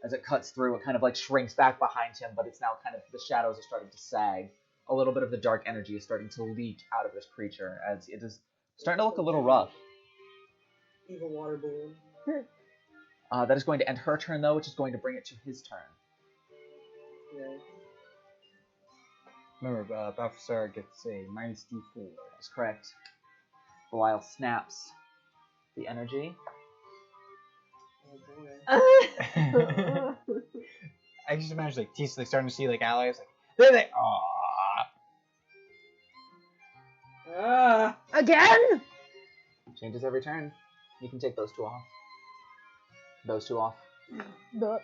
as it cuts through. It kind of like shrinks back behind him, but it's now kind of, the shadows are starting to sag. A little bit of the dark energy is starting to leak out of this creature as it is starting to look a little rough. Evil water balloon. That is going to end her turn though, which is going to bring it to his turn. Yeah. Remember, Balthazar gets a minus D4. That's correct. Belial snaps the energy. Oh boy. I just imagine like Tisa like starting to see like allies like there they are. Ah! Again? Changes every turn. You can take those two off. Those two off. The,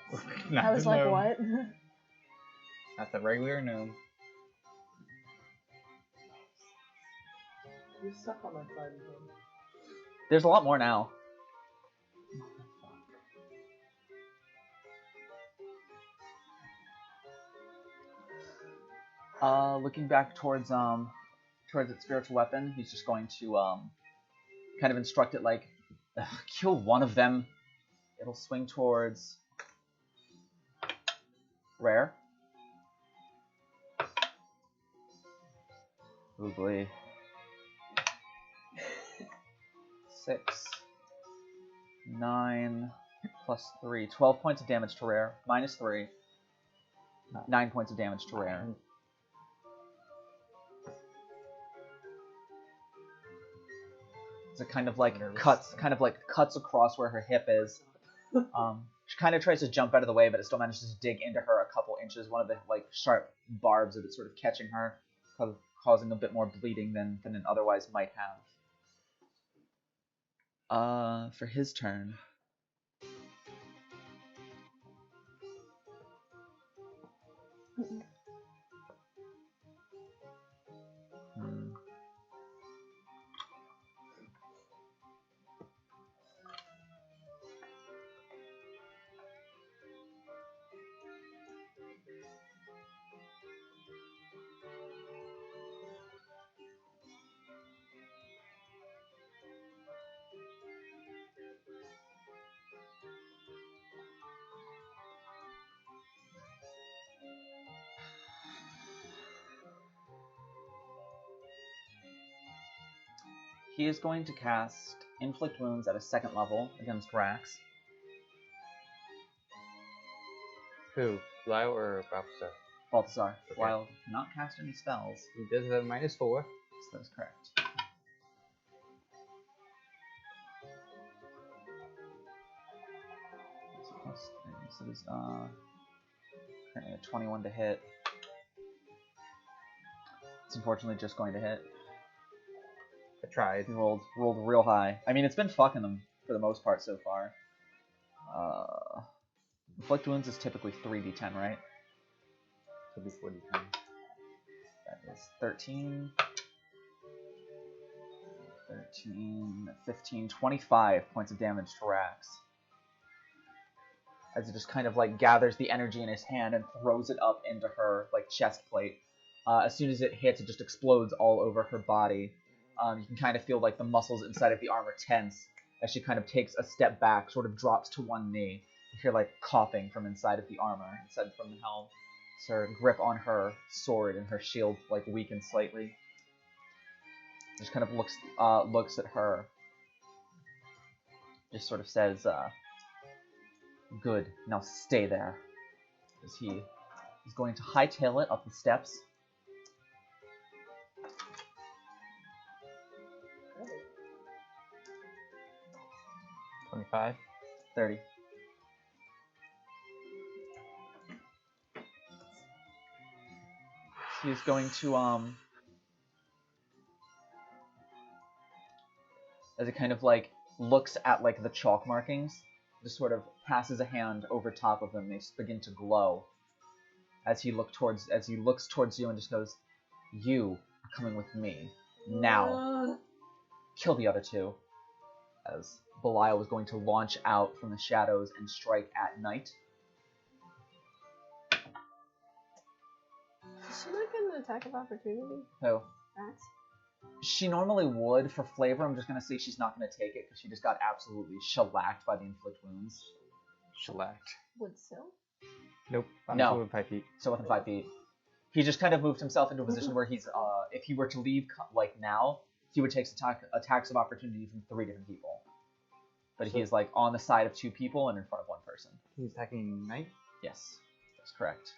Not I was the like, gnome. what? Not the regular gnome. You're stuck on that side of him. There's a lot more now. Looking back towards its spiritual weapon, he's just going to kind of instruct it like, kill one of them. It'll swing towards Rare. Oogly. 6, 9, plus 3. 12 points of damage to Rare. Minus 3. 9 points of damage to Rare. It kind of like cuts across where her hip is. She kind of tries to jump out of the way, but it still manages to dig into her a couple inches. One of the like sharp barbs of it sort of catching her, causing a bit more bleeding than it otherwise might have. For his turn. He is going to cast Inflict Wounds at a 2nd level against Rax. Who? Lyle or Balthazar? Balthazar. Okay. While not cast any spells. He does have -4. So that is correct. So plus 3. So there's currently a 21 to hit. It's unfortunately just going to hit. I tried. He rolled real high. I mean, it's been fucking them for the most part so far. Inflict Wounds is typically 3d10, right? Could be 40 That is 13, 15, 25 points of damage to Rax. As it just kind of like gathers the energy in his hand and throws it up into her like chest plate. As soon as it hits, it just explodes all over her body. You can kind of feel like the muscles inside of the armor tense as she kind of takes a step back, sort of drops to one knee. You hear like coughing from inside of the armor, inside from the helm. So her grip on her sword and her shield like weakens slightly. Just kind of looks at her. Just sort of says, "Good. Now stay there." As he is going to hightail it up the steps. 25. 30. He's going to as it kind of like looks at like the chalk markings, just sort of passes a hand over top of them. They begin to glow as he looks towards you and just goes, "You are coming with me now. Kill the other two." As Belial was going to launch out from the shadows and strike at night. Is she not getting an attack of opportunity? So Rax? she normally would. For flavor, I'm just going to say she's not going to take it because she just got absolutely shellacked by the Inflict Wounds. Shellacked. Would still? Nope. I'm No. still within 5 feet. So within 5 feet. He just kind of moved himself into a position where he's, if he were to leave like now, he would take attacks of opportunity from 3 different people. But he is like on the side of 2 people and in front of 1 person. He's attacking Knight. Yes, that's correct.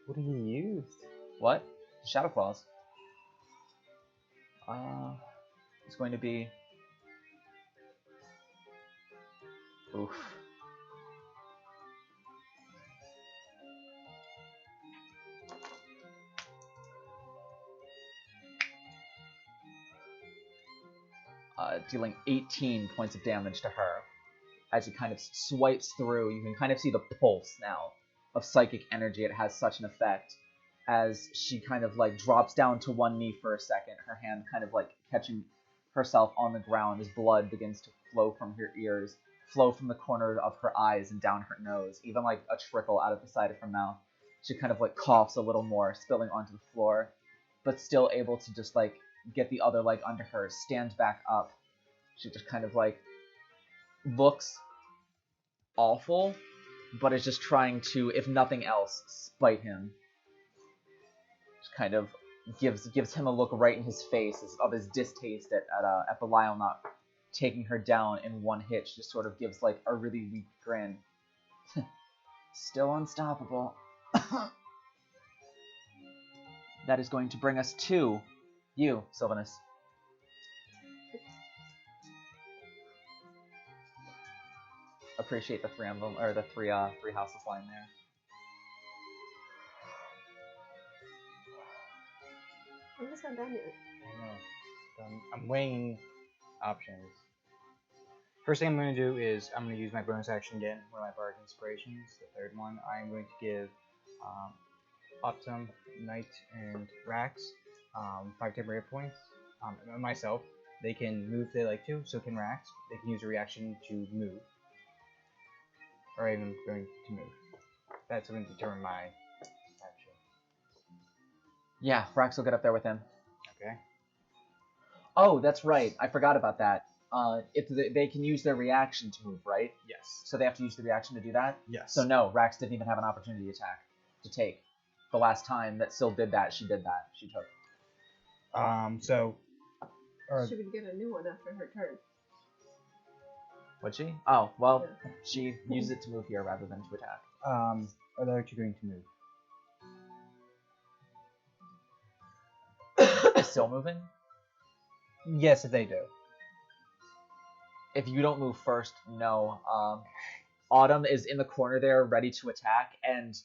What did he use? What? Shadow Claws. It's going to be... Oof. dealing 18 points of damage to her. As it kind of swipes through, you can kind of see the pulse now of psychic energy. It has such an effect as she kind of like drops down to one knee for a second, her hand kind of like catching herself on the ground as blood begins to flow from her ears, flow from the corner of her eyes and down her nose, even like a trickle out of the side of her mouth. She kind of like coughs a little more, spilling onto the floor, but still able to just like get the other leg under her, stand back up. She just kind of like looks awful, but is just trying to, if nothing else, spite him. Just kind of gives him a look right in his face of his distaste at Belial not taking her down in one hit. She just sort of gives like a really weak grin. Still unstoppable. That is going to bring us to you, Sylvanus. Appreciate the three emblem or the three houses line there. I'm just not done yet. I know. I'm weighing options. First thing I'm going to do is I'm going to use my bonus action again, one of my bardic inspirations. The third one, I'm going to give Optum, Knight, and Rax 5 temporary hit points. Myself, they can move if they like to, so can Rax. They can use a reaction to move. Or I'm going to move. That's going to determine my action. Yeah, Rax will get up there with him. Okay. Oh, that's right. I forgot about that. They can use their reaction to move, right? Yes. So they have to use the reaction to do that? Yes. So no, Rax didn't even have an opportunity attack to take. The last time that Syl did that, she did that. She took. She would get a new one after her turn. Would she? Oh, well, she used it to move here rather than to attack. Are the other two going to move? Is Syl moving? Yes, if they do. If you don't move first, no. Autumn is in the corner there, ready to attack, and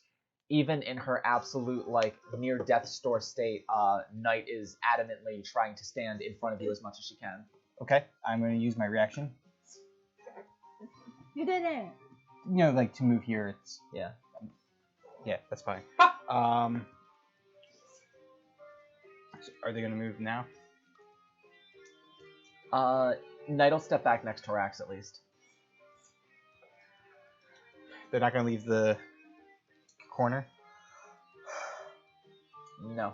even in her absolute, like, near death's door state, Knight is adamantly trying to stand in front of you as much as she can. Okay, I'm going to use my reaction. You did it. You know, like to move here, it's Yeah. yeah, that's fine. So are they going to move now? Knight will step back next to Rax at least. They're not going to leave the corner? No.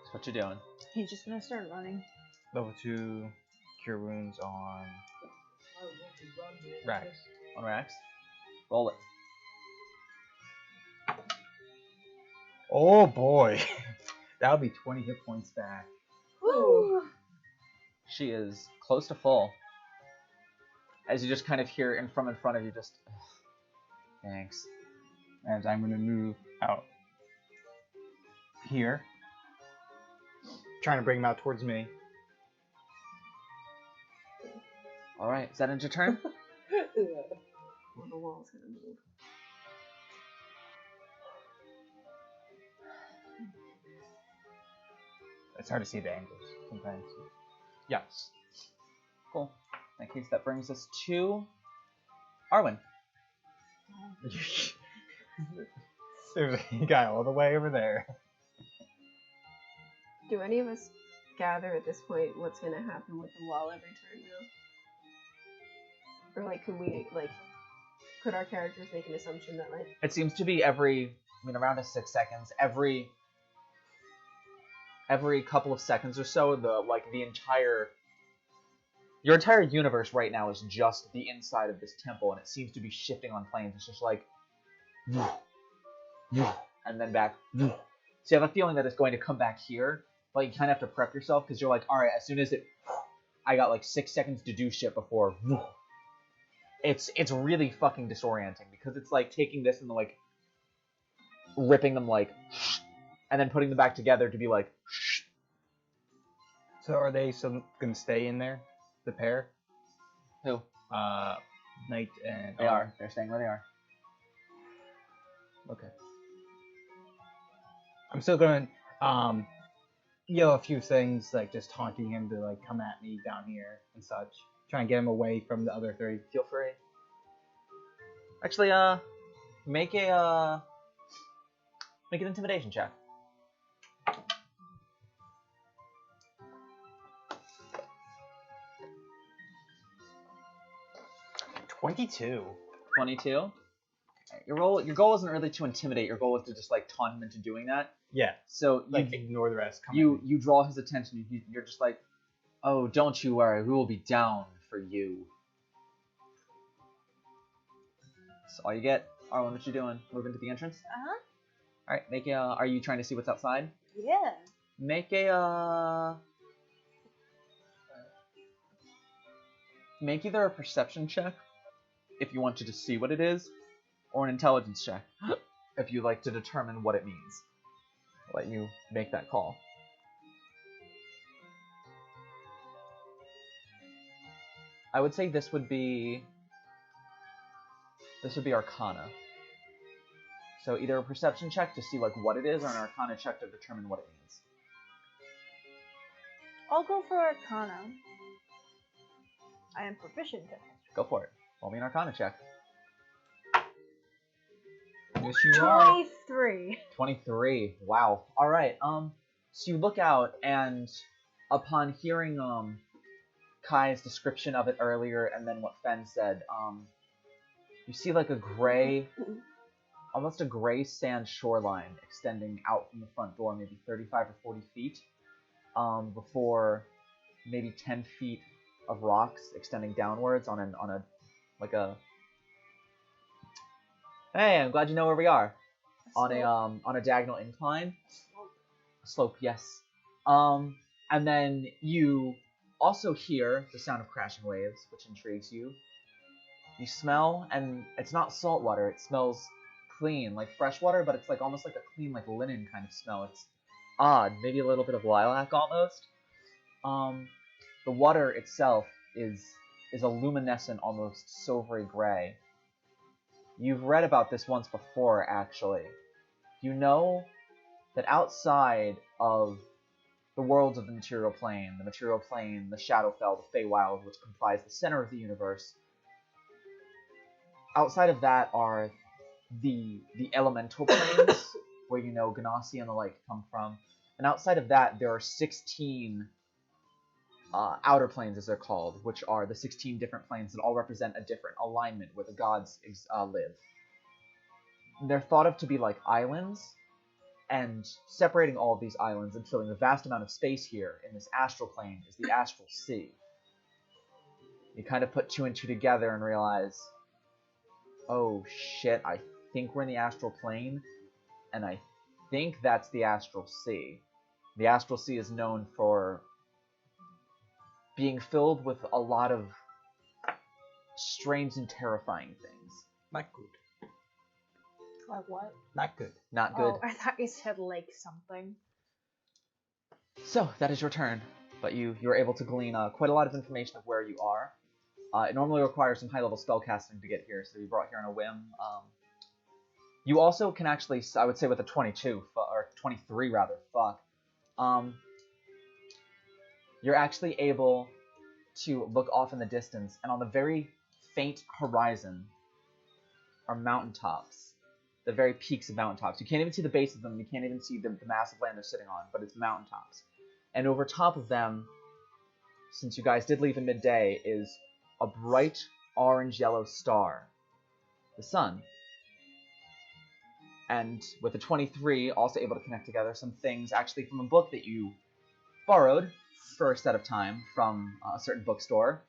That's what you're doing. He's just gonna start running. Level 2 cure wounds on Rax. On Rax. Roll it. Oh boy. That'll be 20 hit points back. Woo! She is close to full. As you just kind of hear in front of you just... Thanks. And I'm going to move out here. Trying to bring him out towards me. Alright, is that end your turn? Well, the wall's gonna move. It's hard to see the angles sometimes. Yes. Cool. In that case, that brings us to Arwen. There's a guy all the way over there. Do any of us gather at this point what's gonna happen with the wall every turn now? Or like, could our characters make an assumption that like It seems to be around 6 seconds, every couple of seconds or so, your entire universe right now is just the inside of this temple, and it seems to be shifting on planes. It's just like, and then back. So you have a feeling that it's going to come back here, but you kind of have to prep yourself because you're like, all right, as soon as I got like 6 seconds to do shit before. It's really fucking disorienting because it's like taking this and like ripping them like, and then putting them back together to be like. So are they still going to stay in there? The pair? Who? Knight and... They are. They're staying where they are. Okay. I'm still going to... Yell a few things, like just taunting him to like come at me down here and such. Try and get him away from the other three. Feel free. Actually, make an intimidation check. 22. 22. Your goal isn't really to intimidate. Your goal is to just like taunt him into doing that. Yeah. So Like ignore the rest. you draw his attention. You're just like, oh, don't you worry, we will be down for you. That's all you get. Arlen, what you doing? Move into the entrance. Uh-huh. All right, make a. Are you trying to see what's outside? Yeah. Make a. Make either a perception check if you want to just see what it is, or an intelligence check if you like to determine what it means. I'll let you make that call. I would say this would be Arcana. So either a perception check to see like what it is, or an Arcana check to determine what it means. I'll go for Arcana. I am proficient in it. Go for it. Roll me an Arcana check. Yes, you are. 23. 23. Wow. All right. So you look out, and upon hearing Kai's description of it earlier, and then what Fen said, you see like a gray, almost a gray sand shoreline extending out from the front door, maybe 35 or 40 feet, before maybe 10 feet of rocks extending downwards on a like a. Hey, I'm glad you know where we are. On a diagonal incline. Slope, yes. And then you also hear the sound of crashing waves, which intrigues you. You smell, and it's not salt water. It smells clean, like fresh water, but it's like almost like a clean, like linen kind of smell. It's odd, maybe a little bit of lilac almost. The water itself is a luminescent, almost silvery gray. You've read about this once before, actually. You know that outside of the worlds of the material plane, the Shadowfell, the Feywild, which comprise the center of the universe, outside of that are the elemental planes, where you know Ganassi and the like come from. And outside of that, there are 16 outer planes, as they're called, which are the 16 different planes that all represent a different alignment where the gods live. They're thought of to be like islands, and separating all of these islands and filling the vast amount of space here in this astral plane is the astral sea. You kind of put two and two together and realize, oh shit, I think we're in the astral plane, and I think that's the astral sea. The astral sea is known for being filled with a lot of strange and terrifying things. Not good. Like what? Not good. Not good. Oh, I thought you said like something. So, that is your turn. But you were able to glean quite a lot of information of where you are. It normally requires some high-level spellcasting to get here, so you brought here on a whim. You also can actually, I would say with a 22, or 23 rather, you're actually able to look off in the distance, and on the very faint horizon are mountaintops. The very peaks of mountaintops. You can't even see the base of them, you can't even see the massive land they're sitting on, but it's mountaintops. And over top of them, since you guys did leave in midday, is a bright orange-yellow star. The sun. And with a 23, also able to connect together some things actually from a book that you borrowed for a set of time from a certain bookstore.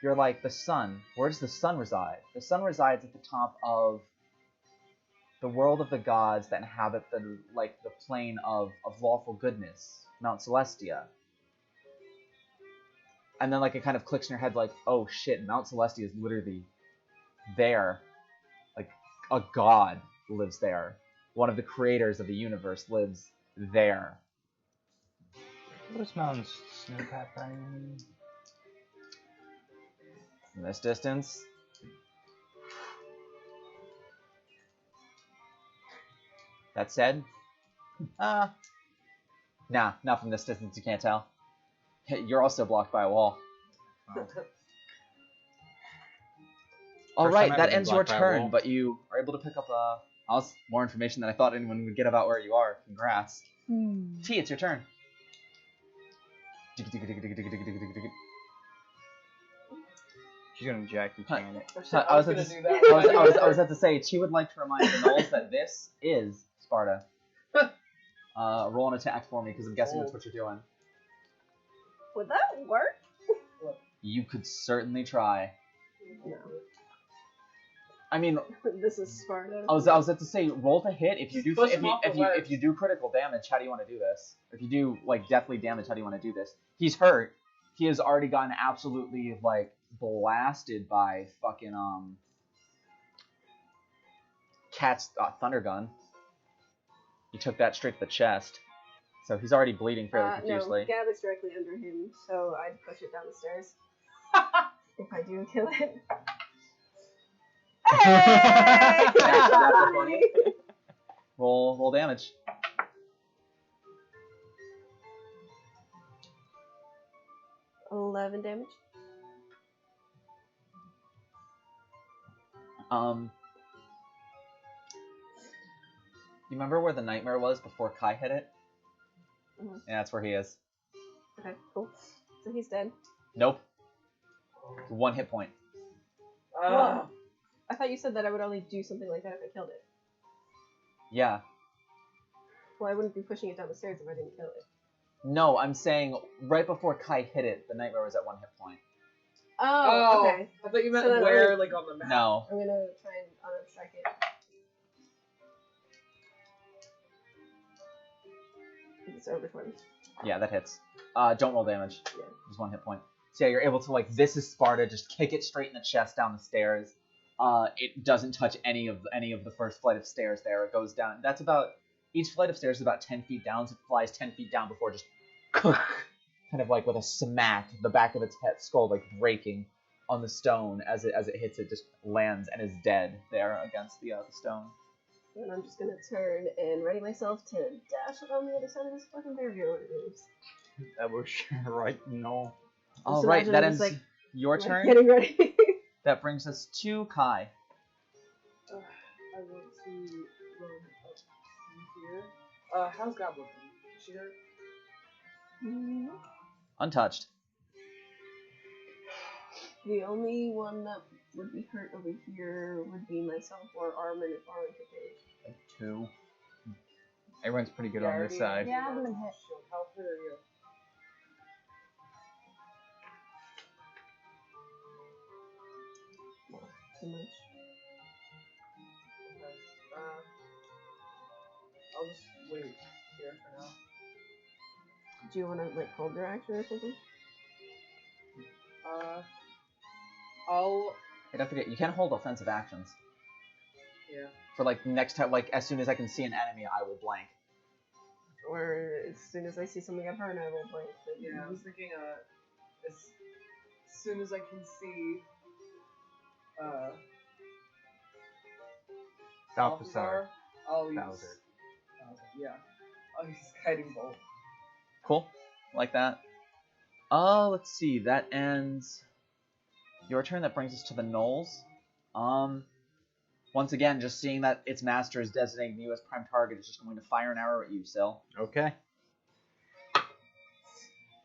You're like, the sun. Where does the sun reside? The sun resides at the top of the world of the gods that inhabit the plane of lawful goodness, Mount Celestia. And then like it kind of clicks in your head like, oh shit, Mount Celestia is literally there. Like a god lives there. One of the creators of the universe lives there. What is Mountain Snowpack Island? In this distance. That said, nah, not from this distance. You can't tell. You're also blocked by a wall. Wow. All First right, time that I've been ends your blocked by a turn, wall. but you are able to pick up more information than I thought anyone would get about where you are. Congrats. T, it's your turn. She's gonna Jackie Chan it. I was gonna do that. I was about to say, Chi would like to remind the Knolls that this is Sparta. Roll an attack for me, because I'm guessing that's what you're doing. Would that work? You could certainly try. No. I mean, This is Sparta. I was about to say, roll to hit. If you do Push him off the ledge. if you do critical damage, how do you want to do this? If you do like deathly damage, how do you want to do this? He's hurt. He has already gotten absolutely like blasted by fucking Cat's thunder gun. He took that straight to the chest, so he's already bleeding fairly profusely. No, Gab is directly under him, so I'd push it down the stairs. If I do kill it. Hey! That's funny. Roll damage. $11 damage. You remember where the nightmare was before Kai hit it? Mhm. Yeah, that's where he is. Okay, cool. So he's dead. Nope. 1 hit point. Well, I thought you said that I would only do something like that if I killed it. Yeah. Well, I wouldn't be pushing it down the stairs if I didn't kill it. No, I'm saying right before Kai hit it, the nightmare was at 1 hit point. Oh, okay. I thought you meant So then where, I- like on the map. No. I'm gonna try and unstrike it. It's over 20. Yeah, that hits. Don't roll damage. Yeah. Just 1 hit point. So yeah, you're able to, like, this is Sparta, just kick it straight in the chest down the stairs. It doesn't touch any of the first flight of stairs there. It goes down. That's about, each flight of stairs is about 10 feet down, so it flies 10 feet down before just kind of like with a smack, the back of its head skull like breaking on the stone as it hits it, just lands and is dead there against the stone. And I'm just gonna turn and ready myself to dash on the other side of this fucking barrier when it moves. That was right. No. All Just right, imagine that I'm ends just, your like, turn. Getting ready. That brings us to Kai. I want to run up here. How's God looking? Is she hurt? Untouched. The only one that would be hurt over here would be myself or Armin if Armin could take. Like 2. Everyone's pretty good Yeah, on this already- side. Yeah, I haven't been hit. How hurt are you? Too much. Okay. I'll just wait here for now. Do you want to like hold your action or something? I'll. Hey, don't forget, you can hold offensive actions. Yeah. For like next time, like as soon as I can see an enemy, I will blank. Or as soon as I see something I've heard, I will blank. But Yeah, I was thinking, as soon as I can see, Balthazar. I'll use. Bowser. Yeah. I'll use Guiding Bolt. Cool, like that. Let's see. That ends your turn. That brings us to the Knolls. Once again, just seeing that its master is designating you as prime target, is just going to fire an arrow at you, Sil. Okay.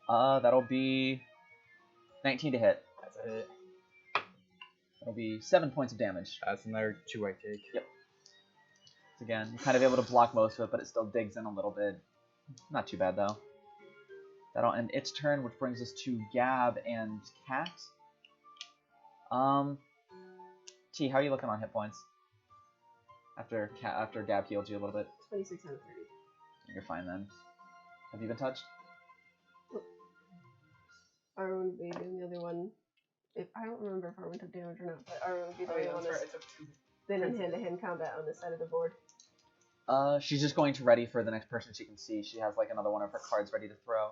That'll be 19 to hit. That's a hit. That'll be 7 points of damage. That's another 2 I take. Yep. So again, you're kind of able to block most of it, but it still digs in a little bit. Not too bad though. That'll end its turn, which brings us to Gab and Cat. T, how are you looking on hit points? After Gab healed you a little bit. 26 out of 30. You're fine then. Have you been touched? Armin would be the other one. I don't remember if Armin took damage or not, but Armin would be the Oh, only yeah, one that's right. that's I took 2. been in hand-to-hand combat on this side of the board. She's just going to ready for the next person she can see. She has like another one of her cards ready to throw.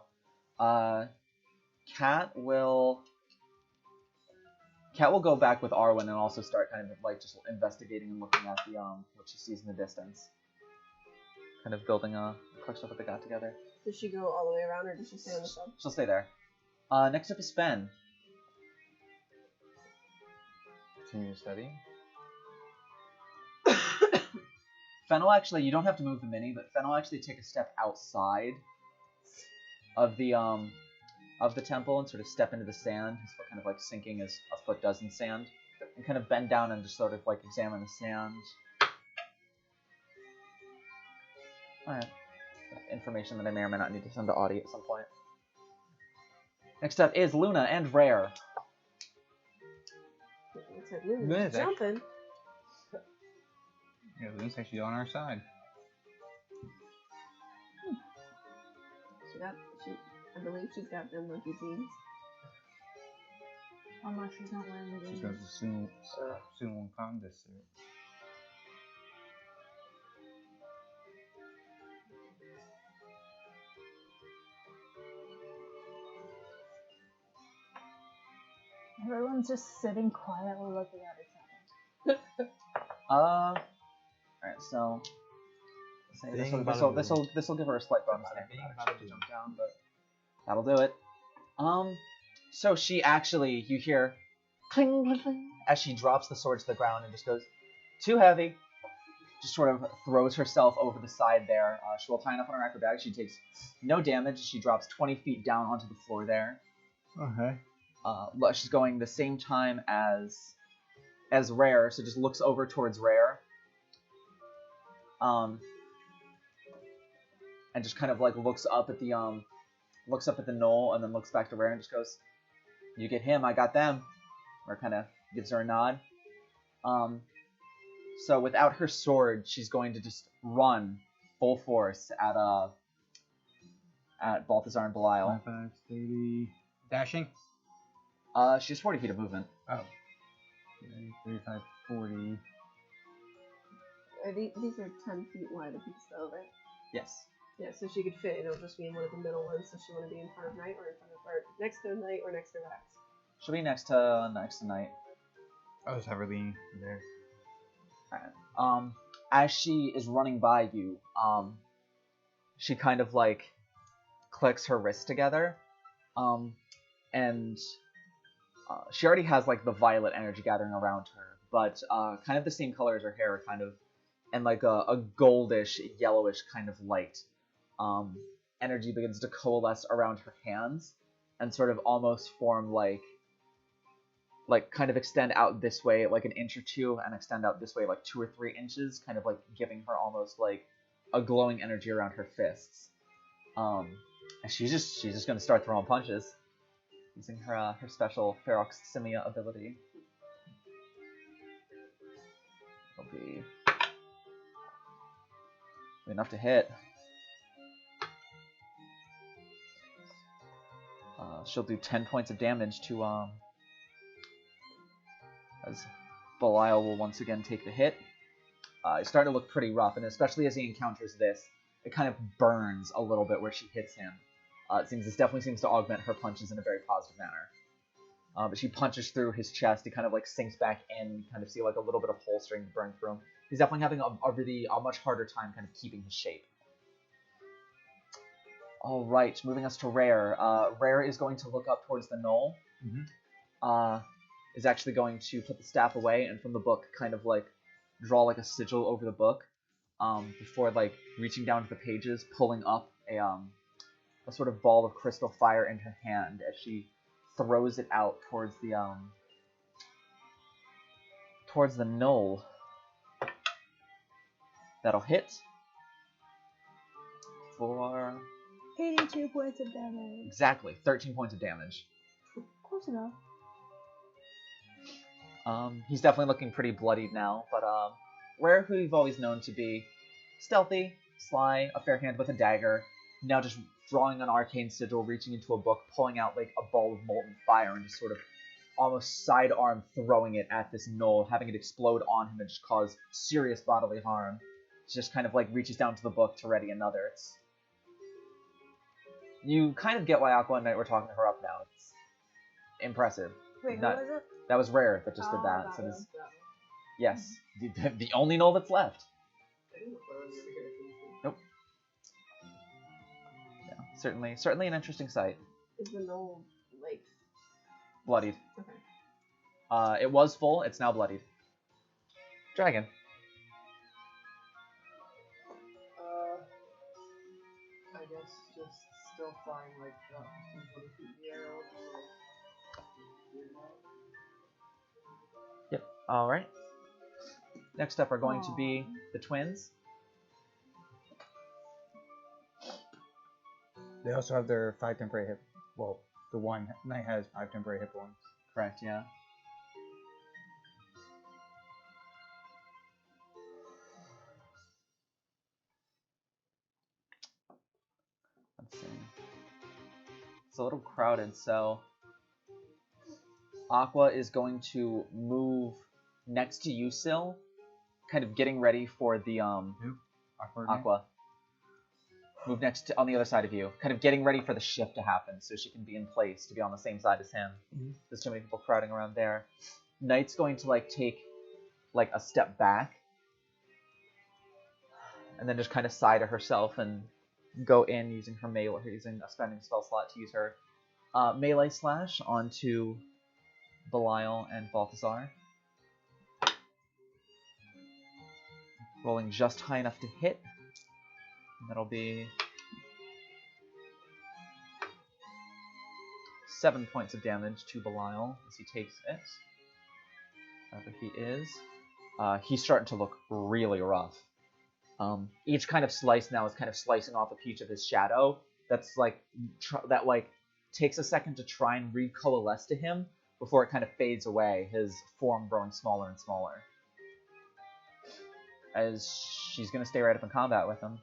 Cat will go back with Arwen and also start kind of like just investigating and looking at the what she sees in the distance. kind of building a quick stuff that they got together. Does she go all the way around, or does she stay on the sub? She'll stay there. Next up is Fen. Continue to study. Fen will actually, you don't have to move the mini, but Fen will actually take a step outside of the temple and sort of step into the sand. His foot kind of like sinking as a foot does in sand. And kind of bend down and just sort of like examine the sand. Alright. Information that I may or may not need to send to Audie at some point. Next up is Luna and Rare. Looks like Luna's Luna's jumping. Yeah, Luna's actually on our side. I believe she's got them monkey jeans. Unless she's not wearing the She's jeans. going to soon won't come this year. Everyone's just sitting quietly looking at each other. Alright, so Bing, this will give her a slight bonus. Bada bing, She bada had to boom. jump down, but that'll do it. So she actually, you hear cling, cling, cling as she drops the sword to the ground and just goes, too heavy. Just sort of throws herself over the side there. She will tie enough on her acrobatic. She takes no damage. She drops 20 feet down onto the floor there. Okay. But she's going the same time as Rare, so just looks over towards Rare. And just kind of like looks up at the knoll and then looks back to Rare and just goes, "You get him, I got them." Or kind of gives her a nod. So without her sword, she's going to just run full force at Balthazar and Belial. 25, 30. Dashing? She has 40 feet of movement. Oh. 35, 40. These are 10 feet wide apiece, though, right? Yes. Yeah, so she could fit. It'll just be in one of the middle ones. So she want to be in front of Knight, or in front of, or next to Knight, or next to Rax. She'll be next to Knight. I'll just have her lean there. Alright. As she is running by you, she kind of like clicks her wrists together, and she already has like the violet energy gathering around her, but kind of the same color as her hair, kind of, and like a goldish, yellowish kind of light. Energy begins to coalesce around her hands and sort of almost form like kind of extend out this way like an inch or two and extend out this way like 2 or 3 inches, kind of like giving her almost like a glowing energy around her fists. And she's just gonna start throwing punches using her special Feroximia ability. It'll be enough to hit. She'll do 10 points of damage to as Belial will once again take the hit. It's starting to look pretty rough, and especially as he encounters this, it kind of burns a little bit where she hits him. This definitely seems to augment her punches in a very positive manner. But she punches through his chest. He kind of like sinks back in. You kind of see like a little bit of hole starting to burn through him. He's definitely having a much harder time kind of keeping his shape. All right, moving us to Rare. Rare is going to look up towards the knoll. Mm-hmm. Is actually going to put the staff away and from the book kind of like draw like a sigil over the book before like reaching down to the pages, pulling up a sort of ball of crystal fire in her hand as she throws it out towards the knoll. That'll hit for 82 points of damage. exactly 13 points of damage. Close enough. He's definitely looking pretty bloodied now, but Rare, who you've always known to be stealthy, sly, a fair hand with a dagger, now just drawing an arcane sigil, reaching into a book, pulling out like a ball of molten fire, and just sort of almost sidearm throwing it at this knoll, having it explode on him and just cause serious bodily harm. Just kind of like reaches down to the book to ready another. You kind of get why Aqua and Knight were talking her up now. It's impressive. Wait, Not- who was it? That was Rare that just did that. got So you. this, yes, the only knoll that's left. I didn't know if I was over here. Certainly an interesting sight. Is the knoll like Bloodied. okay? It was full. It's now bloodied. Dragon. I guess just still flying like 15, 20 feet in the air. Yep. All right. Next up are going to be the twins. They also have their 5 temporary hit. Well, the one knight has 5 temporary hit points. Correct. Yeah. Let's see. It's a little crowded, so Aqua is going to move next to you, Sil, kind of getting ready for the Aqua. Move next to on the other side of you, kind of getting ready for the shift to happen, so she can be in place to be on the same side as him. There's too many people crowding around there. Knight's going to take a step back, and then just kind of sigh to herself and go in using her melee, using a spending spell slot to use her melee slash onto Belial and Balthazar. Rolling just high enough to hit. And that'll be 7 points of damage to Belial as he takes it. Wherever he is. He's starting to look really rough. Each kind of slice now is kind of slicing off a piece of his shadow. That's takes a second to try and recoalesce to him before it kind of fades away, his form growing smaller and smaller. As she's going to stay right up in combat with him.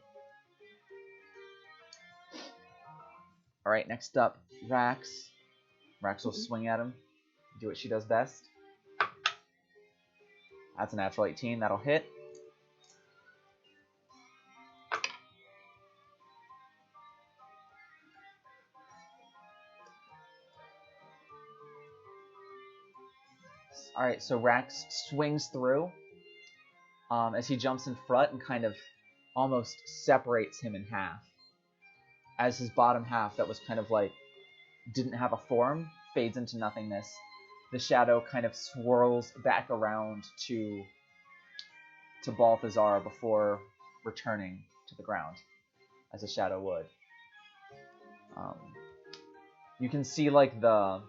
Alright, next up, Rax. Rax will swing at him, do what she does best. That's a natural 18, that'll hit. Alright, so Rax swings through as he jumps in front and kind of almost separates him in half. As his bottom half that was kind of didn't have a form fades into nothingness. The shadow kind of swirls back around to Balthazar before returning to the ground, as a shadow would. You can see the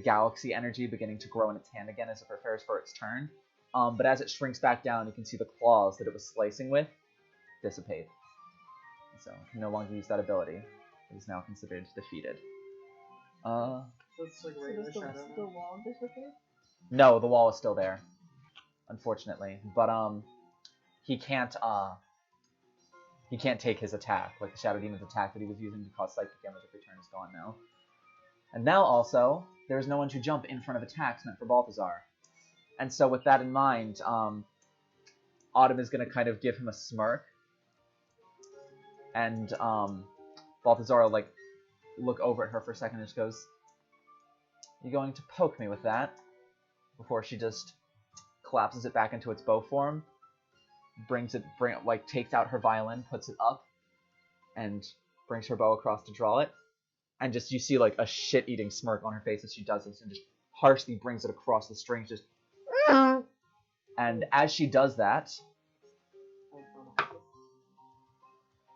galaxy energy beginning to grow in its hand again as it prepares for its turn. But as it shrinks back down, you can see the claws that it was slicing with dissipate. So it can no longer use that ability. It is now considered defeated. So it's like regular So shadow. the wall disappeared? No, the wall is still there, unfortunately. But he can't take his attack. Like the Shadow Demon's attack that he was using to cause psychic damage every turn is gone now. And now also, there's no one to jump in front of attacks meant for Balthazar. And so with that in mind, Autumn is going to kind of give him a smirk. And Balthazar will look over at her for a second and just goes, "You going to poke me with that?" Before she just collapses it back into its bow form, takes out her violin, puts it up, and brings her bow across to draw it. And just you see a shit-eating smirk on her face as she does this, and just harshly brings it across the strings, just. And as she does that,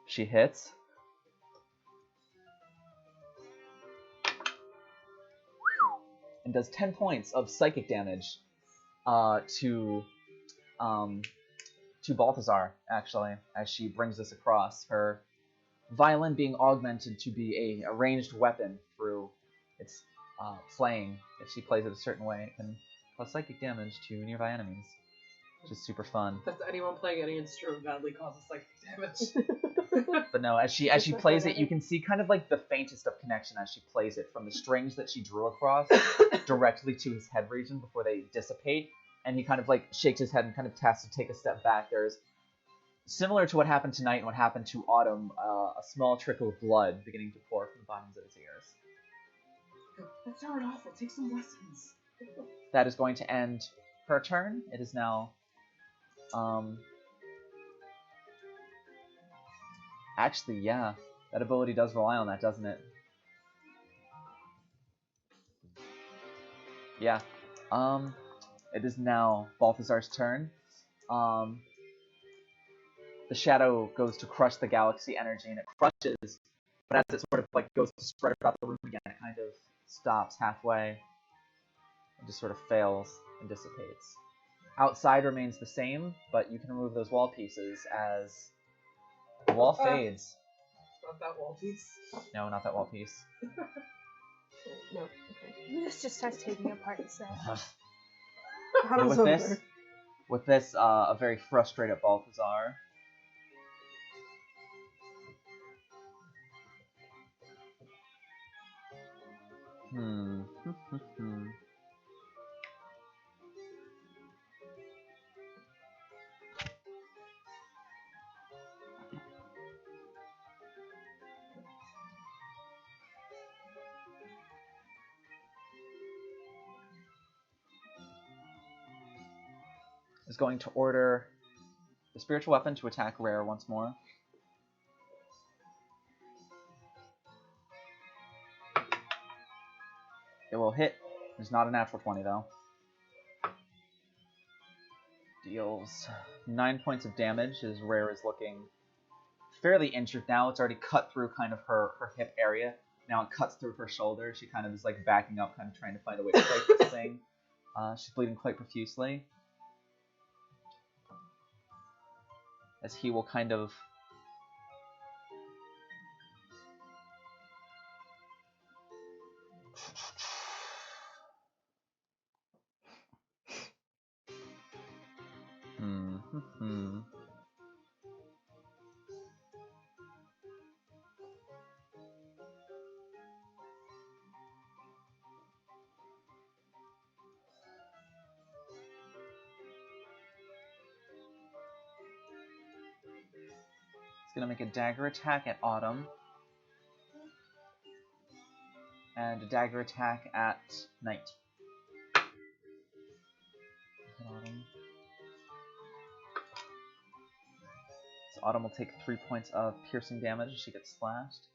she hits. And does 10 points of psychic damage to Balthazar, actually, as she brings this across. Her violin being augmented to be a ranged weapon through its playing. If she plays it a certain way, it can cause psychic damage to nearby enemies, which is super fun. Does anyone playing any instrument badly causes psychic damage? But no, as she plays it, you can see kind of the faintest of connection as she plays it from the strings that she drew across directly to his head region before they dissipate. And he kind of shakes his head and kind of has to take a step back. There's, similar to what happened tonight and what happened to Autumn, a small trickle of blood beginning to pour from the bottoms of his ears. That sounded awful. Take some lessons. That is going to end her turn. It is now actually, yeah. That ability does rely on that, doesn't it? Yeah. It is now Balthazar's turn. The shadow goes to crush the galaxy energy, and it crushes, but as it sort of like goes to spread about the room again, it kind of stops halfway and just sort of fails and dissipates. Outside remains the same, but you can remove those wall pieces as the wall fades. Not that wall piece. No, not that wall piece. No. Okay. This just starts taking apart the set. But with this, a very frustrated Balthazar. Is going to order the spiritual weapon to attack Rare once more. It will hit. It's not a natural 20 though. Deals 9 points of damage as Rare is looking fairly injured now. It's already cut through kind of her hip area. Now it cuts through her shoulder. She kind of is like backing up, kind of trying to find a way to break this thing. She's bleeding quite profusely. As he will kind of He's going to make a dagger attack at Autumn. And a dagger attack at Night. Autumn. So Autumn will take 3 points of piercing damage as she gets slashed.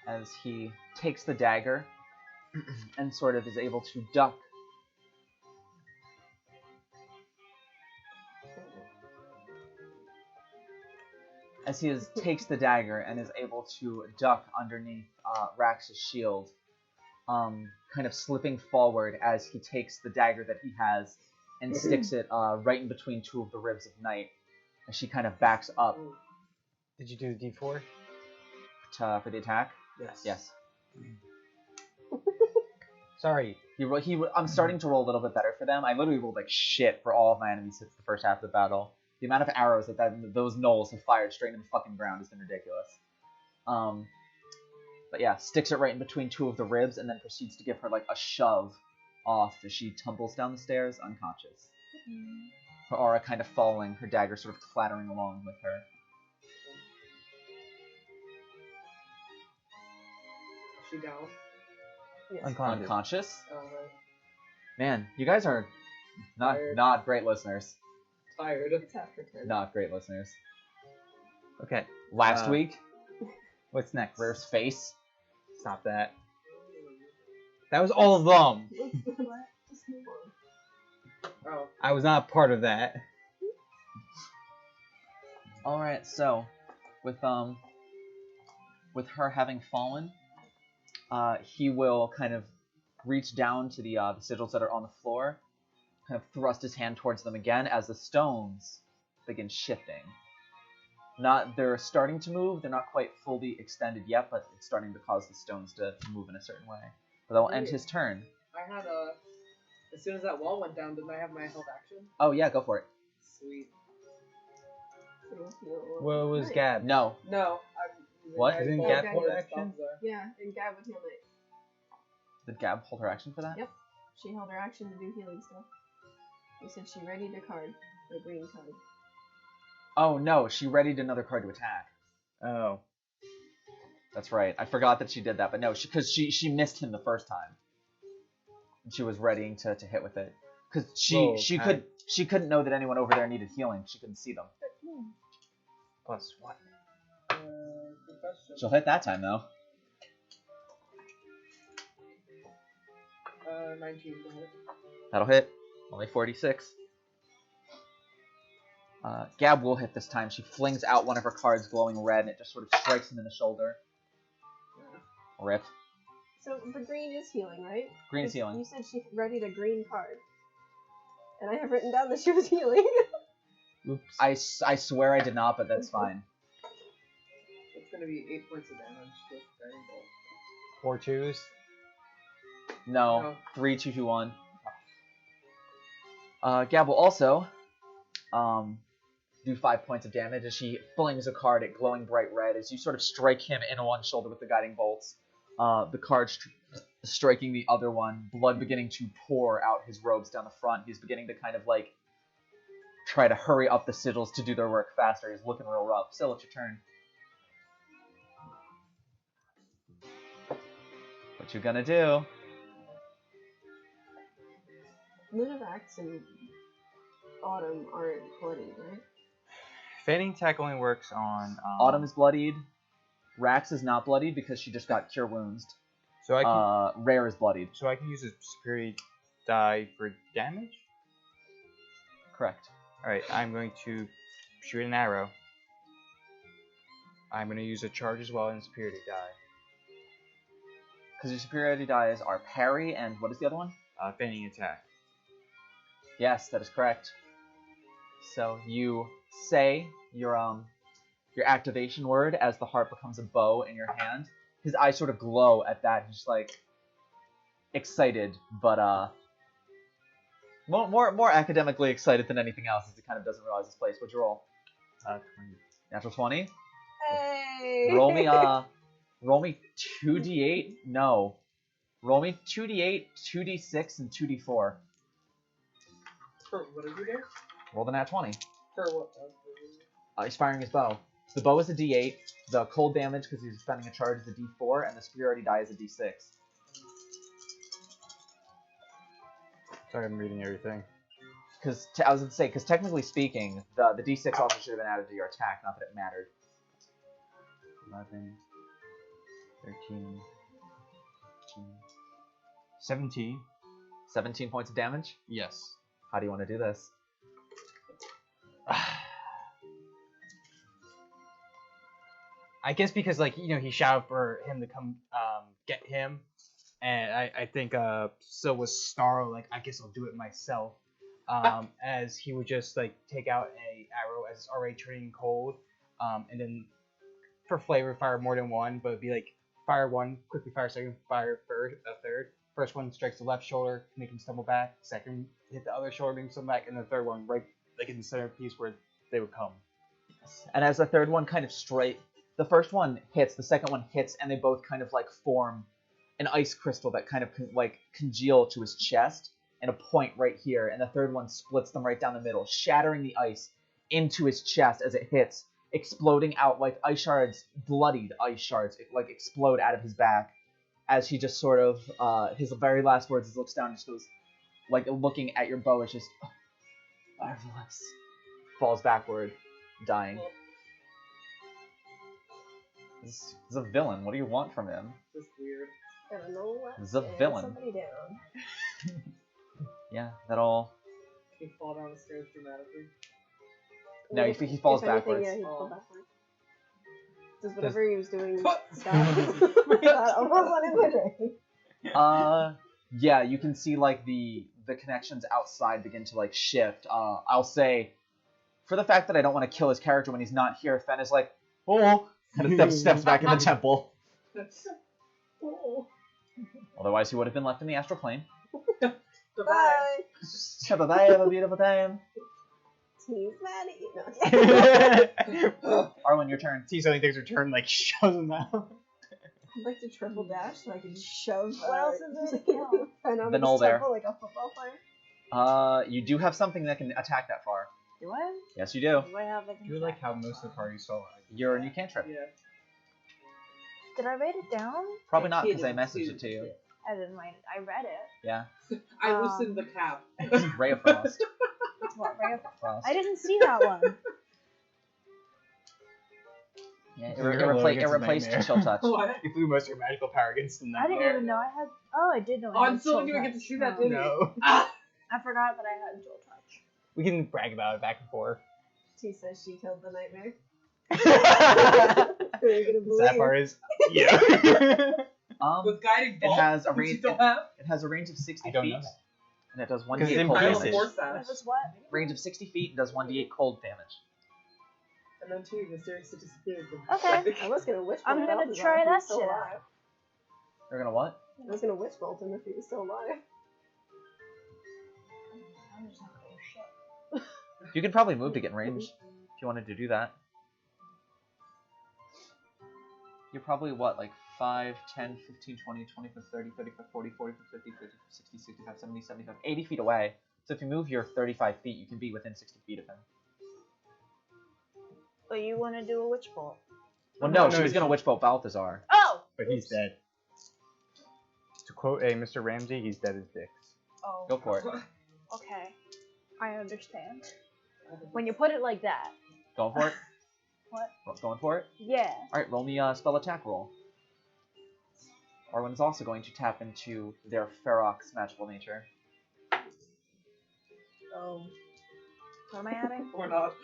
As he takes the dagger and sort of is able to duck. As he takes the dagger and is able to duck underneath Rax's shield, kind of slipping forward as he takes the dagger that he has and sticks it right in between two of the ribs of Night. As she kind of backs up. Did you do the D4? For the attack? Yes. Yes. Sorry. I'm starting to roll a little bit better for them. I literally rolled like shit for all of my enemies since the first half of the battle. The amount of arrows that those gnolls have fired straight into the fucking ground has been ridiculous. But yeah, sticks it right in between two of the ribs and then proceeds to give her like a shove off as she tumbles down the stairs unconscious. Her aura kind of falling, her dagger sort of clattering along with her. Is she down? Yes. Unconscious? Oh, right. Man, you guys are not great listeners. Tired. It's after 10. Not great listeners. Okay. Last week, What's next? Rare's face. Stop that. That was all of them. What? Just move on. Oh. I was not part of that. Alright, so with her having fallen, he will kind of reach down to the sigils that are on the floor, kind of thrust his hand towards them again as the stones begin shifting. They're starting to move, they're not quite fully extended yet, but it's starting to cause the stones to move in a certain way. But that will end his turn. I had as soon as that wall went down, didn't I have my held action? Oh yeah, go for it. Sweet. What was Gab? No. No. What? Isn't Yeah, Gab Gab hold is action? Yeah, and Gab would heal Night. Did Gab hold her action for that? Yep. She held her action to do healing stuff. You said she readied a card, a green card. Oh no, she readied another card to attack. Oh. That's right. I forgot that she did that, but no, because she missed him the first time. she was readying to hit with it. Because Whoa, she okay. couldn't know that anyone over there needed healing. She couldn't see them. Plus what? Good question. She'll hit that time though. 19 to hit. That'll hit. Only 46. Gab will hit this time. She flings out one of her cards glowing red, and it just sort of strikes him in the shoulder. Rip. So the green is healing, right? Green is healing. You said she readied a green card. And I have written down that she was healing. Oops. I swear I did not, but that's fine. It's gonna be 8 points of damage with Dragon Bolt. 4 twos. No. No. 3, 2, 2, 1. Gab will also do 5 points of damage as she flings a card at glowing bright red as you sort of strike him in one shoulder with the guiding bolts. The card striking the other one, blood beginning to pour out his robes down the front. He's beginning to kind of like try to hurry up the sigils to do their work faster. He's looking real rough. Still, it's your turn. What you gonna do? Lunavax and Autumn aren't bloody, right? Fanning attack only works on. Autumn is bloodied. Rax is not bloodied because she just got cure wounds. So I can. Rare is bloodied. So I can use a superiority die for damage. Correct. All right, I'm going to shoot an arrow. I'm going to use a charge as well and superiority die. Because your superiority dies are parry and what is the other one? Fanning attack. Yes, that is correct. So you say your activation word as the heart becomes a bow in your hand. His eyes sort of glow at that. He's just like excited, but more academically excited than anything else, as he kind of doesn't realize his place. What'd you roll? 20. Natural 20. Hey! Roll me 2d8. No, roll me 2d8, 2d6, and 2d4. For what did you get? Roll the nat 20. For what? He's firing his bow. The bow is a d8. The cold damage, because he's spending a charge, is a d4, and the superiority die is a d6. Sorry, I'm reading everything. Because I was going to say, because technically speaking, the d6 also should have been added to your attack, not that it mattered. 11, 13, 17. 17 points of damage. Yes. How do you want to do this? I guess because, like, you know, he shouted for him to come get him, and I think Sil was snarled, like, I guess I'll do it myself, as he would just, like, take out a arrow as it's already turning cold, and then for flavor fire more than one, but it'd be like fire one, quickly fire second, fire third. First one strikes the left shoulder, make him stumble back. Second hit the other shoulder, make him stumble back, and the third one right like in the center piece where they would come. And as the third one kind of the first one hits, the second one hits, and they both kind of like form an ice crystal that kind of like congeal to his chest and a point right here. And the third one splits them right down the middle, shattering the ice into his chest as it hits, exploding out like ice shards, bloodied ice shards, like explode out of his back. As he just sort of, his very last words, he looks down and just goes, like looking at your bow, is just, oh, marvelous. Falls backward, dying. He's a villain. What do you want from him? Just weird. I don't know what. He's a Stand villain. Somebody down. Yeah, that'll. Can you fall down the stairs dramatically? No, If- he falls if anything, backwards. Yeah, he'd Oh. fall backwards. Does whatever he was doing What? stop? That almost went in my brain. Yeah, you can see like the connections outside begin to like shift. I'll say, for the fact that I don't want to kill his character when he's not here, Fen is like, oh, kind of steps back in the temple. Oh. Otherwise, he would have been left in the astral plane. Goodbye. Bye. Bye, have a beautiful time. Tease Maddie. No. Arwen, your turn. See something takes her turn, like shoves him out. I'd like to triple dash so I can shove. What else is there to kill? The knoll there. Like a football player. You do have something that can attack that far. Do I? Yes, you do. Do I have like? I do like how most of the party saw it. Your new cantrip. Yeah. Did I write it down? Probably not He because I did messaged too. it to you. I didn't write it. I read it. Yeah. I loosened the cap. Ray of Frost. What, Ray of Frost. I didn't see that one. Yeah, it, You're it, allergic repla- it to replaced nightmare. Chill Touch. What? You threw most of your magical power against the I didn't nightmare. even know I had. Oh, I did know Oh, I had I'm still chill gonna get to touch. see that, No. didn't you? No. Ah! I forgot that I had chill touch. We can brag about it back and forth. She says she killed the nightmare. That Who are you gonna believe? part is yeah. With guiding It bolt, has a which you range. don't have. It has a range of 60 I don't feet, know that. and it does 1d8 'Cause it's in cold I don't pieces. force damage. that. It was what? Range of 60 feet and does 1d8 cold damage. And then too, mysteriously disappears. Okay. I was gonna witch bolt. I'm gonna Balthazar try if he was that still shit alive. You're gonna what? I was gonna witch bolt him if he was still alive. I'm just like, oh shit. You could probably move to get in range if you wanted to do that. You're probably what, like 5, 10, 15, 20, 25, 30, 35, 40, 45, 50, 50, 60, 65, 70, 75, 80 feet away. So if you move your 35 feet, you can be within 60 feet of him. But you want to do a witch bolt? Well, no, No, she was she- gonna witch bolt Balthazar. Oh. But he's dead. To quote a Mr. Ramsey, he's dead as dicks. Oh. Go for it. Okay. I understand. When you put it like that. Going for it? What? Going for it? Yeah. Alright, roll me a spell attack roll. Arwen is also going to tap into their Ferox magical nature. What am I adding? Or not.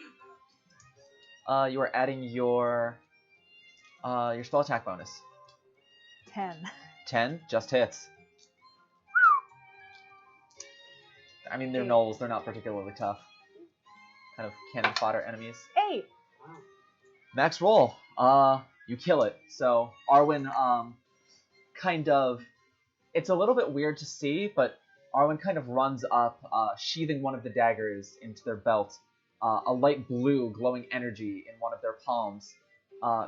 You are adding your spell attack bonus. 10. 10 just hits. I mean, they're gnolls, they're not particularly tough. Kind of cannon fodder enemies. 8. Max roll. You kill it. So Arwen, kind of, it's a little bit weird to see, but Arwen kind of runs up, sheathing one of the daggers into their belt. A light blue glowing energy in one of their palms.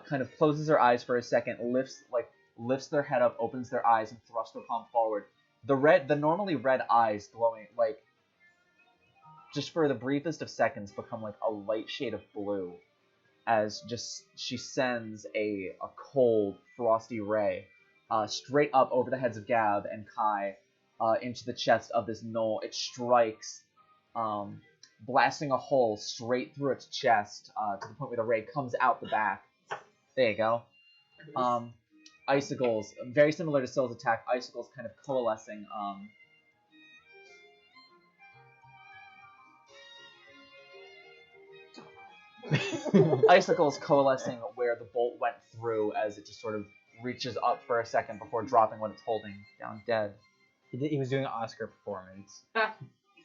Kind of closes their eyes for a second, lifts their head up, opens their eyes, and thrusts their palm forward. The normally red eyes glowing, like, just for the briefest of seconds, become like a light shade of blue, as just she sends a cold, frosty ray straight up over the heads of Gab and Kai into the chest of this gnoll. It strikes, blasting a hole straight through its chest to the point where the ray comes out the back. There you go. Icicles, very similar to Syl's attack, icicles kind of coalescing. Icicles coalescing where the bolt went through as it just sort of reaches up for a second before dropping what it's holding down dead. He was doing an Oscar performance.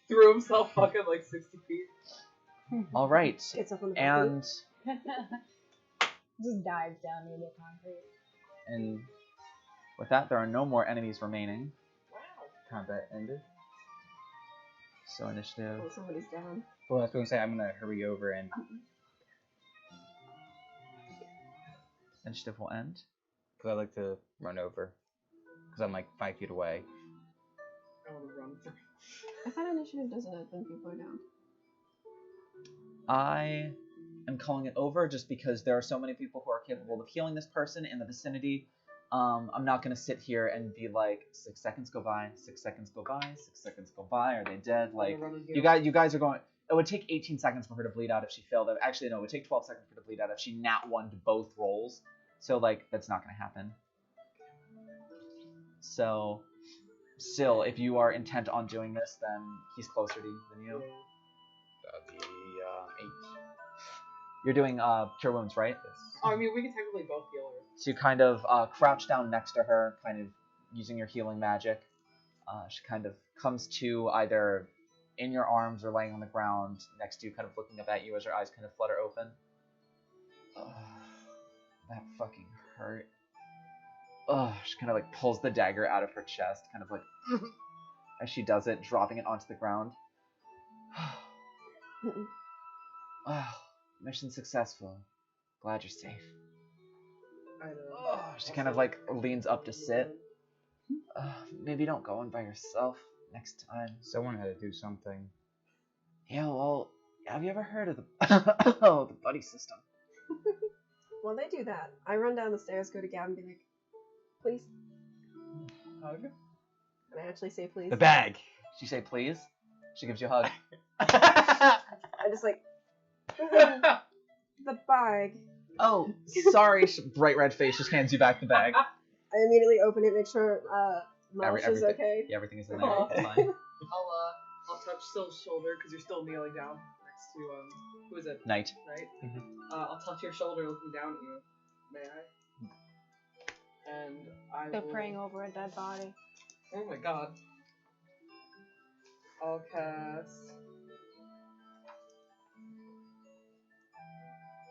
Threw himself fucking like 60 feet. All right, Gets up on the and Just dives down into the concrete. and with that, there are no more enemies remaining. Wow. Combat ended. So initiative. Oh, somebody's down. Well, I was going to say I'm going to hurry over and Initiative will end. because I like to run over because I'm like 5 feet away. I want to run through. I thought initiative does it when people are down. I am calling it over just because there are so many people who are capable of healing this person in the vicinity. I'm not going to sit here and be like, 6 seconds go by, 6 seconds go by, 6 seconds go by, are they dead? Like, you guys are going... It would take 18 seconds for her to bleed out if she failed. Actually, no, it would take 12 seconds for her to bleed out if she nat 1'd both rolls. So, like, that's not going to happen. So, still, if you are intent on doing this, then he's closer to you than you. That'd be 8. You're doing Cure Wounds, right? Oh, I mean, we can technically both heal her. So you kind of crouch down next to her, kind of using your healing magic. She kind of comes to either in your arms or laying on the ground next to you, kind of looking up at you as her eyes kind of flutter open. That fucking hurt. She kind of like pulls the dagger out of her chest, kind of like as she does it, dropping it onto the ground. Mission successful. Glad you're safe. I know. She kind of like leans up to sit. Maybe don't go in by yourself next time. Someone had to do something. Yeah, well, have you ever heard of the the buddy system? Well, they do that. I run down the stairs, go to Gab, and be like, please. Hug? And I actually say please. The bag. She say please. She gives you a hug. I just like the bag. Oh, sorry. Bright red face just hands you back the bag. I immediately open it, make sure Melsh is everything, okay. Yeah, everything is in there. Oh. It's fine. I'll touch Syl's shoulder because you're still kneeling down next to who is it? Night. Right. Mhm. I'll touch your shoulder, looking down at you. May I? And I They're will... praying over a dead body. Oh my god. I'll cast.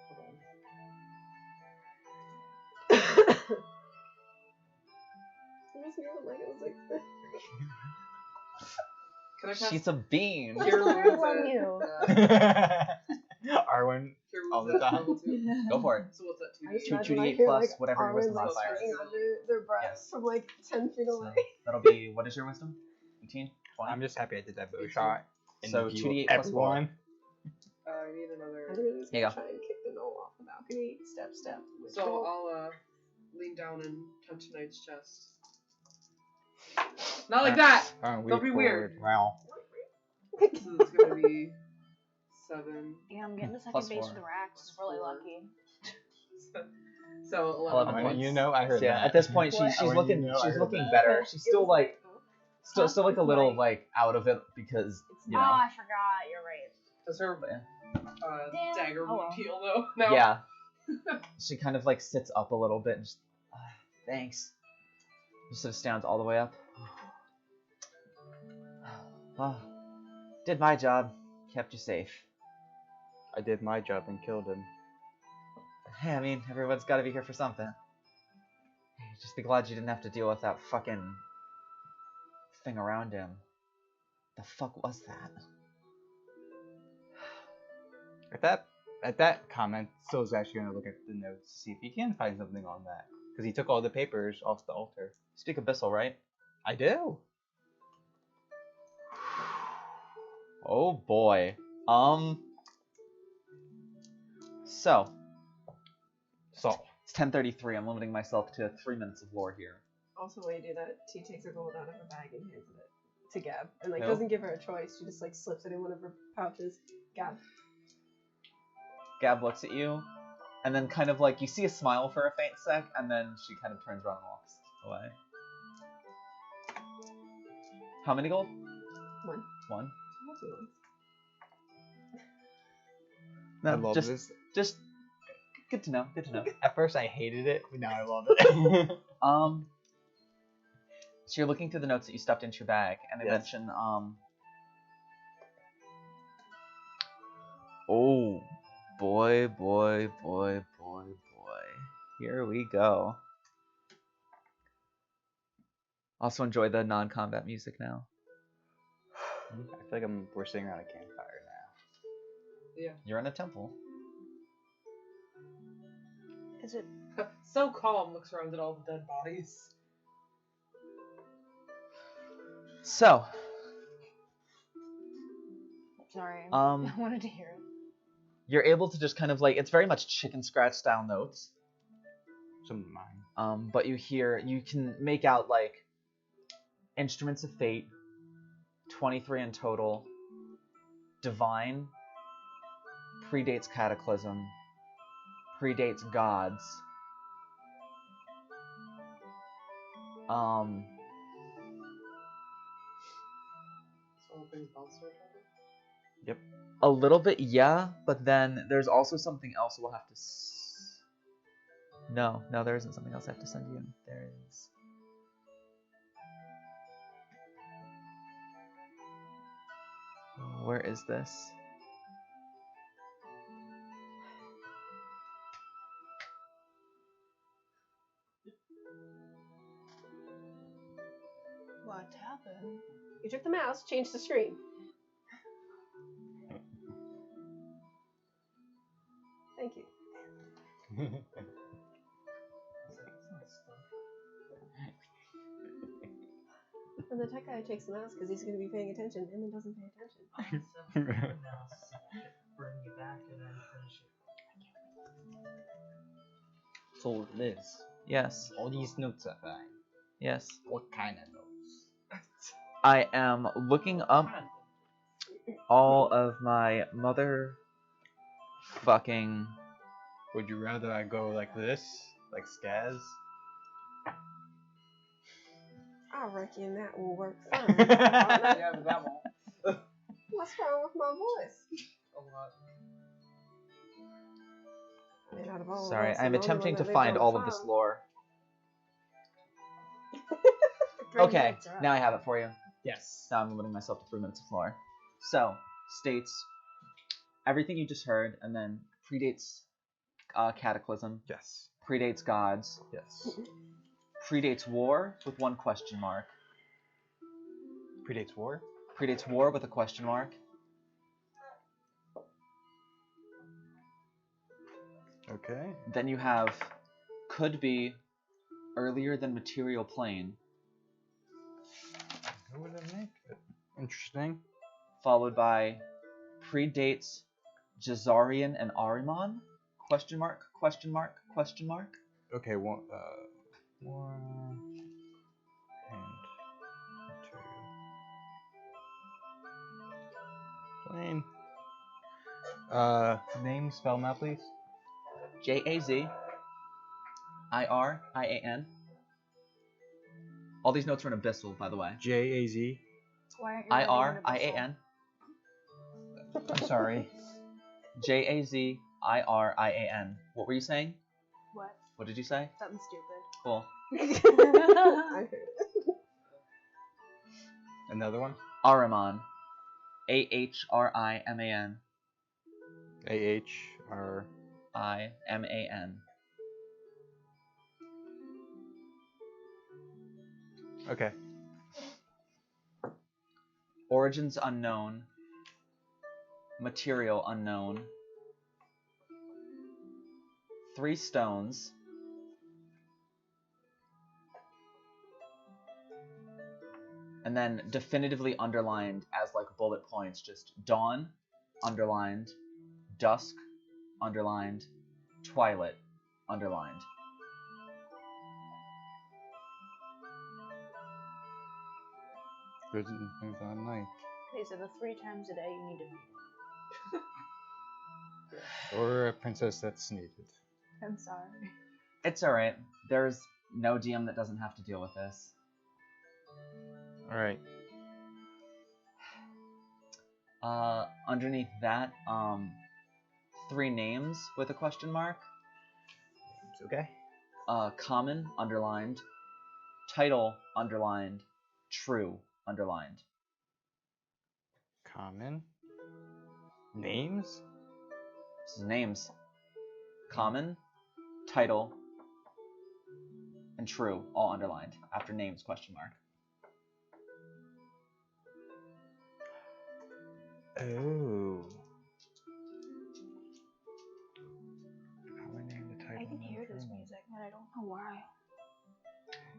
Hold on. It makes me look like I was like. Can I cast She's a bean. Cure Where Wounds were at- you? Arwen. Cure All Wounds the at time. level 2. Go for it. So what's that? I just 2d8? imagine 2d8 I hear, plus like, whatever your wisdom Arwen, like, modifier is. screaming under their breath Yes. from like 10 feet So away. that'll be, what is your wisdom? 18? 20? I'm just happy I did that bow shot. in So the view of 2d8 plus what? everyone. I need another. I'm really just Here gonna you go. try and kick the knoll off the balcony, step. So I'll lean down and touch Knight's chest. Not like that! Don't be weird. Wow. So it's gonna be 7. Yeah, I'm getting to second Plus base 4. with the racks. It's really lucky. So 11 I points. mean, you know, I heard Yeah, that. at this point What? she's I mean, looking you know, I she's heard looking that. better. She's It still was like oh. still like a little like out of it because you Oh, know. I forgot. You're right. Does her Damn. dagger Oh, wound well. heal though? No. Yeah. She kind of like sits up a little bit and just thanks. Just sort of stands all the way up. Well, did my job, kept you safe. I did my job and killed him. Hey, I mean, everyone's got to be here for something. Hey, just be glad you didn't have to deal with that fucking thing around him. The fuck was that? At that comment, Sil's actually gonna look at the notes to see if he can find something on that, because he took all the papers off the altar. Speak Abyssal, right? I do. Oh boy. So So it's 10:33. I'm limiting myself to 3 minutes of lore here. Also, while you do that, T takes her gold out of her bag and hands it to Gab, and like Who? doesn't give her a choice. She just like slips it in one of her pouches. Gab. Gab looks at you, and then kind of like you see a smile for a faint sec, and then she kind of turns around and walks away. How many gold? One. One. I'll do one. I love this. Just good to know. Good to know. At first, I hated it, but now I love it. So you're looking through the notes that you stuffed into your bag, and they Yes. mention, oh, boy. Here we go. Also enjoy the non-combat music now. I feel like we're sitting around a campfire now. Yeah. You're in a temple. Is it? So calm, looks around at all the dead bodies. So, Sorry. Um, I wanted to hear it. you're able to just kind of like, it's very much chicken scratch style notes. Some of mine. But you can make out like Instruments of Fate, 23 in total, Divine, predates Cataclysm, predates Gods, So all things bounce to each other? a little bit, yeah, but then there's also something else we'll have to No, there isn't something else I have to send you. There is. Where is this? What happened? You took the mouse, changed the screen. Thank you. And the tech guy takes the mouse because he's going to be paying attention and then doesn't pay attention. Bring you back and then finish it. So, Liz, Yes. all these notes I find, Yes. what kind of notes? I am looking up all of my motherfucking. Would you rather I go like this, like Skaz? I reckon that will work fine. Yeah, but that won't. What's wrong with my voice? A lot. I mean, out of all of Sorry, us, I'm the only attempting one to that lived find on all the of this farm. lore. Bring Okay, back to now I us. have it for you. Yes. Now I'm limiting myself to 3 minutes of lore. So, states everything you just heard, and then predates Cataclysm, Yes. predates gods, Yes. predates war with 1 question mark, Predates war. predates war with a question mark, Okay. then you have could be earlier than material plane, Who would that make? Interesting. followed by predates Jazarian and Ahriman, question mark, question mark, question mark. Okay, one and two. Plane. Name, spell them out, please. Jazirian. All these notes are in Abyssal, by the way. Jaz. Why aren't you writing an abyssal? Irian. I'm sorry. Jazirian. What were you saying? What? What did you say? Something stupid. Cool. I heard it. Another one. Ahriman. Ahriman. AHR. Iman. Okay. Origins unknown. Material unknown. 3 stones. And then definitively underlined as like bullet points, just dawn, underlined, dusk, underlined, twilight, underlined. There's things on night. Okay, so the 3 times a day you need to feed it. Or a princess that's needed. I'm sorry. It's alright. There's no DM that doesn't have to deal with this. Alright. Underneath that, 3 names with a question mark. Okay. Common, underlined. Title, underlined. True, underlined. Common. Names? This is names. Common, title, and true, all underlined. After names, question mark. Oh. Common name, the title, I can and hear this true name. music, and I don't know why.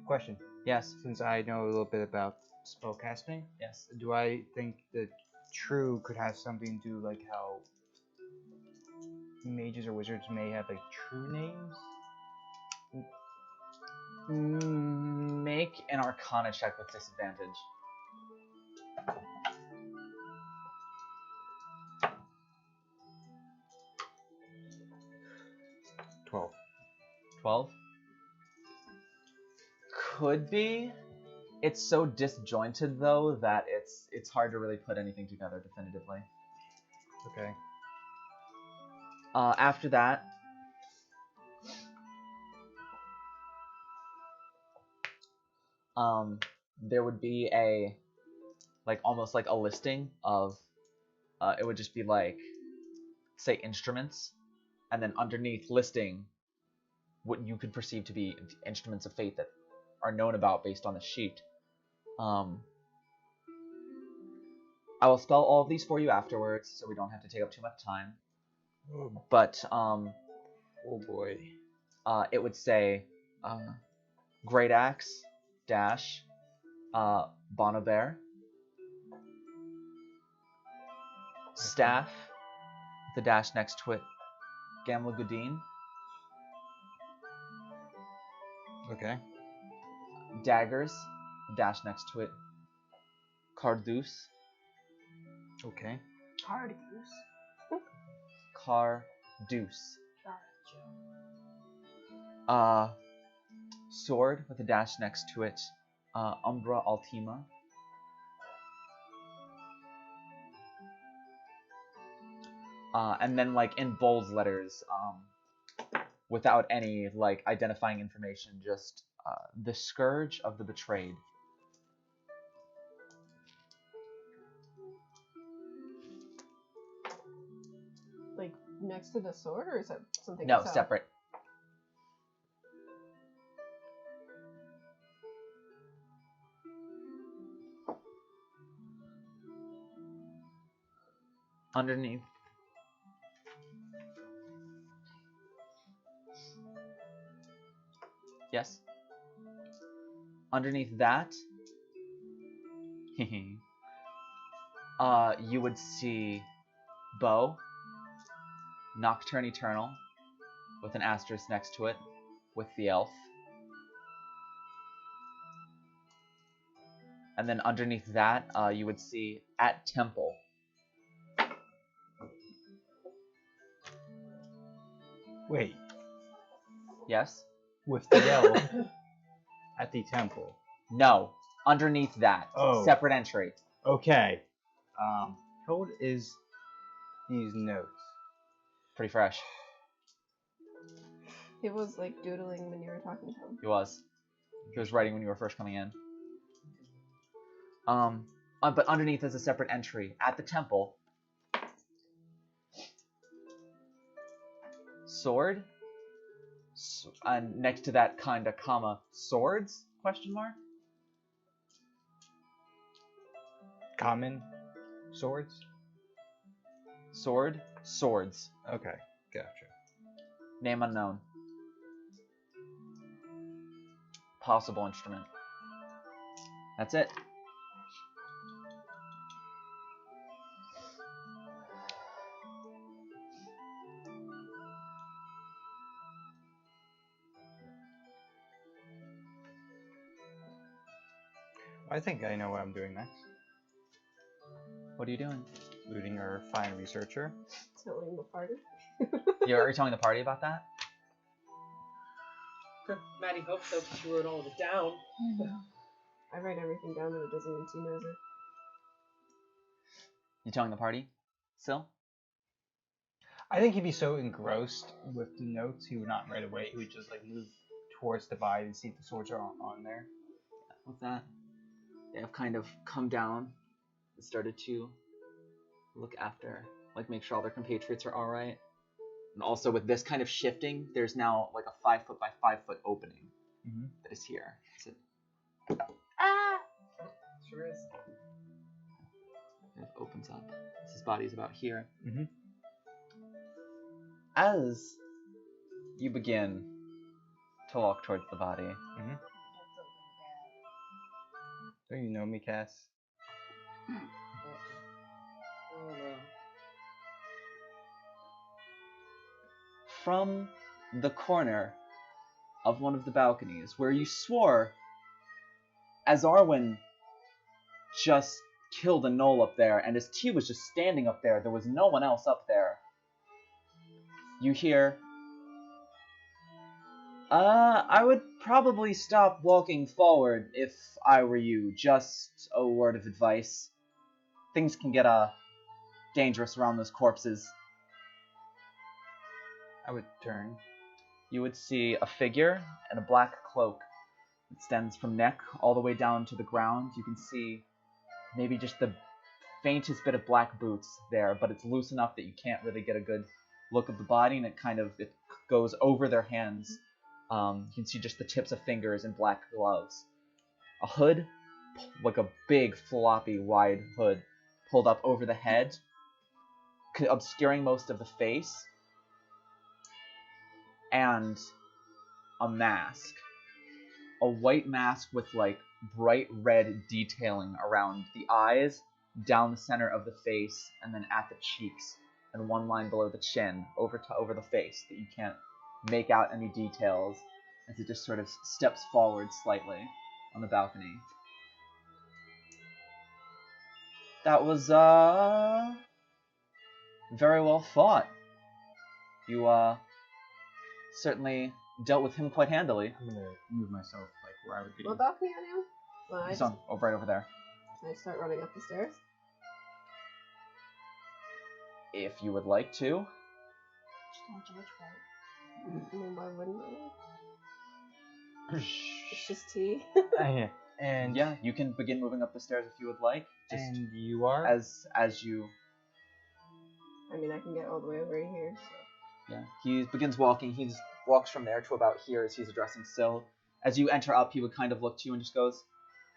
Question. Yes, Since I know a little bit about spellcasting, yes. do I think that true could have something to do like how mages or wizards may have like true names? Make an Arcana check with disadvantage. 12. 12? Could be. It's so disjointed though that it's hard to really put anything together definitively. Okay. After that, there would be a almost like a listing of it would just be like, say, instruments, and then underneath listing what you could perceive to be instruments of fate that are known about based on the sheet. I will spell all of these for you afterwards, so we don't have to take up too much time. Oh, But oh boy. it would say Great Axe dash Bonobert, Staff, the dash next to it, Gamla Gudin, Okay. Daggers, dash next to it, Carduce. Okay. Hard use. Carduce. Sword with a dash next to it. Umbra Ultima. And then like in bold letters, without any like identifying information, just the Scourge of the Betrayed. Like next to the sword, or is that something? No, else? separate. Underneath. Yes. Underneath that, you would see Bow, Nocturne Eternal, with an asterisk next to it, with the elf. And then underneath that, you would see At Temple. Wait. Yes? With the elf at the temple. No. Underneath that. Oh. Separate entry. Okay. How old is these notes? Pretty fresh. He was like doodling when you were talking to him. He was. He was writing when you were first coming in. But underneath is a separate entry. At the temple. Sword. And next to that kinda comma swords? Question mark? Common swords? Sword. Swords. Okay, gotcha. Name unknown. Possible instrument. That's it. I think I know what I'm doing next. What are you doing? Looting our fine researcher. Telling the party. Are you telling the party about that? Maddie hopes so, because she wrote all of it down. I write everything down, and it doesn't mean she knows it. You telling the party? Still? I think he'd be so engrossed with the notes, he would not right away. He would just like move towards the body and see if the swords are on there. With that, they have kind of come down and started to look after, like make sure all their compatriots are alright. And also with this kind of shifting, there's now like a 5 foot by 5 foot opening that is here. Ah! Sure is. It opens up. His body's about here. Mm-hmm. As you begin to walk towards the body, Don't you know me, Cass? Oh no. from the corner of one of the balconies, where you swore, as Arwen just killed a gnoll up there, and as T was just standing up there, there was no one else up there. You hear, I would probably stop walking forward if I were you. Just a word of advice. Things can get, dangerous around those corpses. I would turn. You would see a figure in a black cloak. It extends from neck all the way down to the ground. You can see maybe just the faintest bit of black boots there, but it's loose enough that you can't really get a good look of the body, and it goes over their hands. You can see just the tips of fingers and black gloves. A hood, like a big, floppy, wide hood, pulled up over the head, obscuring most of the face, and a mask. A white mask with like bright red detailing around the eyes, down the center of the face, and then at the cheeks, and one line below the chin, over the face, that you can't make out any details, as it just sort of steps forward slightly on the balcony. That was, very well fought. You, certainly dealt with him quite handily. I'm gonna move myself like where I would be. What balcony are you on? Well, I He's just, on, right over there. can I start running up the stairs? If you would like to. Just don't judge, right? I mean, why wouldn't I? It's just tea. And Yeah, you can begin moving up the stairs if you would like. Just and you are as you. I mean, I can get all the way over to here, so. Yeah, he begins walking. He walks from there to about here as he's addressing Syl. As you enter up, he would kind of look to you and just goes,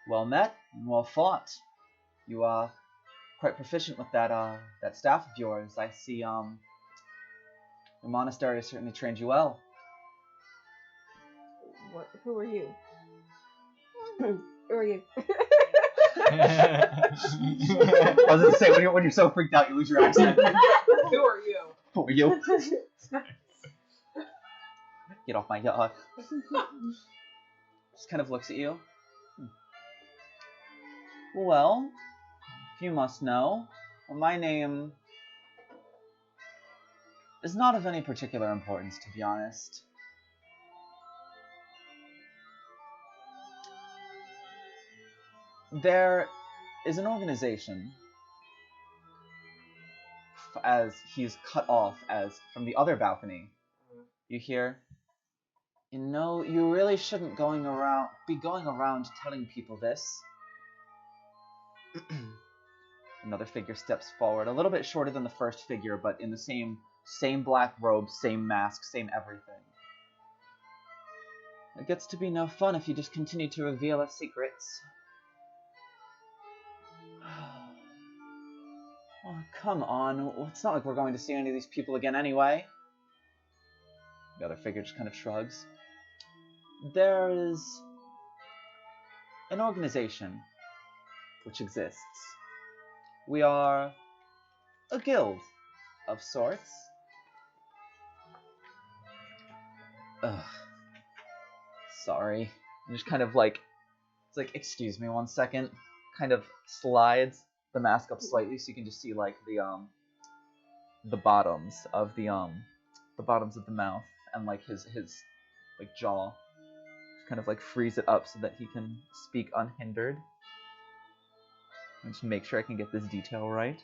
"Well met and well fought. You are quite proficient with that staff of yours. I see your monastery has certainly trained you well." What? Who are you? Who are you? I was going to say, when you're so freaked out, you lose your accent. Who are you? Who are you? Get off my yacht. Just kind of looks at you. Well, if you must know, my name is not of any particular importance, to be honest. There is an organization, as he's cut off as from the other balcony. You hear, "You know, you really shouldn't be going around telling people this." Another figure steps forward, a little bit shorter than the first figure, but in the same black robe, same mask, same everything. "It gets to be no fun if you just continue to reveal our secrets." Oh, come on. It's not like we're going to see any of these people again anyway. The other figure just kind of shrugs. There is an organization which exists. We are a guild of sorts. Ugh. Sorry. I'm just kind of like, it's like, excuse me one second. Kind of slides the mask up slightly so you can just see like the bottoms of the mouth and like his like jaw. Just kind of like freeze it up so that he can speak unhindered. And just make sure I can get this detail right.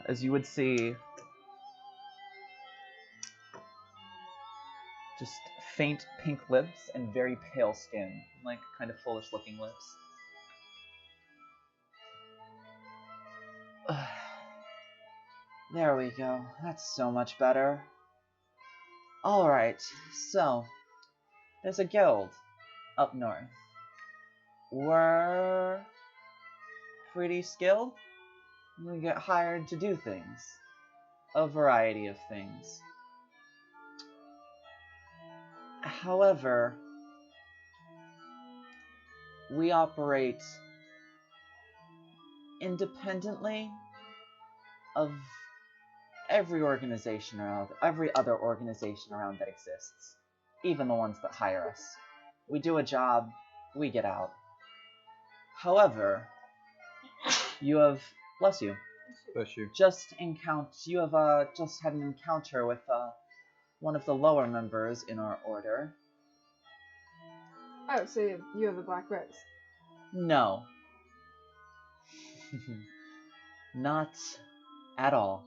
As you would see, just faint pink lips and very pale skin, like kind of foolish looking lips. There we go. That's so much better. Alright, so there's a guild up north. We're pretty skilled. We get hired to do things. A variety of things. However, we operate independently of every other organization around that exists. Even the ones that hire us. We do a job, we get out. However, you have, bless you, just had an encounter with one of the lower members in our order. Oh, so you have a black rose. No. Not at all.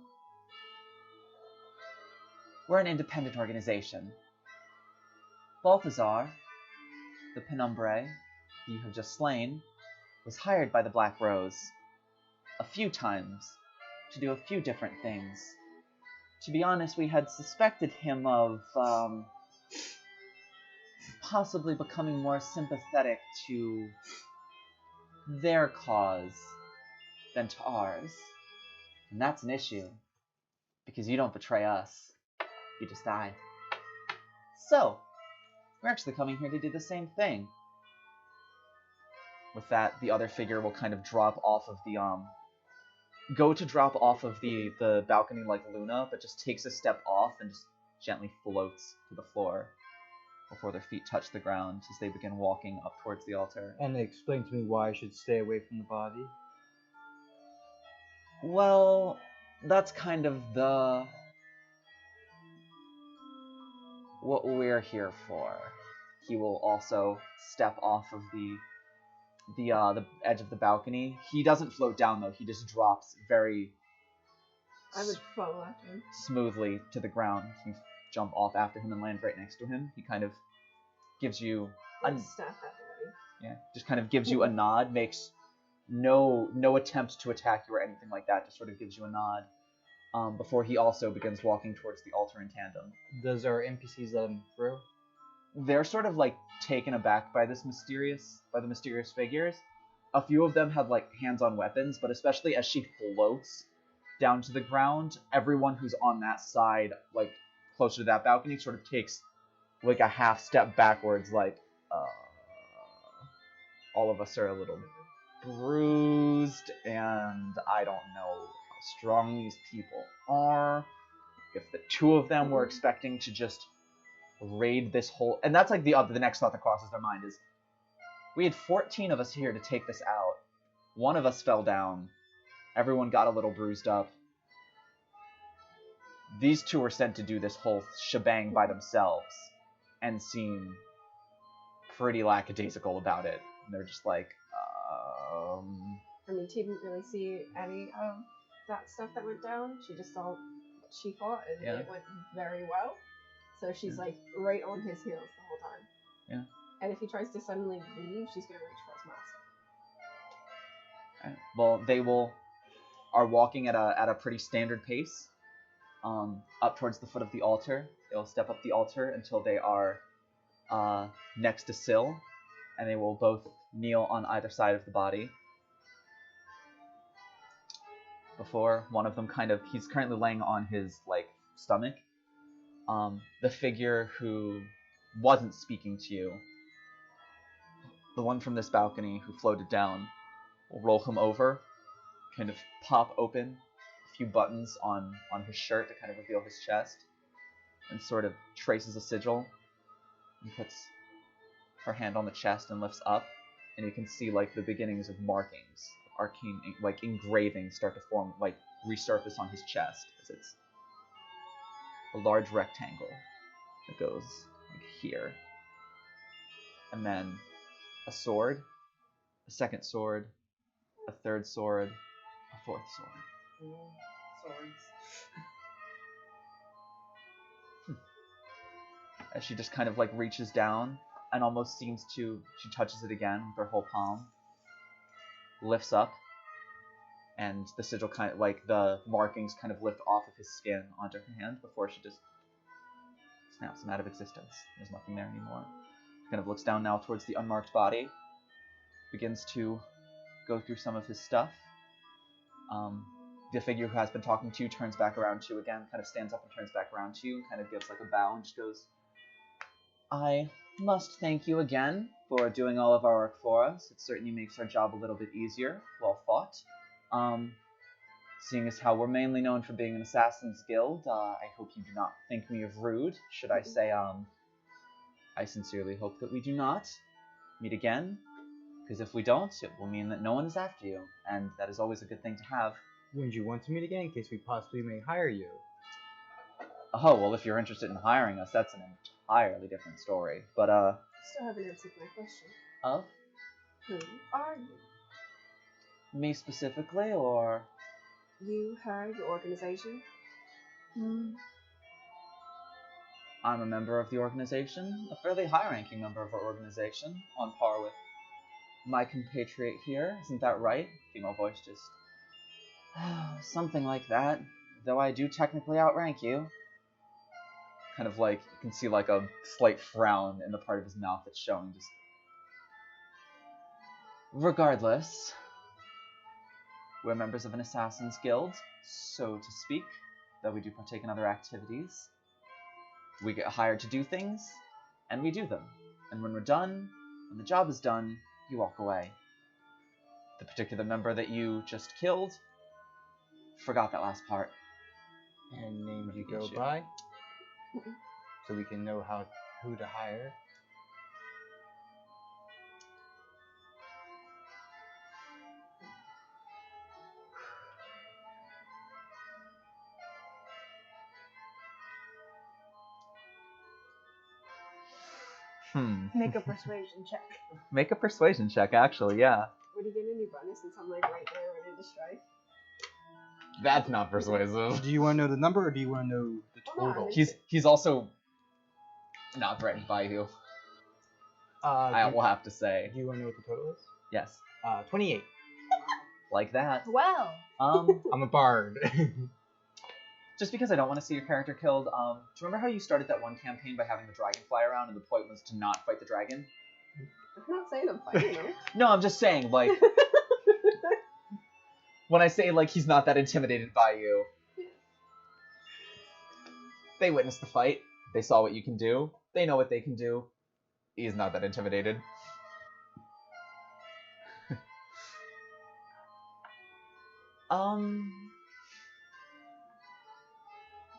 We're an independent organization. Balthazar, the Penumbrae you have just slain, was hired by the Black Rose a few times to do a few different things. To be honest, we had suspected him of possibly becoming more sympathetic to their cause than to ours. And that's an issue, because you don't betray us. You just die. So, we're actually coming here to do the same thing. With that, the other figure will kind of drop off of the go to drop off of the balcony like Luna, but just takes a step off and just gently floats to the floor before their feet touch the ground as they begin walking up towards the altar. And explain to me why I should stay away from the body. Well, that's kind of what we're here for. He will also step off of the edge of the balcony. He doesn't float down though. He just drops very I would follow after him. smoothly to the ground. You jump off after him and land right next to him. He kind of gives you Like staff at the ready. just kind of gives you a nod, makes no attempt to attack you or anything like that, just sort of gives you a nod. Before he also begins walking towards the altar in tandem. Does our NPCs let him through? They're sort of like taken aback by the mysterious figures. A few of them have like hands-on weapons, but especially as she floats down to the ground, everyone who's on that side, like closer to that balcony, sort of takes like a half step backwards, like all of us are a little bruised, and I don't know how strong these people are. If the two of them were expecting to just raid this whole, and that's like the next thought that crosses their mind is, we had 14 of us here to take this out. One of us fell down. Everyone got a little bruised up. These two were sent to do this whole shebang by themselves and seem pretty lackadaisical about it. And they're just like, I mean, she didn't really see any of that stuff that went down. She just saw what she fought, and Yeah. it went very well. So she's like right on his heels the whole time. Yeah. And if he tries to suddenly leave, she's gonna reach for his mask. Well, they are walking at a pretty standard pace, up towards the foot of the altar. They'll step up the altar until they are next to Syl, and they will both kneel on either side of the body. Before one of them he's currently laying on his like stomach. The figure who wasn't speaking to you, the one from this balcony who floated down, will roll him over, kind of pop open a few buttons on his shirt to kind of reveal his chest, and sort of traces a sigil, and puts her hand on the chest and lifts up, and you can see like the beginnings of markings, arcane like engravings start to form, like resurface on his chest as it's a large rectangle that goes like here, and then a sword, a second sword, a third sword, a fourth sword. Swords. As she just kind of like reaches down and almost she touches it again with her whole palm, lifts up, and the sigil kind of like the markings kind of lift off of his skin onto her hand before she just snaps him out of existence. There's nothing there anymore. She kind of looks down now towards the unmarked body, begins to go through some of his stuff. The figure who has been talking to you turns back around to you again, kind of stands up and turns back around to you, and kind of gives like a bow and just goes, I must thank you again for doing all of our work for us. It certainly makes our job a little bit easier. Well fought. Seeing as how we're mainly known for being an assassin's guild, I hope you do not think me of rude. Should I say, I sincerely hope that we do not meet again, because if we don't, it will mean that no one is after you, and that is always a good thing to have. Wouldn't you want to meet again in case we possibly may hire you? Oh, well, if you're interested in hiring us, that's an entirely different story. But, Still haven't answered my question. of Who are you? me specifically, or? You, her, your organization? I'm a member of the organization, a fairly high-ranking member of our organization, on par with my compatriot here. Isn't that right? Female voice just... something like that, though I do technically outrank you. Kind of like, you can see like a slight frown in the part of his mouth that's showing just... Regardless, we're members of an assassin's guild, so to speak, though we do partake in other activities. We get hired to do things, and we do them. And when we're done, when the job is done, you walk away. The particular member that you just killed Forgot that last part. And names you go Shit. by, so we can know who to hire. Make a persuasion check. Make a persuasion check, actually, yeah. Would he get any bonus since I'm like right there ready to strike? That's not persuasive. Do you want to know the number or do you want to know the Oh, no, total? He's also not threatened by you. I will have to say. Do you want to know what the total is? Yes. 28. Like that. Well, I'm a bard. Just because I don't want to see your character killed, do you remember how you started that one campaign by having the dragon fly around and the point was to not fight the dragon? I'm not saying I'm fighting him. No, I'm just saying, like, when I say, like, he's not that intimidated by you, they witnessed the fight, they saw what you can do, they know what they can do, he's not that intimidated.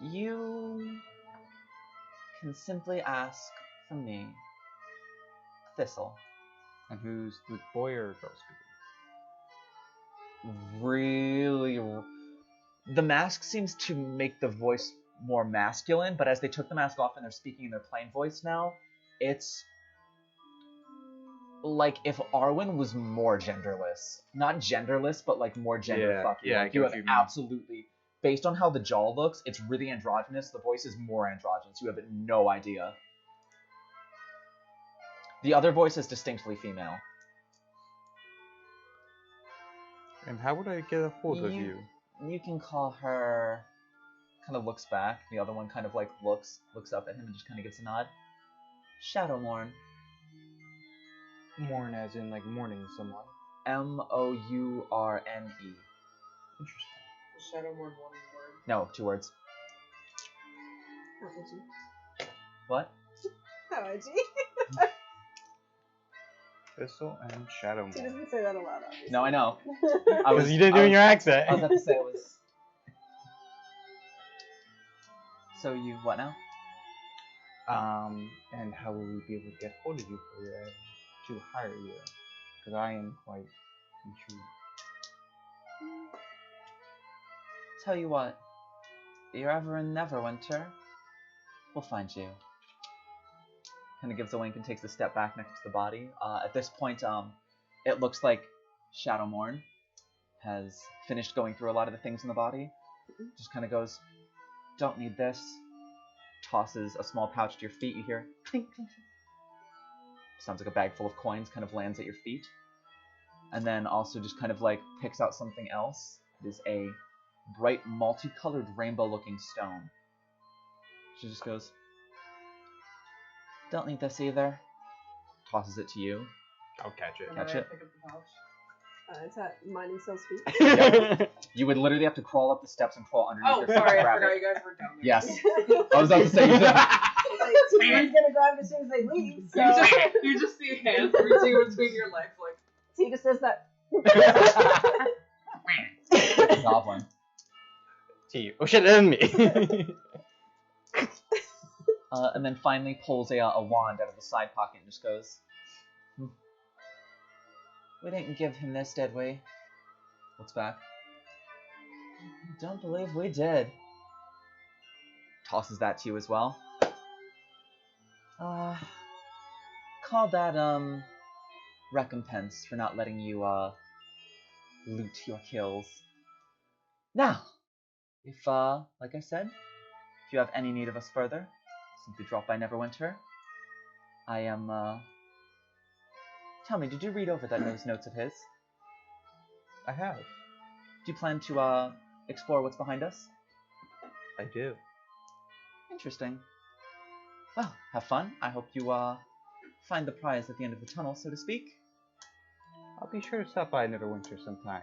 You can simply ask from me, Thistle. And who's the boy or girl speaking? Really, the mask seems to make the voice more masculine, but as they took the mask off and they're speaking in their plain voice now, it's like if Arwen was more genderless. Not genderless, but like more gender fucking. yeah, I Like, get you what have you mean. absolutely, based on how the jaw looks, it's really androgynous. The voice is more androgynous. You have no idea. The other voice is distinctly female. And how would I get a hold of you? You can call her. Kind of looks back. The other one kind of like looks up at him and just kind of gives a nod. Shadowmourne. Mourn as in like mourning someone. Mourne. Interesting. Shadowmourne one word. No, 2 words. How edgy. What? How edgy. Thistle and She Shadowmourne. doesn't say that a lot, obviously. No, I know. Because you didn't do it in your accent. I was about to say it was. So you what now? And how will we be able to get hold of you to hire you? Because I am quite intrigued. Tell you what. If you're ever in Neverwinter, we'll find you. Kind of gives a wink and takes a step back next to the body. At this point, it looks like Shadowmourne has finished going through a lot of the things in the body. Just kind of goes, don't need this. Tosses a small pouch to your feet. You hear clink, clink, clink. Sounds like a bag full of coins kind of lands at your feet. And then also just kind of like picks out something else. It is a bright multicolored rainbow looking stone. She just goes, don't need this either. Tosses it to you. I'll catch it. Catch Can I it. pick up the pouch? It's at mine and Sill's feet. You would literally have to crawl up the steps and crawl underneath Oh, your feet sorry, to I grab forgot it. you guys were down there. Yes. I was about to say you did. It's like, Tiga's gonna grab it as soon as they leave, so You just see hands reaching between your legs, like. Tiga says that. Goblin. To you. Oh shit, and me. And then finally pulls a wand out of the side pocket and just goes, we didn't give him this, did we? Looks back. Don't believe we did. Tosses that to you as well. Call that, recompense for not letting you, loot your kills. Now, if, like I said, if you have any need of us further, simply drop by Neverwinter. I am, Tell me, did you read over those notes of his? I have. Do you plan to, explore what's behind us? I do. Interesting. Well, have fun. I hope you, find the prize at the end of the tunnel, so to speak. I'll be sure to stop by Neverwinter sometime.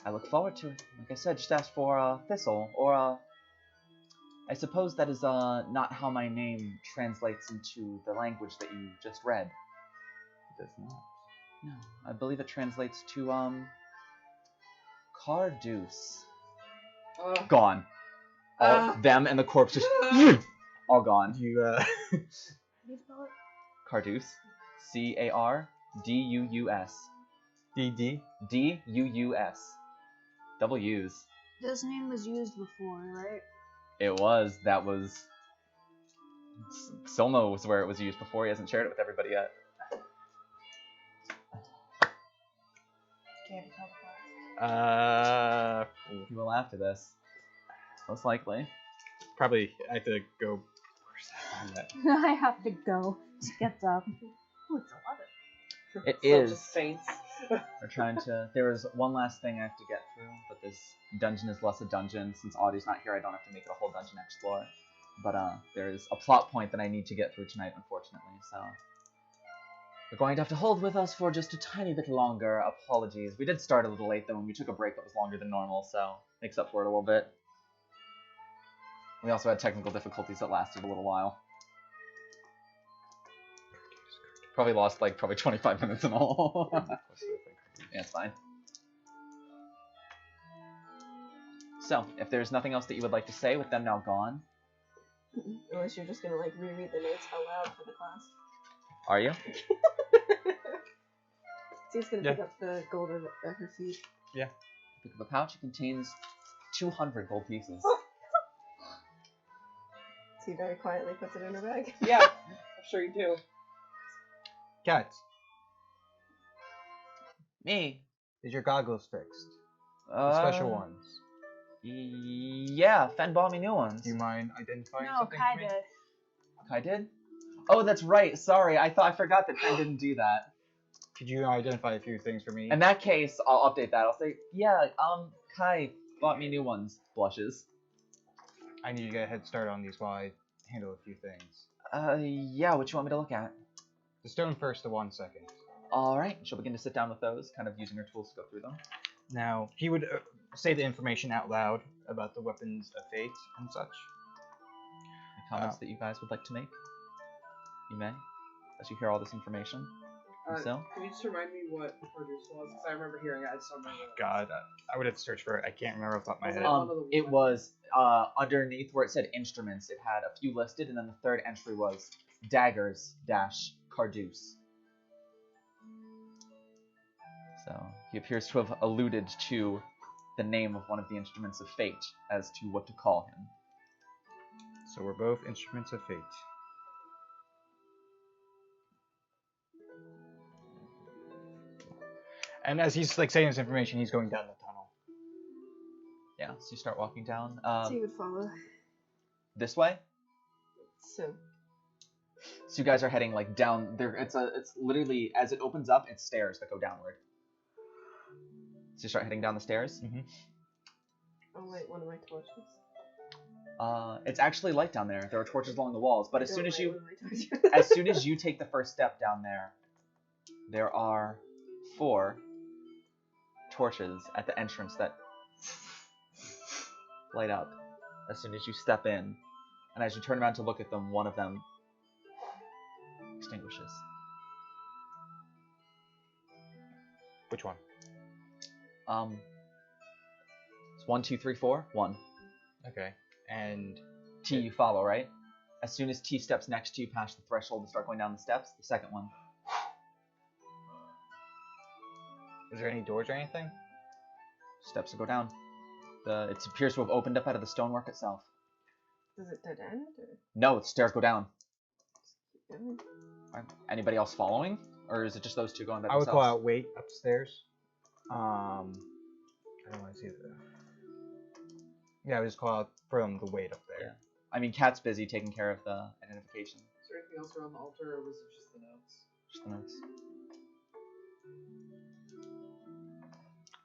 I look forward to it. Like I said, just ask for, Thistle, or, I suppose that is, not how my name translates into the language that you just read. It does not. No, I believe it translates to, Carduce. Gone. All them and the corpse just all gone. You How do you spell it? Carduus. C-A-R-D-U-U-S. DD. D-U-U-S. Double U's. This name was used before, right? It was. That was. Silmo was where it was used before. He hasn't shared it with everybody yet. Can't tell the class. He will after this. Most likely. Probably I have to go. Where's that? I have to go. She gets up. Oh, it's 11. It So is. the Saints. We're trying to. There is one last thing I have to get through, but this dungeon is less a dungeon. Since Audie's not here, I don't have to make it a whole dungeon explore. But there's a plot point that I need to get through tonight, unfortunately. So we're going to have to hold with us for just a tiny bit longer. Apologies. We did start a little late though, and we took a break that was longer than normal, so makes up for it a little bit. We also had technical difficulties that lasted a little while. Probably lost like 25 minutes in all. Yeah, it's fine. So, if there's nothing else that you would like to say with them now gone, Unless you're just gonna like reread the notes out loud for the class. are you? She's gonna pick up the gold at her feet. Yeah. Pick up a pouch. It contains 200 gold pieces. She very quietly puts it in her bag. Yeah, I'm sure you do. Cats. Me? Is your goggles fixed? The special ones. Yeah, Fen bought me new ones. Do you mind identifying No, something Kai for me? did. I did? Oh, that's right. Sorry, I forgot that Fen didn't do that. Could you identify a few things for me? In that case, I'll update that. I'll say, yeah, Kai bought me new ones. Blushes. I need to get a head start on these while I handle a few things. Yeah, what you want me to look at? The stone first, the wand second. Alright, she'll begin to sit down with those, kind of using her tools to go through them. Now, he would say the information out loud about the weapons of fate and such. Comments that you guys would like to make? You may, as you hear all this information. So, Can you just remind me what Carduus was? Because I remember hearing it, I just don't remember. God, I would have to search for it. I can't remember off the top of my head. it was underneath where it said instruments. It had a few listed, and then the third entry was daggers dash Carduus. So he appears to have alluded to the name of one of the instruments of fate as to what to call him. So we're both instruments of fate. And as he's like saying this information, he's going down the tunnel. Yeah, so you start walking down. So you would follow. This way. So. So you guys are heading like down there. It's literally as it opens up, it's stairs that go downward. So you start heading down the stairs. Mm-hmm. I'll light one of my torches. It's actually light down there. There are torches along the walls, but as Don't soon as light you one of my torches. as soon as you take the first step down there, there are 4 torches at the entrance that light up as soon as you step in. And as you turn around to look at them, one of them extinguishes. Which one? It's 1, 2, 3, 4. 1. Okay. And T you follow, right? As soon as T steps next to you past the threshold and start going down the steps, the second one. is there any doors or anything? Steps will go down. It appears to have opened up out of the stonework itself. Does it dead end or No, the stairs go down. keep going? Anybody else following? Or is it just those two going by I would themselves? call out wait upstairs. I don't want to see that. Yeah, I would just call out from the wait up there. Yeah. I mean, Kat's busy taking care of the identification. Is there anything else around the altar, or was it just the notes? Just the notes.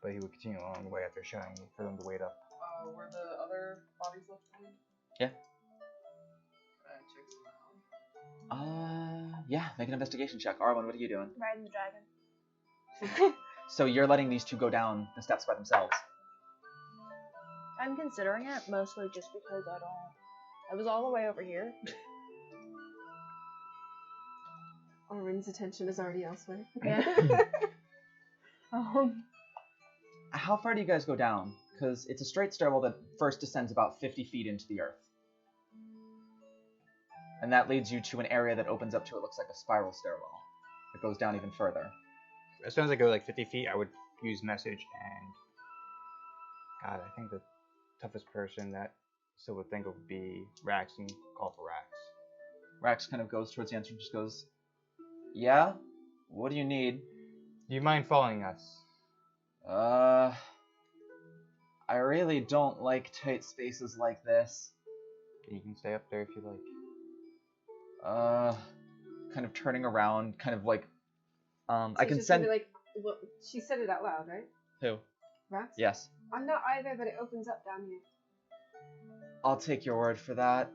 But he would continue along the way after showing for them to wait up. Were the other bodies left behind? Yeah. Can I check some out? Yeah, make an investigation check. Arwen, what are you doing? Riding the dragon. So you're letting these two go down the steps by themselves. I'm considering it mostly just because I was all the way over here. Orin's attention is already elsewhere. Yeah. How far do you guys go down? because it's a straight stairwell that first descends about 50 feet into the earth. And that leads you to an area that opens up to, it looks like a spiral stairwell. It goes down even further. As soon as I go like 50 feet, I would use message and... God, I think the toughest person that still would think of would be Rax and call for Rax. Rax kind of goes towards the entrance and just goes, yeah? What do you need? Do you mind following us? I really don't like tight spaces like this. You can stay up there if you like. Kind of turning around, kind of like, So I can just send... gonna be like, well, she said it out loud, right? Who? Rax? Yes. I'm not either, but it opens up down here. I'll take your word for that.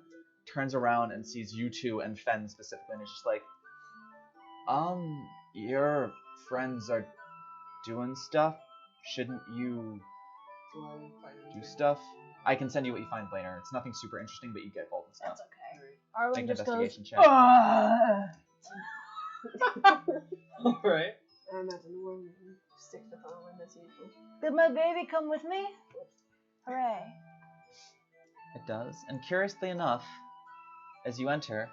Turns around and sees you two and Fen specifically, and is just like, your friends are doing stuff. Shouldn't you Do I find do anything? stuff? I can send you what you find later. It's nothing super interesting, but you get gold and stuff. That's okay. Make Arwen an just goes, investigation check. Alright. I imagine the worm sticks with Arwen as usual. Did my baby come with me? Hooray. It does. And curiously enough, as you enter,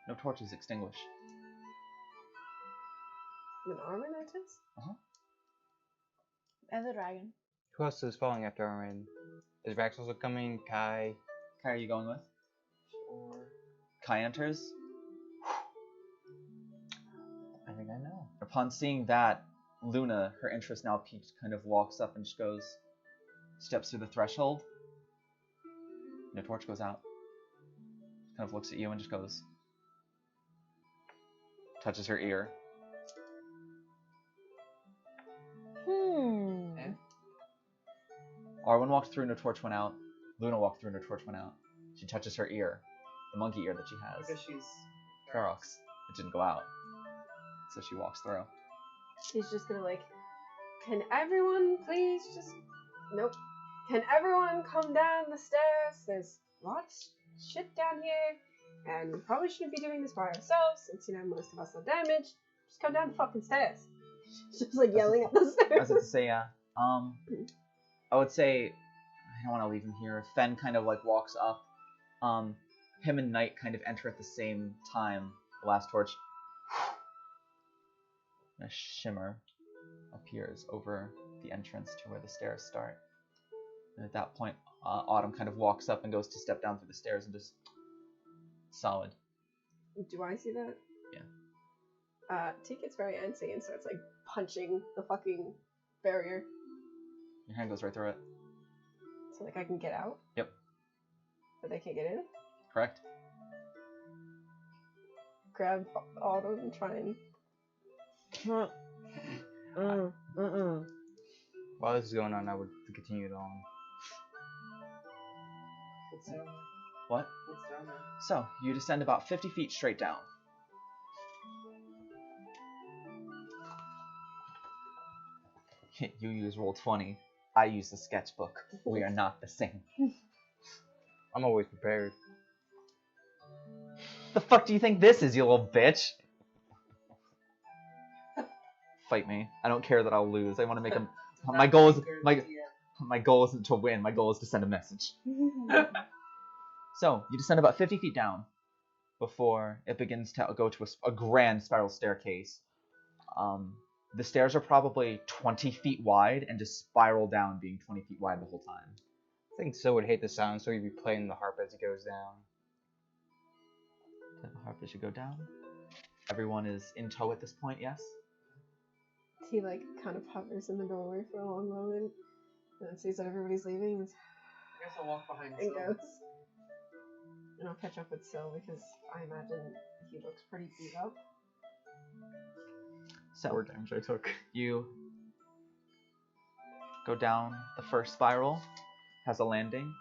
no torches extinguish. When Arwen enters? As a dragon. Who else is following after Armin? Is Rax also coming? Kai? Kai, are you going with? Or Kai enters. I think I know. Upon seeing that, Luna, her interest now peaked, kind of walks up and just goes, steps through the threshold. No torch goes out. Kind of looks at you and just goes, touches her ear. Arwen walked through, no torch went out. Luna walked through, no torch went out. She touches her ear, the monkey ear that she has. because she's Ferox. It didn't go out. So she walks through. She's just gonna like, can everyone please just, nope. Can everyone come down the stairs? There's lots of shit down here, and we probably shouldn't be doing this by ourselves since, you know, most of us are damaged. Just come down the fucking stairs. She's just like yelling up the I was stairs. about to say, yeah. I would say, I don't want to leave him here. Fen kind of like walks up. Him and Knight kind of enter at the same time. The last torch. A shimmer appears over the entrance to where the stairs start. And at that point, Autumn kind of walks up and goes to step down through the stairs and just... solid. Do I see that? Yeah. T gets very antsy and starts like punching the fucking barrier Your hand goes right through it. so like I can get out. Yep. But they can't get in. Correct? Grab Autumn and try and. While this is going on, I would continue it on. what's down there? What? What's down there? So, you descend about 50 feet straight down. You use Roll20. I use the sketchbook. We are not the same. I'm always prepared. The fuck do you think this is, you little bitch? Fight me. I don't care that I'll lose. I want to make a... My goal is... My goal isn't to win. My goal is to send a message. So, you descend about 50 feet down before it begins to go to a grand spiral staircase. The stairs are probably 20 feet wide and just spiral down, being 20 feet wide the whole time. I think So would hate the sound, so he'd be playing the harp as he goes down. The harp as you go down. Everyone is in tow at this point, yes? He like kind of hovers in the doorway for a long moment, and then sees that everybody's leaving I guess I'll walk behind and Syl. goes. And I'll catch up with Syl because I imagine he looks pretty beat up. So, 4 damage I took. you go down the first spiral, has a landing.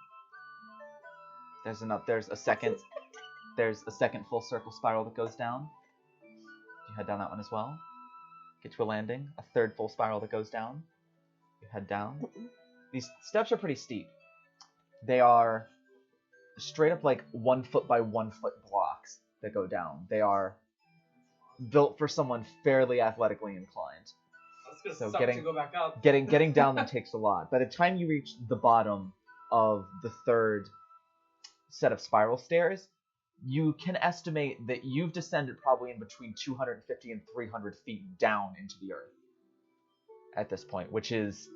There's a second full circle spiral that goes down. You head down that one as well. Get to a landing, a third full spiral that goes down. You head down. These steps are pretty steep. They are straight up like 1 foot by 1 foot blocks that go down. They are built for someone fairly athletically inclined. That's gonna So suck getting- to go back up. Getting down them takes a lot. By the time you reach the bottom of the third set of spiral stairs, you can estimate that you've descended probably in between 250 and 300 feet down into the earth at this point, which is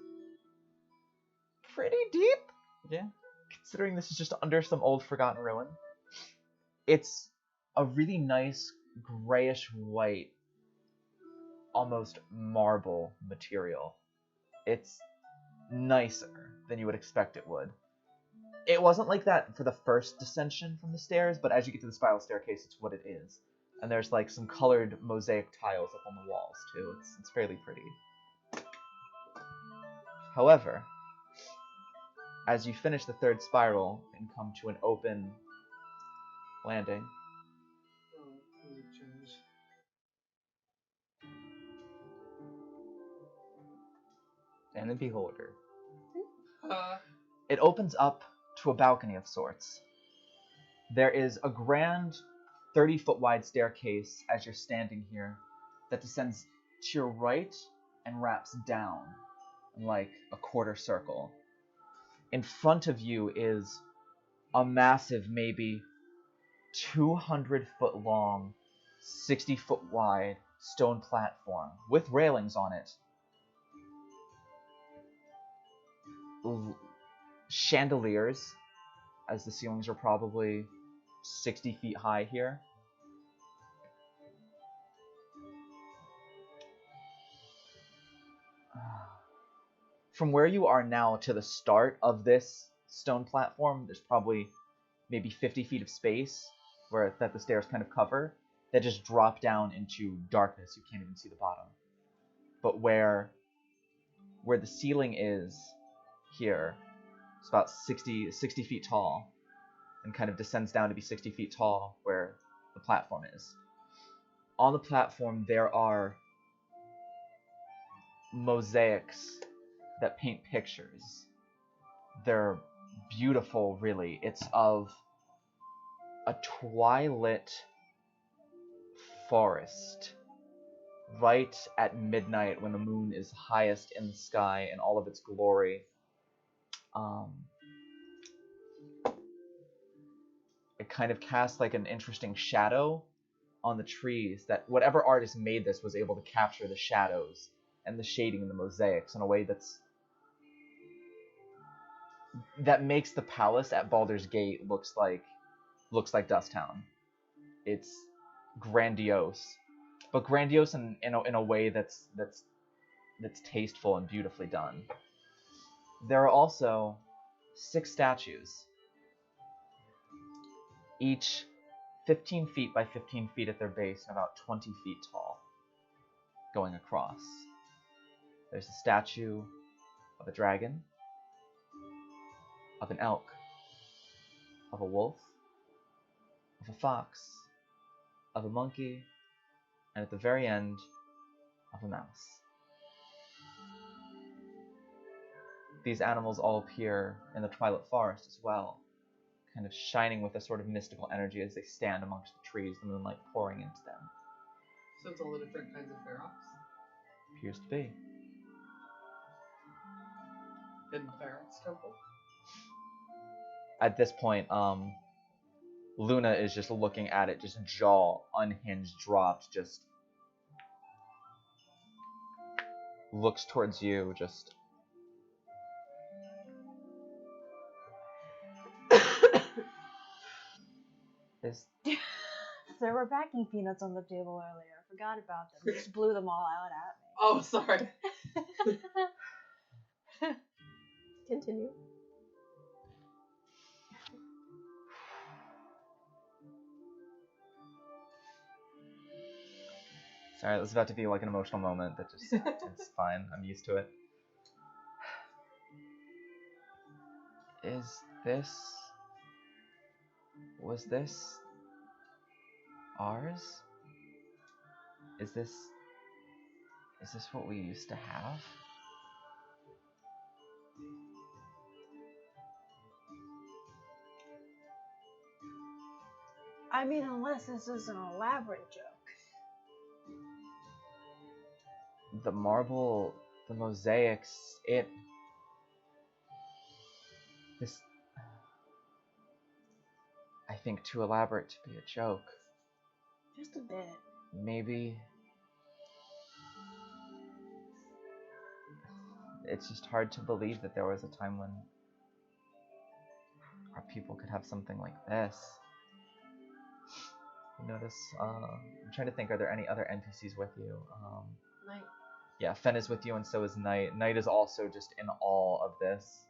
pretty deep. Yeah. Considering this is just under some old forgotten ruin. It's a really nice grayish white, almost marble material. It's nicer than you would expect it would. It wasn't like that for the first descension from the stairs, but as you get to the spiral staircase, it's what it is. And there's like some colored mosaic tiles up on the walls too. It's fairly pretty. However, as you finish the third spiral and come to an open landing, Oh, music change. And the beholder. it opens up to a balcony of sorts. There is a grand 30-foot wide staircase as you're standing here that descends to your right and wraps down in like a quarter circle. In front of you is a massive, maybe 200-foot long, 60-foot wide stone platform with railings on it. Chandeliers, as the ceilings are probably 60 feet high here. From where you are now to the start of this stone platform, there's probably maybe 50 feet of space that the stairs kind of cover that just drop down into darkness. You can't even see the bottom. But where the ceiling is here, it's about 60 feet tall and kind of descends down to be 60 feet tall where the platform is. On the platform, there are mosaics that paint pictures. They're beautiful, really. It's of a twilight forest right at midnight when the moon is highest in the sky in all of its glory. It kind of casts like an interesting shadow on the trees that whatever artist made this was able to capture the shadows and the shading in the mosaics in a way that makes the palace at Baldur's Gate looks like Dust Town. It's grandiose, but grandiose in a way that's tasteful and beautifully done. There are also 6 statues, each 15 feet by 15 feet at their base and about 20 feet tall, going across. There's a statue of a dragon, of an elk, of a wolf, of a fox, of a monkey, and at the very end, of a mouse. These animals all appear in the Twilight Forest as well, kind of shining with a sort of mystical energy as they stand amongst the trees, the moonlight pouring into them. So it's all the different kinds of ferox? Appears to be. In the ferox temple? At this point, Luna is just looking at it, just jaw unhinged, dropped, just looks towards you, just is There were packing peanuts on the table earlier. I forgot about them. Just blew them all out at me. Oh, sorry. Continue. sorry, it was about to be like an emotional moment that just it's fine. I'm used to it. Was this ours? Is this what we used to have? I mean, unless this is an elaborate joke. The marble, the mosaics, this, I think, too elaborate to be a joke. Just a bit. Maybe it's just hard to believe that there was a time when our people could have something like this. You notice, I'm trying to think, are there any other NPCs with you? Night. Yeah, Fen is with you and so is Knight. Knight is also just in awe of this.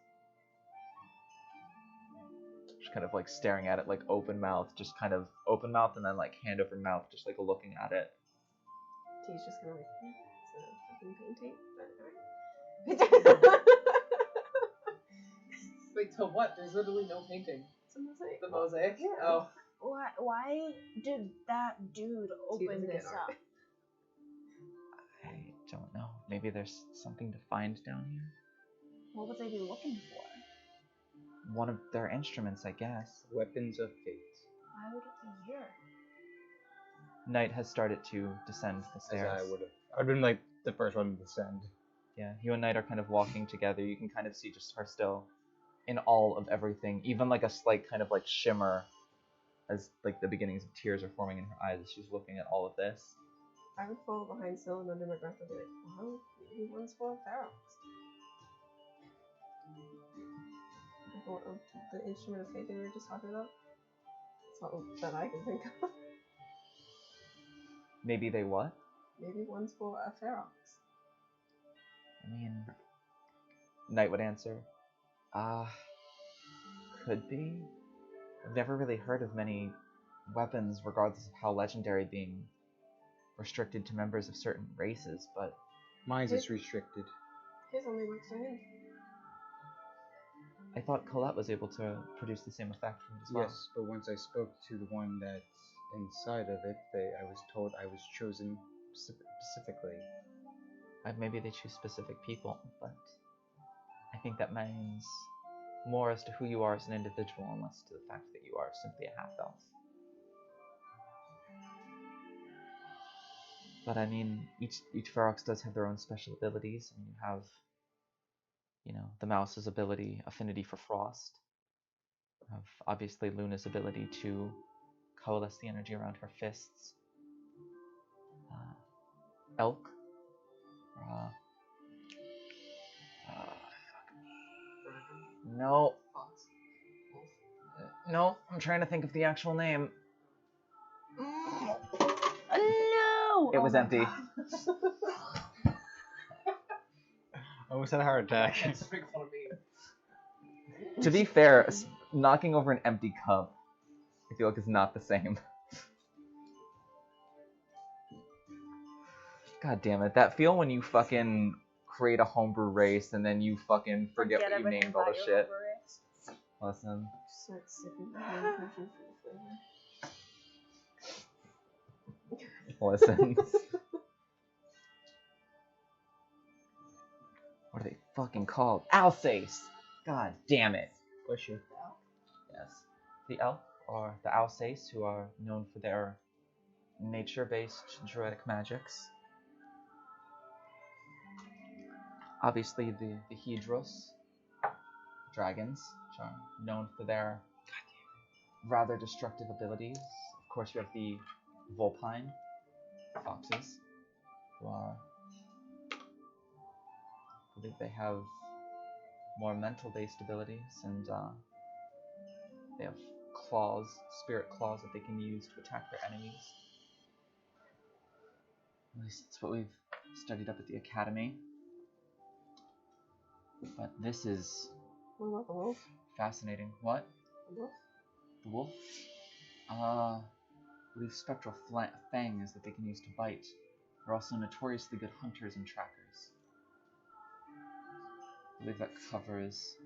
Just kind of like staring at it, like open mouth, just kind of open mouth and then like hand over mouth, just like looking at it. T's just gonna like, it's a fucking painting. Wait, to what? There's literally no painting. It's a mosaic. The mosaic? Yeah. Oh. Why did that dude open doesn't get this art. up? I don't know. Maybe there's something to find down here. What would they be looking for? One of their instruments, I guess. Weapons of fate. Why would it be here? Knight has started to descend the As stairs. I would have been like the first one to descend. Yeah, you and Knight are kind of walking together. You can kind of see just her still in awe of everything. Even like a slight kind of like shimmer as like the beginnings of tears are forming in her eyes as she's looking at all of this. I would fall behind still and under my breath and be like, wow, maybe one's for Pharaohs. The instrument of fate that we were just talking about? That's all that I can think of. Maybe they what? Maybe one's for a Pharaohs. I mean, Knight would answer, could be. I've never really heard of many weapons, regardless of how legendary, being restricted to members of certain races, but Mine's is restricted. His only works for him. I thought Colette was able to produce the same effect from it as well. Yes, but once I spoke to the one that's inside of it, I was told I was chosen specifically. Maybe they choose specific people, but I think that means more as to who you are as an individual and less to the fact that you are simply a half-elf. But I mean, each Ferox does have their own special abilities. I mean, you have, you know, the mouse's ability, affinity for frost. You have obviously Luna's ability to coalesce the energy around her fists. Elk. No. No, I'm trying to think of the actual name. No! It was empty. I almost had a heart attack. Just make fun of me. To be fair, knocking over an empty cup, I feel like is not the same. God damn it. That feel when you fucking create a homebrew race and then you fucking forget what you everything named all the about your shit. over race. Listen. Just start sipping the whole potion for the flavor. Listen. What are they fucking called? Alsace! God damn it. Bless you. Yes. The elk, or the Alsace, who are known for their nature-based druidic magics. Obviously, the Hedros, dragons, which are known for their rather destructive abilities. Of course, you have the Vulpine, foxes, who are, I believe they have more mental-based abilities, and they have claws, spirit claws that they can use to attack their enemies. At least that's what we've studied up at the academy. But this is What about the wolf? fascinating. What? The wolf? The wolf? I believe spectral fangs that they can use to bite. They're also notoriously good hunters and trackers. I believe that covers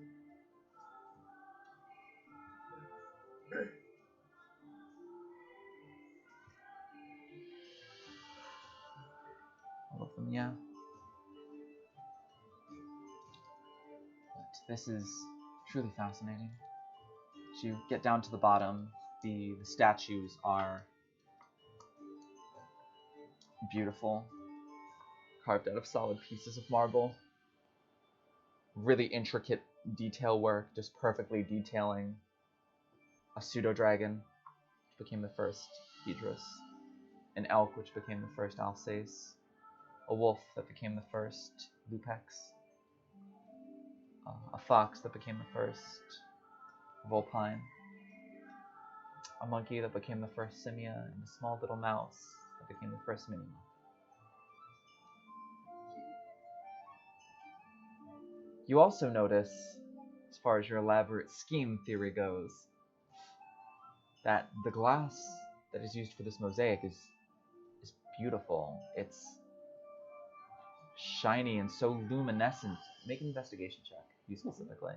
all of them, yeah. But this is truly fascinating. As you get down to the bottom, the statues are beautiful, carved out of solid pieces of marble. Really intricate detail work, just perfectly detailing a pseudo-dragon, which became the first Idris, an elk, which became the first Alsace, a wolf that became the first Lupex, a fox that became the first Vulpine, a monkey that became the first Simia, and a small little mouse that became the first Minima. You also notice, as far as your elaborate scheme theory goes, that the glass that is used for this mosaic is beautiful. It's shiny and so luminescent. Make an investigation check, you specifically.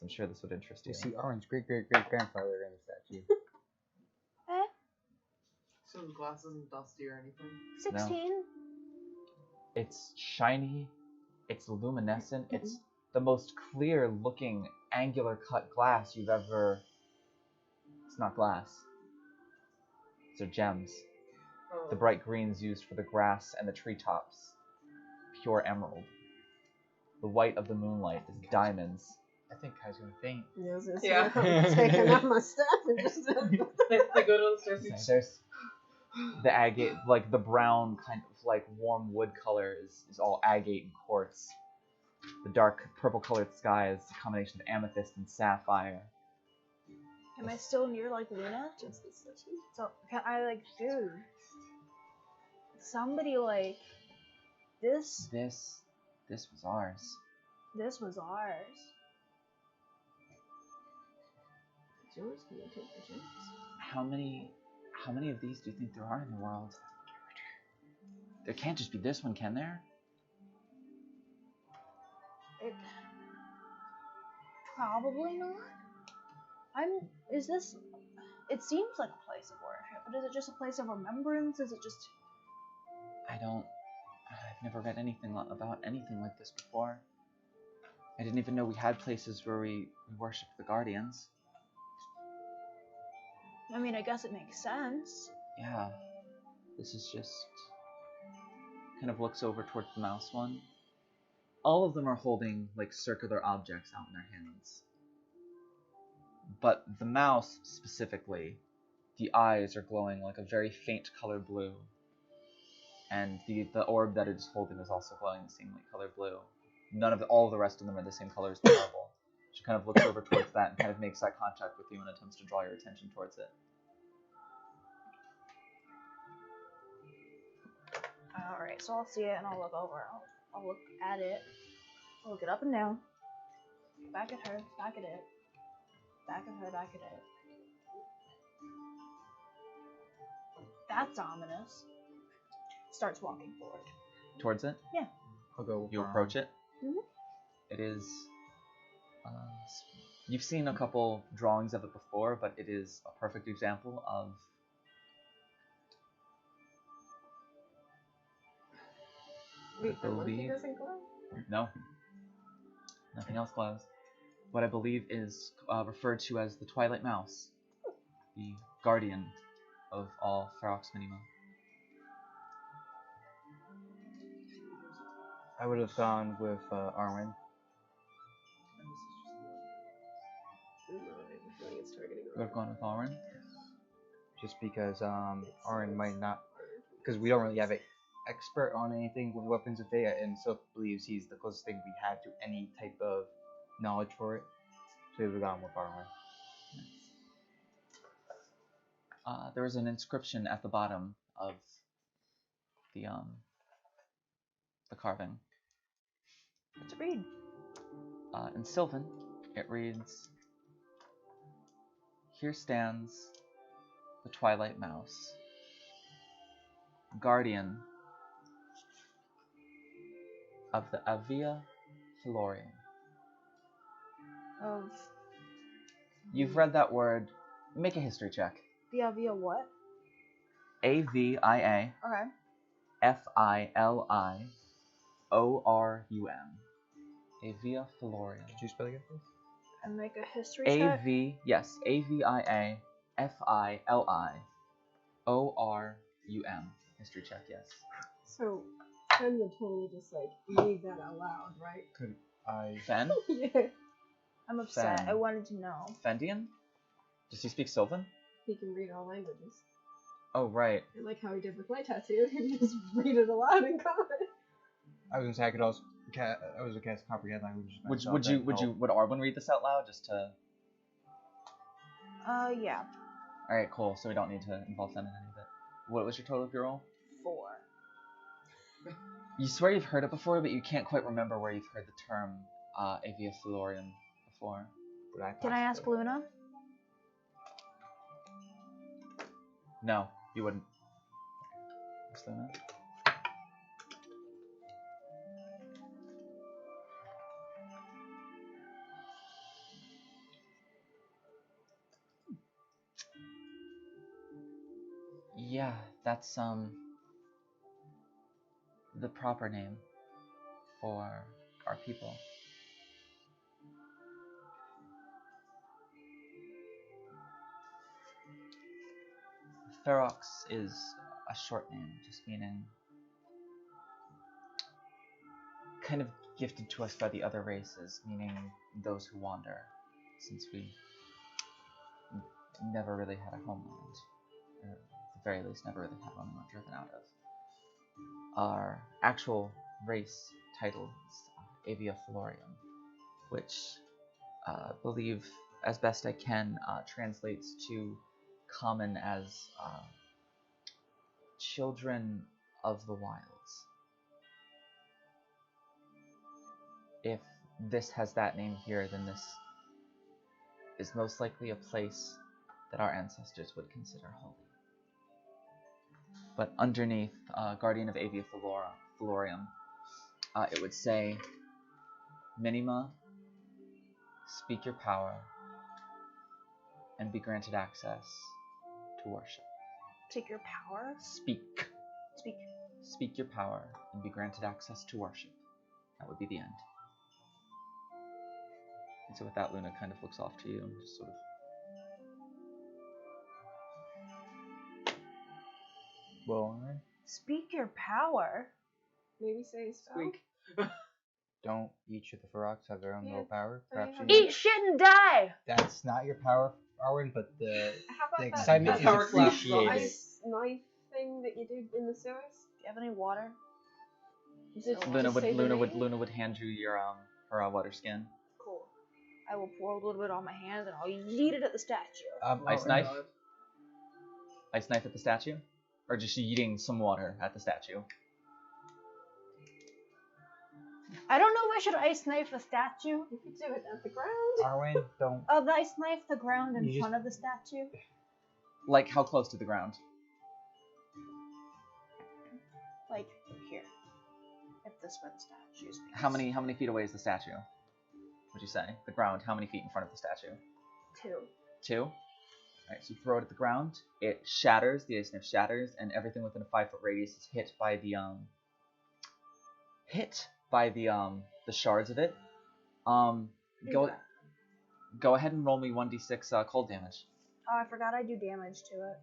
I'm sure this would interest you. You see Orange's great-great-great-grandfather in the statue. So the glass isn't dusty or anything. 16. It's shiny, it's luminescent, it's the most clear looking angular cut glass you've ever... It's not glass. These are gems. Oh. The bright greens used for the grass and the treetops. Pure emerald. The white of the moonlight is diamonds. I think Kai's gonna faint. Yeah, I was gonna say, Yeah. I'm taking out my stuff and just. They go to the stairs. Okay, there's the agate, like the brown kind of like warm wood color is all agate and quartz. The dark purple colored sky is a combination of amethyst and sapphire. Am I still near like Luna? So can I like, dude? Somebody like this. This was ours. This was ours. Yours? Can you take the gems? How many of these do you think there are in the world? There can't just be this one, can there? Probably not. Is this? It seems like a place of worship, but is it just a place of remembrance? Is it just? I've never read anything about anything like this before. I didn't even know we had places where we worship the guardians. I mean, I guess it makes sense. Yeah, this is just... kind of looks over towards the mouse one. All of them are holding, like, circular objects out in their hands. But the mouse, specifically, the eyes are glowing like a very faint color blue. And the orb that it is holding is also glowing the same color blue. All of the rest of them are the same color as the marble. She kind of looks over towards that and kind of makes eye contact with you and attempts to draw your attention towards it. Alright, so I'll see it and I'll look over. I'll look at it. I'll look it up and down. Back at her, back at it. Back at her, back at it. That's ominous. Starts walking forward. Towards it? Yeah. I'll go. You approach it. Mhm. It is... you've seen a couple drawings of it before, but it is a perfect example of... Wait, the monkey believe- doesn't glow? No. Nothing else glows. What I believe is referred to as the Twilight Mouse. The guardian of all Ferox Minima. I would have gone with Arwen. I have a feeling it's targeting You would have gone with Alrin? Just because Arwen might not, because we don't really have an expert on anything with weapons of Fate, and Sylph believes he's the closest thing we have to any type of knowledge for it. So we would have gone with Arwen. There is an inscription at the bottom of the carving. What's it read? In Sylvan, it reads, "Here stands the Twilight Mouse, guardian of the Avia Felorium." Of You've read that word. Make a history check. via what? Avia Okay. Filiourum. Avia Felorium. Could you spell again, please? And make a history check. Yes, Avia Filiourum. History check, yes. So, Fen would totally just like read that out loud, right? Could I? Fen? Yeah. I'm upset. Fen. I wanted to know. Fendian? Does he speak Sylvan? He can read all languages. Oh, right. And like how he did with my tattoo, he can just read it aloud in common. I was gonna say I could also I was gonna cast comprehend language. Would myself, you that would you help. would Arwen read this out loud just to? Yeah. All right, cool. So we don't need to involve Fen in any of it. What was your total of your roll? 4. You swear you've heard it before, but you can't quite remember where you've heard the term Avia Florium before. Would I Can I ask possibly- Luna? No, you wouldn't. Ask Luna. Yeah, that's the proper name for our people. Ferox is a short name, just meaning kind of gifted to us by the other races, meaning those who wander, since we never really had a homeland, or at the very least never really had one we were driven out of. Our actual race title is Avia Florium, which I believe, as best I can, translates to common as children of the wilds. If this has that name here, then this is most likely a place that our ancestors would consider holy. But underneath Guardian of Avia Florium, it would say, Minima, speak your power, and be granted access to worship. Take your power? Speak. Speak. Speak your power, and be granted access to worship. That would be the end. And so with that, Luna kind of looks off to you and just sort of... Well, alright. Speak your power? Maybe say a spell. Squeak. Don't each of the Ferox have their own Yeah, little power? they Perhaps have you Eat shit and die! That's not your power, Arwen, but the How about the that excitement is Power class appreciated. ice knife thing that you did in the sewers? Do you have any water? Just Luna say the name? Luna would hand you your her water skin. Cool. I will pour a little bit on my hand and I'll yeet it at the statue. Ice Oh, knife? God. Ice knife at the statue? Or just eating some water at the statue? I don't know if I should ice knife the statue. You could do it at the ground. Arwen, don't. Ice knife the ground in You just- front of the statue. Like, how close to the ground? Like here. If this were the statue. How many feet away is the statue? Would you say? The ground, how many feet in front of the statue? 2. 2? Alright, so you throw it at the ground, it shatters, the ice knife shatters, and everything within a 5-foot radius is hit by the shards of it. Go ahead and roll me 1d6 cold damage. Oh, I forgot I do damage to it.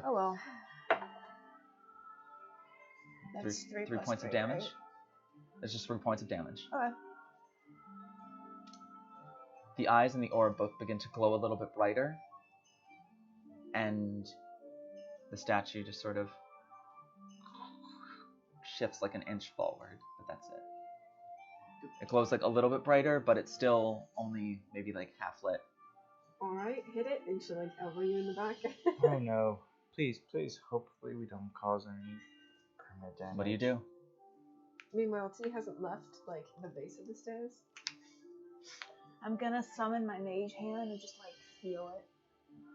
Oh well. That's 3 3 plus points of 3, damage. right? It's just 3 points of damage. Okay. The eyes and the orb both begin to glow a little bit brighter, and the statue just sort of shifts like an inch forward, but that's it. It glows like a little bit brighter, but it's still only maybe like half lit. Alright, hit it, and she'll like elbow you in the back. Oh no. Please, please, hopefully we don't cause any permanent damage. What do you do? Meanwhile, T hasn't left like the base of the stairs. I'm gonna summon my mage hand and just like feel it.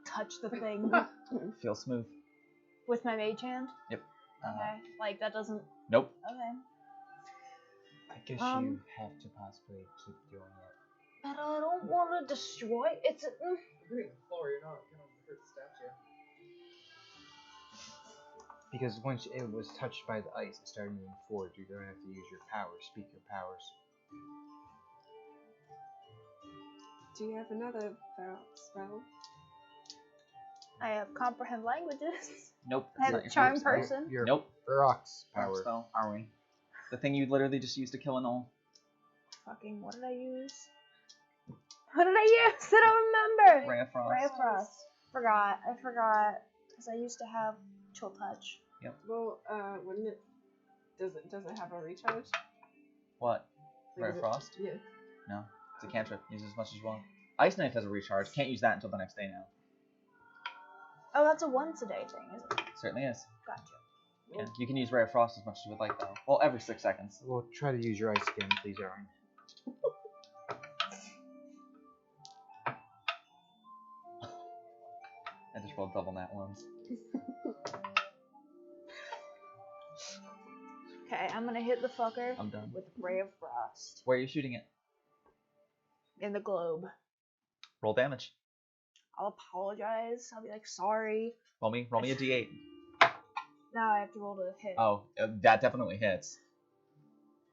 Touch the thing Feel smooth. with my mage hand. Yep. Okay. Like that doesn't. Nope. Okay. I guess Um, you have to possibly keep doing it. But I don't want to destroy. It's. You're hitting the floor, you're not gonna hurt the statue. Because once it was touched by the ice, it started moving forward. You're gonna have to use your powers. Speak your powers. Do you have another spell? I have comprehend languages. Nope. I That's have not your charm first spell. person. Your Nope. Rocks Power power. spell. Arwing. The thing you literally just used to kill an all. Fucking, what did I use? What did I use? I don't remember. Ray of Frost. Ray of Frost. Forgot. I forgot. Because I used to have Chill Touch. Well, wouldn't it? Does it have a recharge? What? Like, Ray is of it- Frost? Yeah. No. It's a cantrip. Use it as much as you want. Ice Knife has a recharge. Can't use that until the next day now. Oh, that's a once a day thing, isn't it? Certainly is. Gotcha. Yeah. You can use Ray of Frost as much as you would like, though. Well, every 6 seconds. Well, try to use your ice again, please, Aaron. I just rolled double nat ones. Okay, I'm gonna hit the fucker I'm done. with Ray of Frost Where are you shooting it? in the globe. Roll damage. I'll apologize. I'll be like, sorry. Roll me a d8. Now I have to roll to hit. Oh, that definitely hits.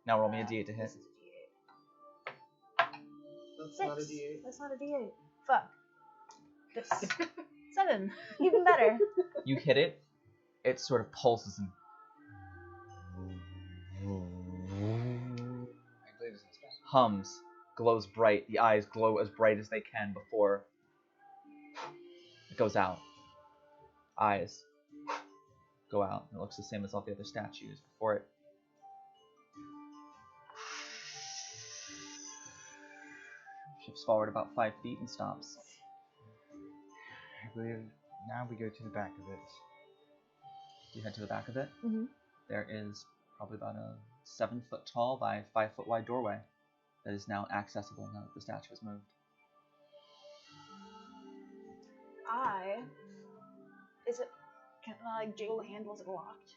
Now roll me a d8 to hit. This is a D8. That's not a 6. D8. That's not a D8. Fuck. This. 7. Even better. You hit it. It sort of pulses and hums, glows bright. The eyes glow as bright as they can before it goes out. Eyes go out. It looks the same as all the other statues before it. Shifts forward about 5 feet and stops. I believe now we go to the back of it. You head to the back of it. Mhm. There is probably about a 7 foot tall by 5 foot wide doorway that is now accessible now that the statue has moved. Is it? Can I like jiggle the handle? Is it locked?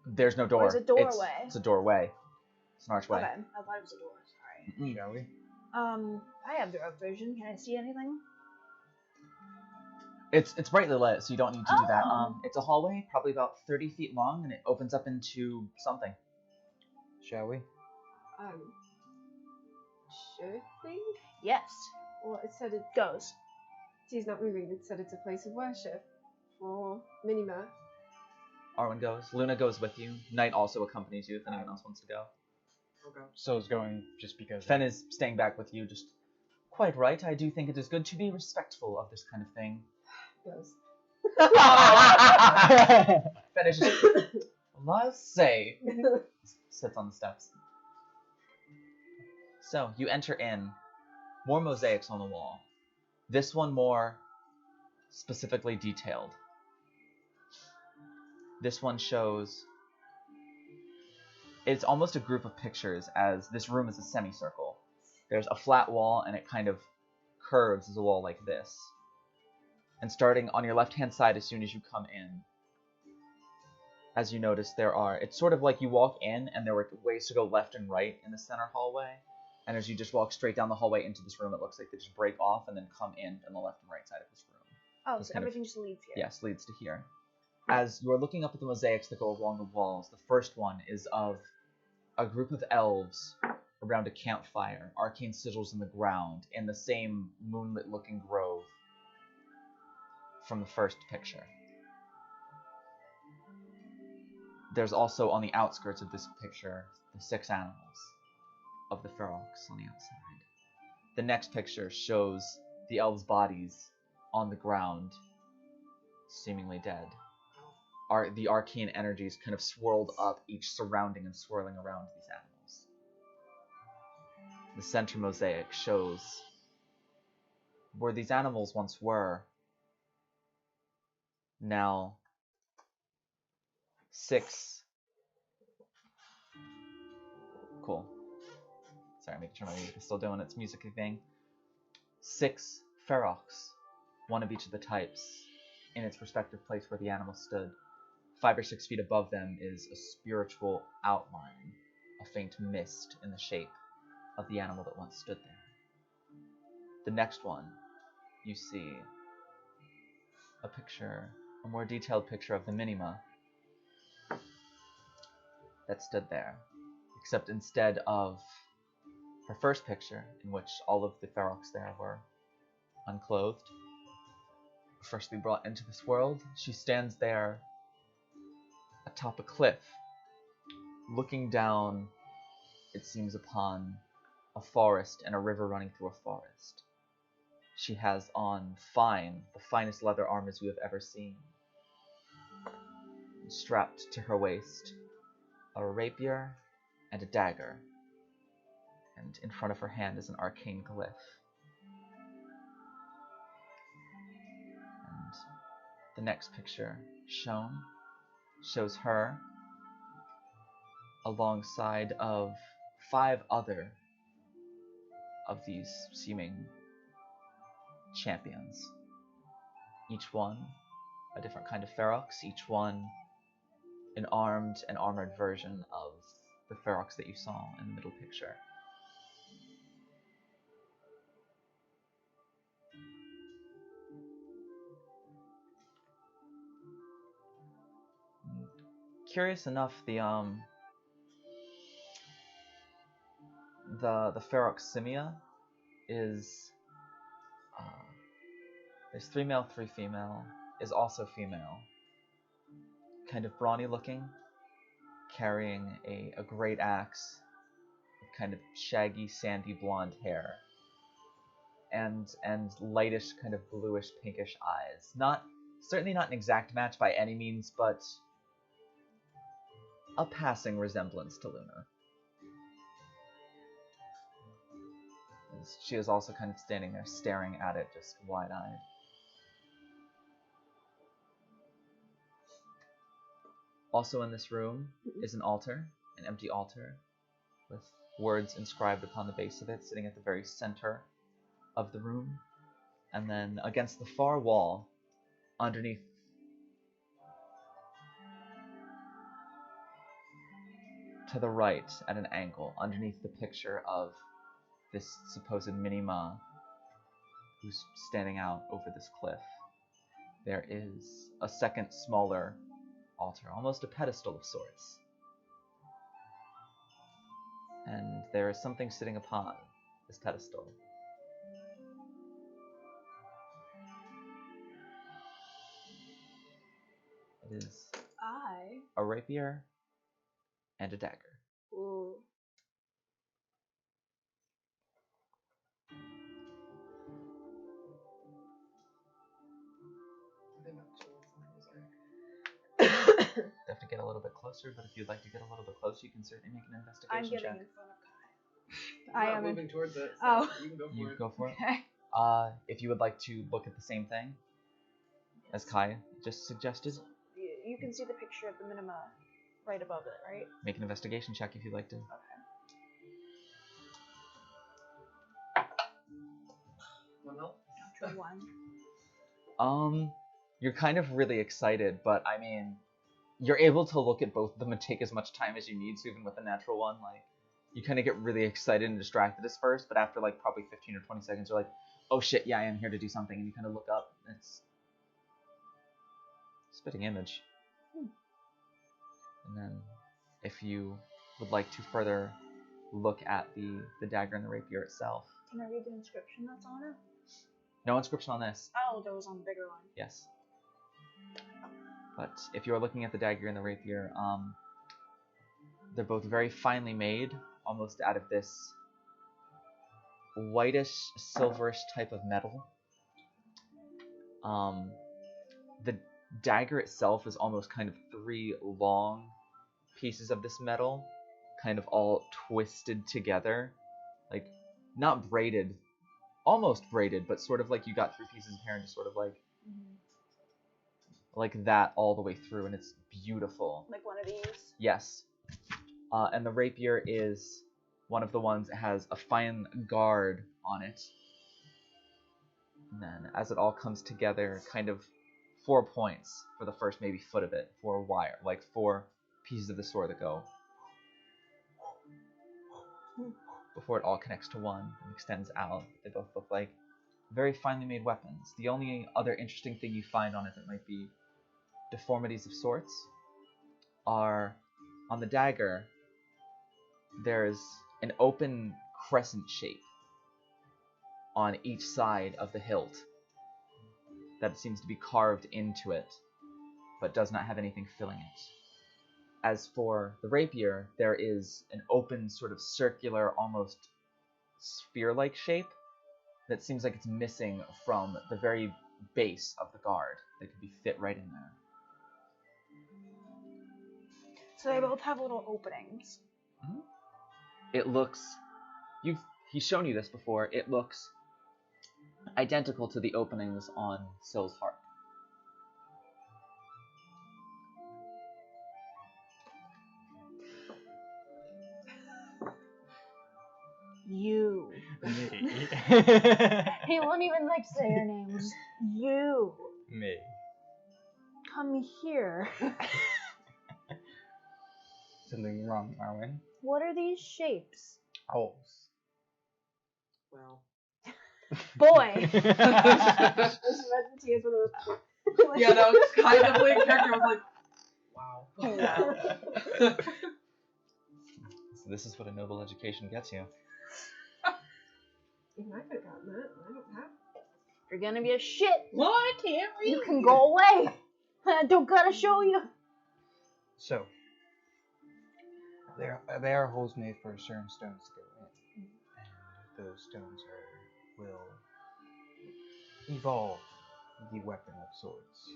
There's no door. Or is it doorway? It's a doorway. It's an archway. Okay, I thought it was a door. Sorry. Mm-mm. Shall we? I have direct vision. Can I see anything? It's brightly lit, so you don't need to do that. Oh. It's a hallway, probably about 30 feet long, and it opens up into something. Shall we? Sure thing. Yes. Well, it said it. Goes. He's not moving. It said it's a place of worship for Minima. Arwen goes. Luna goes with you. Knight also accompanies you if anyone else wants to go. Okay. So it's going just because. Fen is staying back with you. Just quite right. I do think it is good to be respectful of this kind of thing. Goes. Fen is just, let's say, sits on the steps. So you enter in. More mosaics on the wall. This one more specifically detailed. This one shows. It's almost a group of pictures, as this room is a semicircle. There's a flat wall, and it kind of curves as a wall like this. And starting on your left-hand side as soon as you come in, as you notice, there are... It's sort of like you walk in, and there were ways to go left and right in the center hallway. And as you just walk straight down the hallway into this room, it looks like they just break off and then come in on the left and right side of this room. Oh, This so kind of- everything just leads here. Yes, leads to here. As you are looking up at the mosaics that go along the walls, the first one is of a group of elves around a campfire, arcane sigils in the ground, in the same moonlit-looking grove from the first picture. There's also, on the outskirts of this picture, the 6 animals of the Ferox on the outside. The next picture shows the elves' bodies on the ground, seemingly dead. The arcane energies kind of swirled up, each surrounding and swirling around these animals. The center mosaic shows where these animals once were, now 6. Cool. Sorry, making sure my music is still doing its music thing. 6 Ferox, one of each of the types, in its respective place where the animal stood. 5 or 6 feet above them is a spiritual outline, a faint mist in the shape of the animal that once stood there. The next one, you see a picture, a more detailed picture of the Minima that stood there, except instead of her first picture, in which all of the Ferox there were unclothed, freshly brought into this world. She stands there atop a cliff, looking down, it seems, upon a forest and a river running through a forest. She has on the finest leather armors you have ever seen. Strapped to her waist, a rapier and a dagger, and in front of her hand is an arcane glyph. And the next picture shown shows her alongside of 5 other of these seeming champions. Each one a different kind of ferox, each one an armed and armored version of the ferox that you saw in the middle picture. Curious enough, the ferox simia is there's 3 male, 3 female, is also female. Kind of brawny looking, carrying a great axe with kind of shaggy, sandy blonde hair. And lightish, kind of bluish, pinkish eyes. Certainly not an exact match by any means, but a passing resemblance to Luna. She is also kind of standing there staring at it, just wide-eyed. Also in this room is an altar, an empty altar, with words inscribed upon the base of it, sitting at the very center of the room. And then against the far wall, underneath to the right at an angle, underneath the picture of this supposed Minima who's standing out over this cliff, there is a second smaller altar, almost a pedestal of sorts. And there is something sitting upon this pedestal. It is a rapier and a dagger. Ooh. Have to get a little bit closer, but if you'd like to get a little bit closer, you can certainly make an investigation I'm getting check. in front of Kai. I am moving towards it. So Oh. you can go for You it. go for it. Okay. If you would like to look at the same thing as Kai just suggested, You can see the picture of the Minima right above it, right? make an investigation check if you'd like to. Okay. 1 health. Natural 1. You're kind of really excited, but I mean, you're able to look at both of them and take as much time as you need, so even with the natural one, like, you kind of get really excited and distracted at first, but after like probably 15 or 20 seconds, you're like, oh shit, yeah, I am here to do something, and you kind of look up, and it's spitting image. And then, if you would like to further look at the dagger and the rapier itself. Can I read the inscription that's on it? No inscription on this. Oh, that was on the bigger one. Yes. But if you are looking at the dagger and the rapier, they're both very finely made, almost out of this whitish, silverish type of metal. The dagger itself is almost kind of 3 long pieces of this metal, kind of all twisted together, like not braided, almost braided, but sort of like you got 3 pieces of hair and just sort of like like that all the way through, and it's beautiful. Like one of these? Yes. And the rapier is one of the ones that has a fine guard on it. And then as it all comes together, kind of 4 points for the first maybe foot of it, 4 wire, like 4 pieces of the sword that go before it all connects to one and extends out. They both look like very finely made weapons. The only other interesting thing you find on it that might be deformities of sorts are on the dagger, there's an open crescent shape on each side of the hilt that seems to be carved into it, but does not have anything filling it. As for the rapier, there is an open, sort of circular, almost sphere-like shape that seems like it's missing from the very base of the guard that could be fit right in there. So they both have little openings. It looks... He's shown you this before. It looks identical to the openings on Syl's harp. You. Me. He won't even like say your name. Just you. Me. Come here. Something wrong, Arwen? What are these shapes? Owls. Well. Boy. Just imagine T as one of those. Yeah, that was kind of like character was like, wow. So this is what a noble education gets you. Even I could have gotten that. I don't have. If you're gonna be a shit, Well, I can't read. you can go away. I don't gotta show you. So, they are holes made for certain stones to go in, and those stones will evolve the weapon of swords.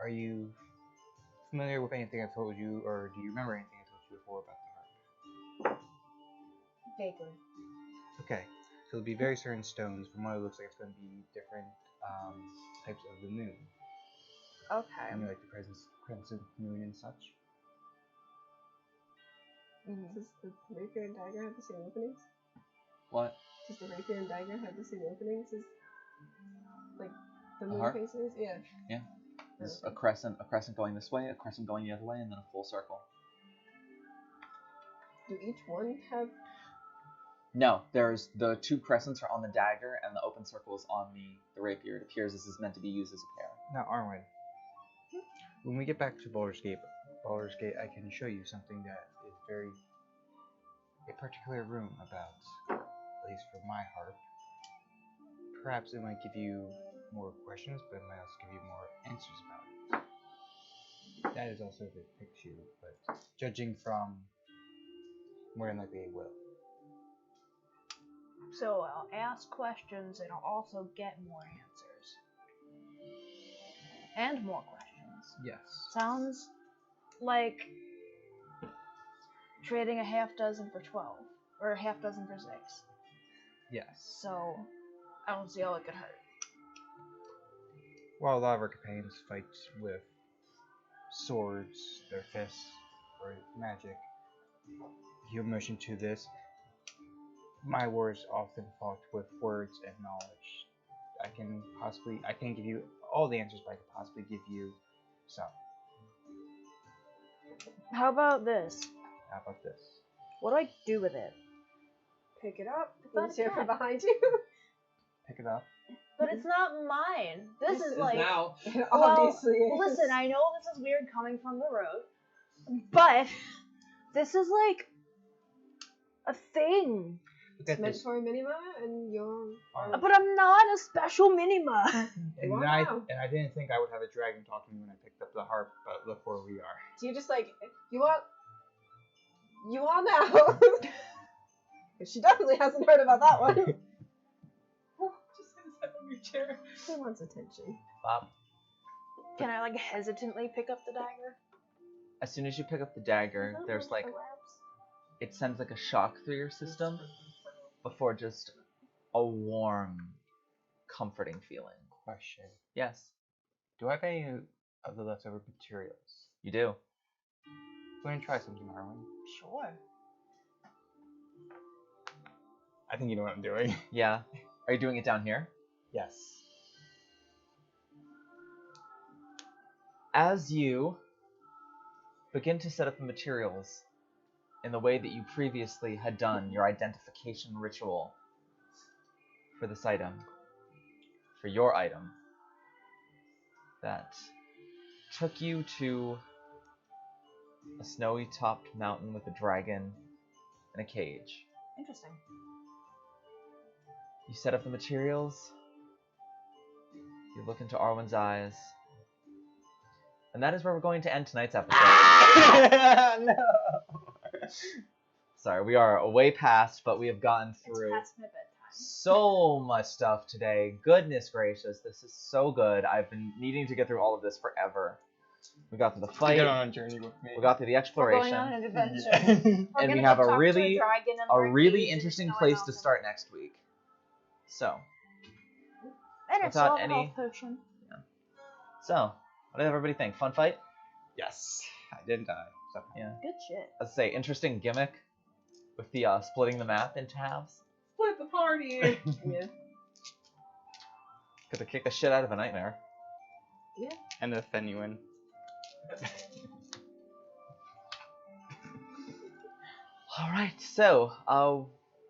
Are you familiar with anything I've told you, or do you remember anything I told you before about the harp? Vaguely. Okay, so it'll be very certain stones. From what it looks like, it's going to be different types of the moon. Okay. You know, like the crescent moon and such. Does the rapier and dagger have the same openings? What? Does the rapier and dagger have the same openings as like the The moon harp? faces? Yeah. Yeah. There's Okay. a crescent going this way, a crescent going the other way, and then a full circle. Do each one have? No, there's the two crescents are on the dagger, and the open circle is on the rapier. It appears this is meant to be used as a pair. Now, Arwen, when we get back to Baldur's Gate, I can show you something that is a particular room about, at least for my harp. Perhaps it might give you more questions, but it might also give you more answers about it. That is also if it picks you, but judging from more than likely it will. So I'll ask questions and I'll also get more answers. And more questions. Yes. Sounds like trading a half dozen for 12. Or a half dozen for 6. Yes. So I don't see how it could hurt. While a lot of our companions fight with swords, their fists, or magic, you motion to this. My wars often fought with words and knowledge. I can't give you all the answers, but I can possibly give you some. How about this? How about this? What do I do with it? Pick it up. thought Let me see it it from got- behind you. Pick it up. But it's not mine. This is like now. It Well, obviously is. listen, I know this is weird coming from the road, but this is like a thing. Look It's at meant this. for a minima, and you're. But I'm not a special minima. And Wow. I didn't think I would have a dragon talk to me when I picked up the harp, but look where we are. So you just like you want now. She definitely hasn't heard about that one. Just gonna sit on your chair. She wants attention. Bob. Can I like hesitantly pick up the dagger? As soon as you pick up the dagger, there's like it sends like a shock through your system before just a warm, comforting feeling. Question. Yes, Do I have any of the leftover materials? you do. Go ahead and try something, Arwen. Sure. I think you know what I'm doing. Yeah. Are you doing it down here? Yes. As you begin to set up the materials in the way that you previously had done your identification ritual for this item, for your item, that took you to a snowy topped mountain with a dragon and a cage. Interesting. You set up the materials, You look into Arwen's eyes. And that is where we're going to end tonight's episode. No. Sorry, we are way past, but we have gotten It's through past my bedtime. so much stuff today. Goodness gracious, this is so good. I've been needing to get through all of this forever. We got through the fight. Get on a journey with me. We got through the We're exploration. going on an adventure. Yeah. We're And we gonna have go a talk to really- dragon and A learn really keys in interesting the Snowy place to Mountain. start next week. So, And it's without all a any- health potion. what did everybody think? Fun fight? Yes. I didn't die. So. Yeah. Good shit. Let's say interesting gimmick with the splitting the map into halves. Split the party. Yeah. Could have kicked the shit out of a nightmare. And the Fenuin. All right, so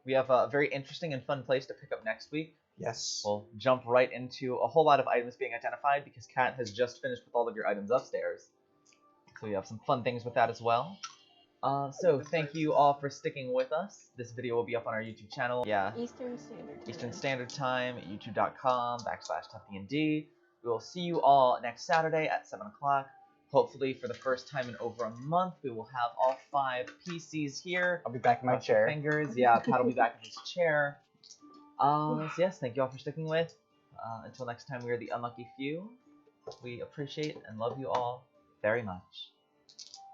we have a very interesting and fun place to pick up next week. Yes. We'll jump right into a whole lot of items being identified because Kat has just finished with all of your items upstairs. So we have some fun things with that as well. So thank you all for sticking with us. This video will be up on our YouTube channel. Yeah, Eastern Standard Time. Eastern Standard Time, youtube.com/TuffDND. We will see you all next Saturday at 7 o'clock. Hopefully, for the first time in over a month, we will have all 5 PCs here. I'll be back in my Cross your chair. Fingers. Yeah, Pat will be back in his chair. So yes, thank you all for sticking with. Until next time, we are the Unlucky Few. We appreciate and love you all very much.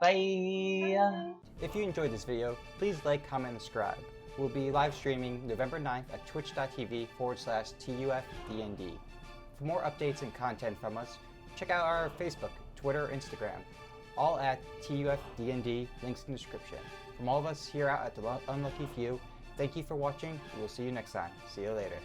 Bye! If you enjoyed this video, please like, comment, and subscribe. We'll be live streaming November 9th at twitch.tv/TUFDND. For more updates and content from us, check out our Facebook, Twitter, Instagram, all at TUFDND, links in the description. From all of us here at the Unlucky Few, thank you for watching. We'll see you next time. See you later.